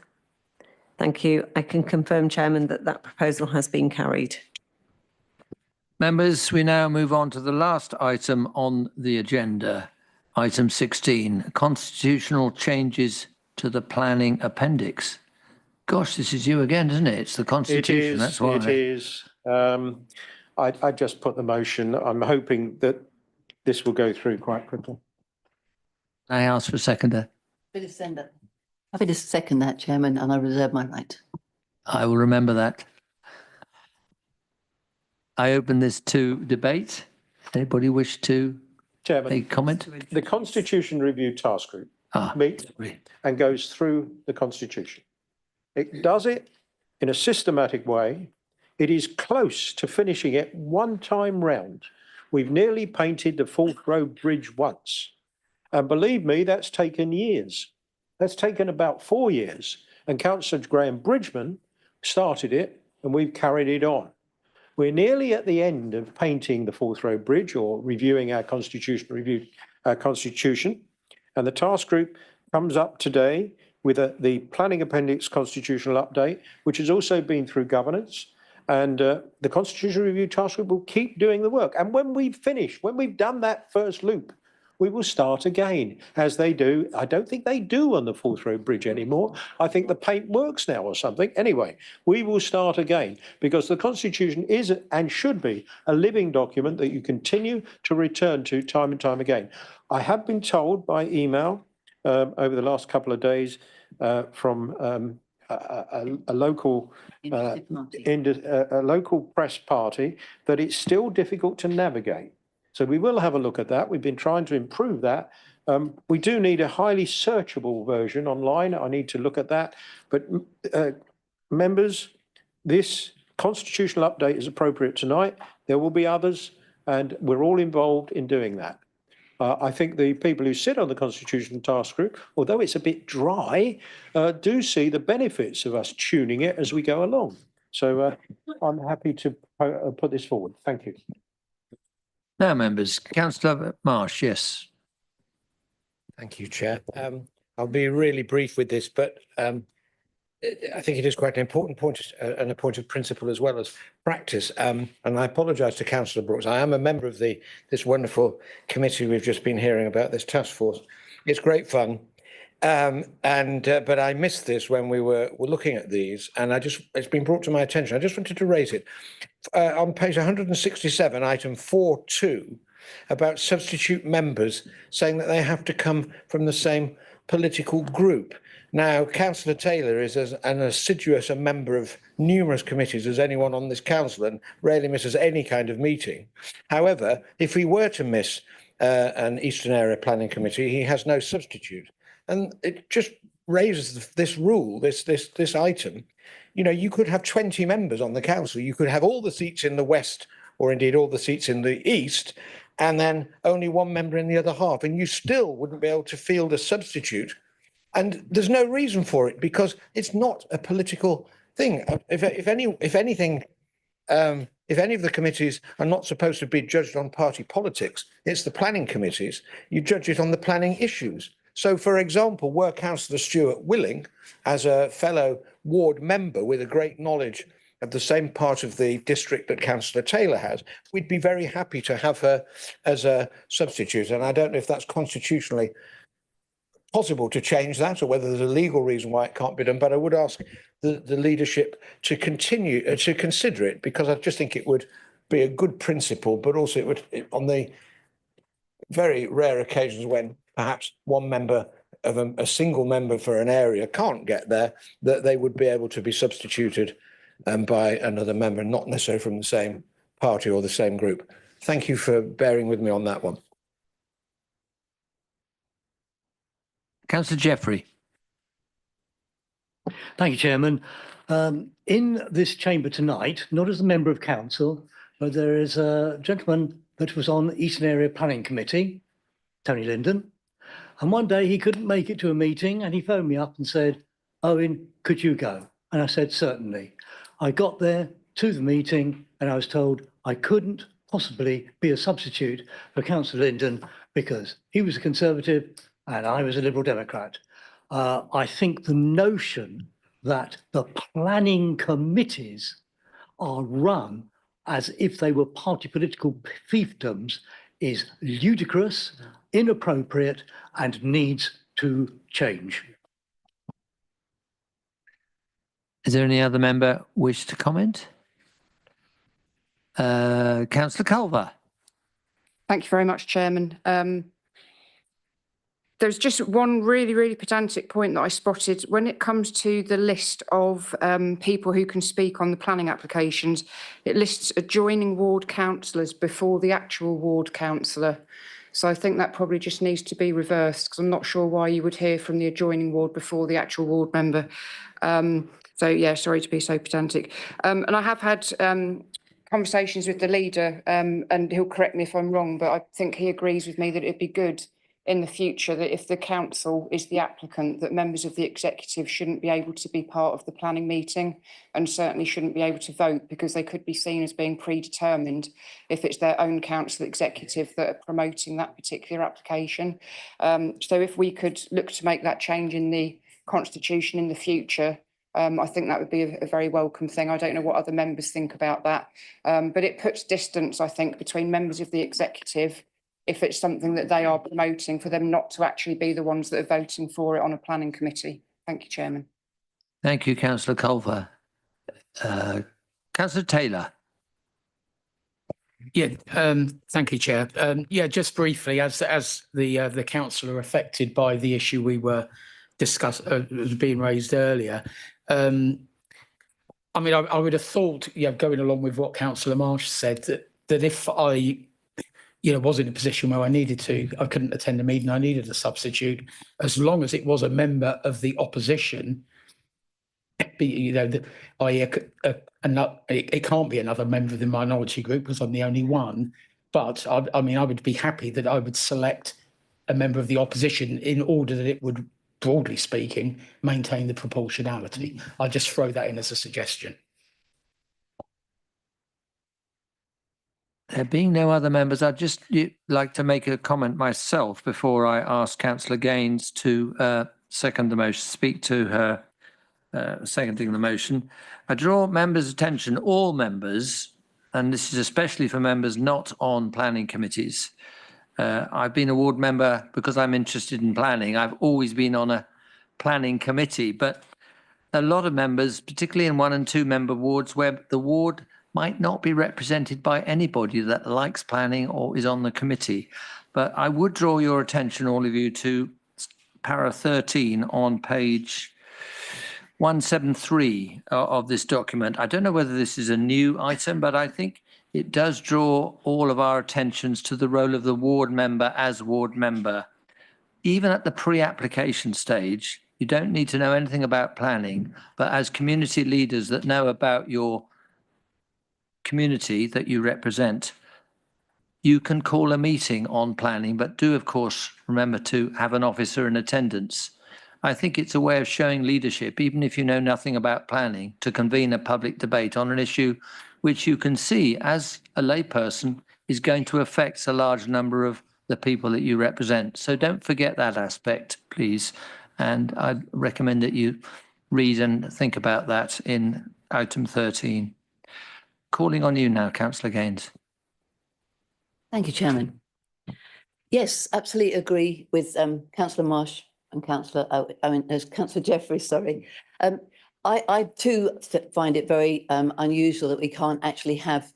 Speaker 5: Thank you. I can confirm, Chairman, that that proposal has been carried.
Speaker 6: Members, we now move on to the last item on the agenda, item 16, constitutional changes to the planning appendix. Gosh, this is you again, isn't it? It's the Constitution, that's why.
Speaker 12: It is. I just put the motion. I'm hoping that this will go through quite quickly.
Speaker 6: I ask for a seconder.
Speaker 7: Happy to second that, Chairman, and I reserve my right.
Speaker 6: I will remember that. I open this to debate. Anybody wish to make comment?
Speaker 12: The Constitution Review Task Group meets and goes through the Constitution. It does it in a systematic way. It is close to finishing it one time round. We've nearly painted the Forth Road Bridge once. And believe me, that's taken years. That's taken about 4 years. And Councillor Graham Bridgman started it and we've carried it on. We're nearly at the end of painting the Forth Road Bridge or reviewing our constitution, and the task group comes up today with the planning appendix constitutional update, which has also been through governance, and the Constitution Review Task Group will keep doing the work. And when we've finished, when we've done that first loop, we will start again, as they do. I don't think they do on the Forth Road Bridge anymore. I think the paint works now or something. Anyway, we will start again because the Constitution is and should be a living document that you continue to return to time and time again. I have been told by email over the last couple of days from a local press party that it's still difficult to navigate. So we will have a look at that. We've been trying to improve that. We do need a highly searchable version online. I need to look at that. But members, this constitutional update is appropriate tonight. There will be others, and we're all involved in doing that. I think the people who sit on the Constitution Task Group, although it's a bit dry, do see the benefits of us tuning it as we go along. So I'm happy to put this forward. Thank you.
Speaker 6: Now, members, Councillor Marsh, yes.
Speaker 13: Thank you, Chair. I'll be really brief with this, but I think it is quite an important point and a point of principle as well as practice. And I apologise to Councillor Brooks. I am a member of this wonderful committee we've just been hearing about, this task force. It's great fun. But I missed this when we were looking at these, and it's been brought to my attention. I just wanted to raise it. On page 167, item 4.2, about substitute members saying that they have to come from the same political group. Now, Councillor Taylor is as an assiduous a member of numerous committees as anyone on this council and rarely misses any kind of meeting. However, if he were to miss an Eastern Area Planning Committee, he has no substitute. And it just raises this rule, this item. You know, you could have 20 members on the council. You could have all the seats in the west, or indeed all the seats in the east, and then only one member in the other half, and you still wouldn't be able to field a substitute. And there's no reason for it because it's not a political thing. If any of the committees are not supposed to be judged on party politics, it's the planning committees. You judge it on the planning issues. So, for example, were Councillor Stewart willing, as a fellow ward member with a great knowledge of the same part of the district that Councillor Taylor has, we'd be very happy to have her as a substitute. And I don't know if that's constitutionally possible to change that or whether there's a legal reason why it can't be done. But I would ask the leadership to continue to consider it, because I just think it would be a good principle, but also it would, on the very rare occasions when perhaps one member of a single member for an area can't get there, that they would be able to be substituted by another member, not necessarily from the same party or the same group. Thank you for bearing with me on that one.
Speaker 6: Councillor Jeffrey.
Speaker 9: Thank you, Chairman. In this chamber tonight, not as a member of council, but there is a gentleman that was on the Eastern Area Planning Committee, Tony Linden. And one day he couldn't make it to a meeting and he phoned me up and said, "Owen, could you go?" And I said, "Certainly." I got there to the meeting and I was told I couldn't possibly be a substitute for Councillor Linden because he was a Conservative and I was a Liberal Democrat. I think the notion that the planning committees are run as if they were party political fiefdoms is ludicrous, inappropriate, and needs to change.
Speaker 6: Is there any other member wish to comment? Councillor Culver.
Speaker 16: Thank you very much, Chairman. There's just one really pedantic point that I spotted. When it comes to the list of people who can speak on the planning applications, it lists adjoining ward councillors before the actual ward councillor. So I think that probably just needs to be reversed, because I'm not sure why you would hear from the adjoining ward before the actual ward member. So yeah, sorry to be so pedantic. And I have had conversations with the leader, and he'll correct me if I'm wrong, but I think he agrees with me that it'd be good in the future that if the council is the applicant, that members of the executive shouldn't be able to be part of the planning meeting and certainly shouldn't be able to vote, because they could be seen as being predetermined if it's their own council executive that are promoting that particular application. So if we could look to make that change in the constitution in the future, I think that would be a very welcome thing. I don't know what other members think about that, but it puts distance, I think, between members of the executive if it's something that they are promoting, for them not to actually be the ones that are voting for it on a planning committee. Thank you, Chairman.
Speaker 6: Thank you, Councillor Culver. Councillor Taylor.
Speaker 18: Yeah, thank you, Chair. Yeah, just briefly, as the councillor affected by the issue we were was being raised earlier. I mean, I would have thought, going along with what Councillor Marsh said, that if I was in a position where I couldn't attend a meeting, I needed a substitute, as long as it was a member of the opposition, it can't be another member of the minority group because I'm the only one. But I mean, I would be happy that I would select a member of the opposition in order that it would, broadly speaking, maintain the proportionality. I'll just throw that in as a suggestion.
Speaker 6: There being no other members, I'd just like to make a comment myself before I ask Councillor Gaines to second the motion, speak to her seconding the motion. I draw members' attention, all members, and this is especially for members not on planning committees, I've been a ward member because I'm interested in planning. I've always been on a planning committee, but a lot of members, particularly in 1 and 2 member wards, where the ward might not be represented by anybody that likes planning or is on the committee. But I would draw your attention, all of you, to para 13 on page 173 of this document. I don't know whether this is a new item, but I think it does draw all of our attentions to the role of the ward member as ward member. Even at the pre-application stage, you don't need to know anything about planning, but as community leaders that know about your community that you represent, you can call a meeting on planning, but do, of course, remember to have an officer in attendance. I think it's a way of showing leadership, even if you know nothing about planning, to convene a public debate on an issue which you can see as a layperson is going to affect a large number of the people that you represent. So don't forget that aspect, please. And I recommend that you read and think about that in item 13. Calling on you now, Councillor Gaines.
Speaker 7: Thank you, Chairman. Yes, absolutely agree with Councillor Marsh and Councillor Jeffries, sorry. I too find it very unusual that we can't actually have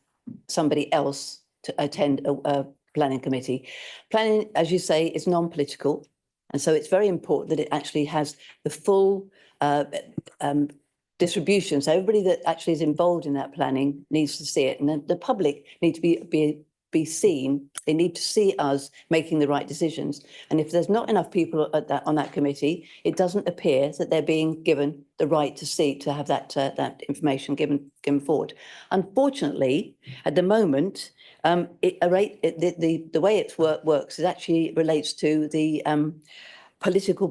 Speaker 7: somebody else to attend a planning committee. Planning, as you say, is non-political. And so it's very important that it actually has the full distribution. So everybody that actually is involved in that planning needs to see it. And the public need to be seen. They need to see us making the right decisions. And if there's not enough people on that committee, it doesn't appear that they're being given the right to have that information given forward. Unfortunately, at the moment, the way it works is actually relates to the political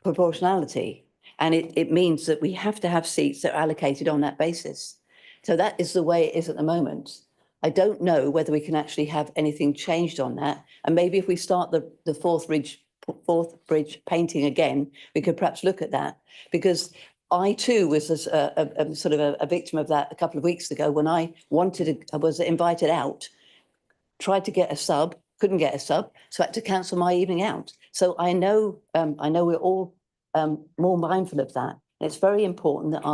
Speaker 7: proportionality, and it means that we have to have seats that are allocated on that basis. So that is the way it is at the moment. I don't know whether we can actually have anything changed on that, and maybe if we start the fourth bridge painting again, we could perhaps look at that, because I too was a victim of that a couple of weeks ago when I was invited out, tried to get a sub, couldn't get a sub, so I had to cancel my evening out. So I know we're all more mindful of that. It's very important that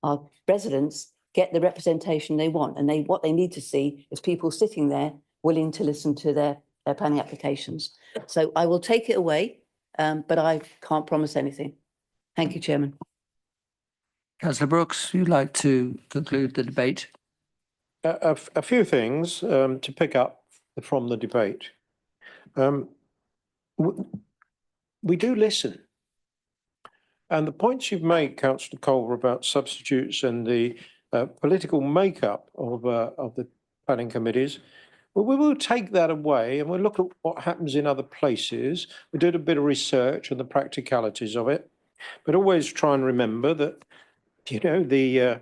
Speaker 7: our residents get the representation they want, and what they need to see is people sitting there willing to listen to their planning applications. So I will take it away, but I can't promise anything. Thank you, Chairman.
Speaker 6: Councillor Brooks, you'd like to conclude the debate?
Speaker 12: A few things to pick up from the debate. We do listen. And the points you've made, Councillor Culver, about substitutes and the political makeup of the planning committees, well, we will take that away and we'll look at what happens in other places. We did a bit of research on the practicalities of it, but always try and remember that, you know, the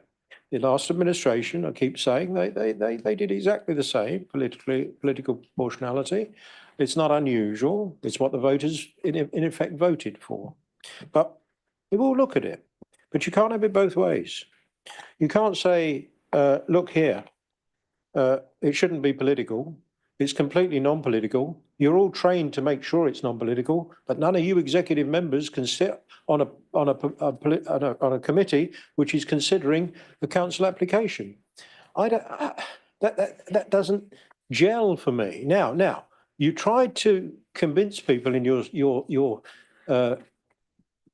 Speaker 12: last administration, I keep saying, they did exactly the same, political proportionality. It's not unusual. It's what the voters in effect voted for. But we will look at it. But you can't have it both ways. You can't say, look here, it shouldn't be political. It's completely non-political. You're all trained to make sure it's non-political, but none of you executive members can sit on a committee which is considering the council application. That doesn't gel for me. Now you tried to convince people in your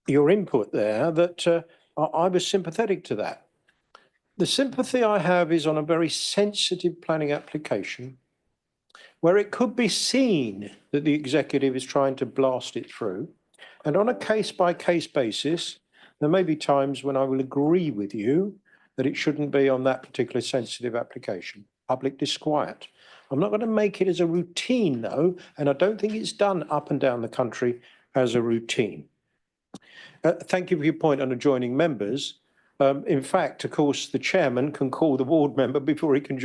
Speaker 12: input there that I was sympathetic to that. The sympathy I have is on a very sensitive planning application where it could be seen that the executive is trying to blast it through. And on a case-by-case basis, there may be times when I will agree with you that it shouldn't be on that particular sensitive application. Public disquiet. I'm not going to make it as a routine, though, and I don't think it's done up and down the country as a routine. Thank you for your point on adjoining members. In fact, of course, the chairman can call the ward member before he can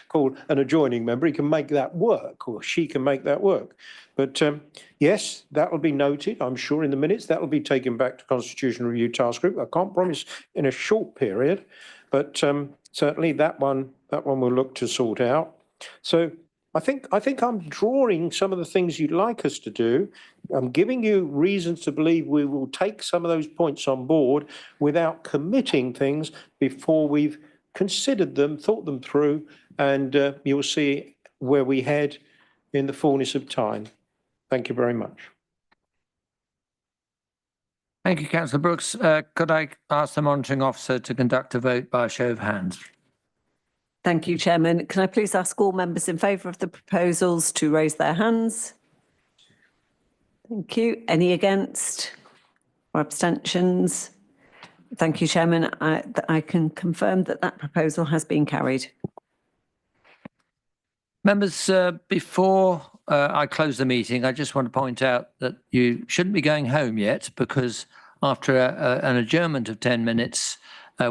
Speaker 12: call an adjoining member. He can make that work, or she can make that work. But yes, that will be noted. I'm sure in the minutes that will be taken back to Constitutional Review Task Group. I can't promise in a short period, but certainly that one we'll look to sort out. So I think I'm drawing some of the things you'd like us to do. I'm giving you reasons to believe we will take some of those points on board without committing things before we've considered them, thought them through, and you'll see where we head in the fullness of time. Thank you very much.
Speaker 6: Thank you, Councillor Brooks. Could I ask the monitoring officer to conduct a vote by a show of hands?
Speaker 5: Thank you, Chairman. Can I please ask all members in favour of the proposals to raise their hands? Thank you. Any against or abstentions? Thank you, Chairman. I can confirm that that proposal has been carried.
Speaker 6: Members, before I close the meeting, I just want to point out that you shouldn't be going home yet, because after an adjournment of 10 minutes,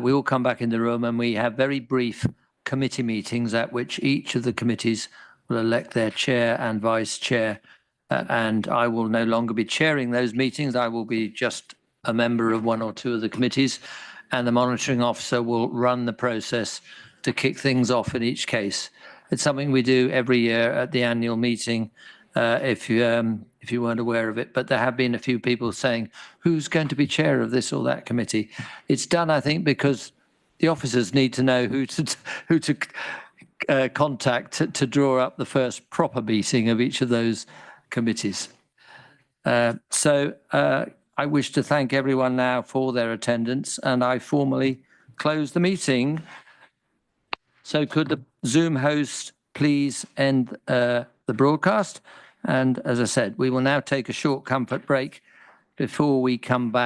Speaker 6: we all come back in the room and we have very brief committee meetings at which each of the committees will elect their chair and vice chair. And I will no longer be chairing those meetings. I will be just a member of one or two of the committees, and the monitoring officer will run the process to kick things off in each case. It's something we do every year at the annual meeting, if you weren't aware of it. But there have been a few people saying, who's going to be chair of this or that committee? It's done, I think, because the officers need to know who to contact to draw up the first proper meeting of each of those committees. So I wish to thank everyone now for their attendance, and I formally close the meeting. So could the Zoom host please end the broadcast? And as I said, we will now take a short comfort break before we come back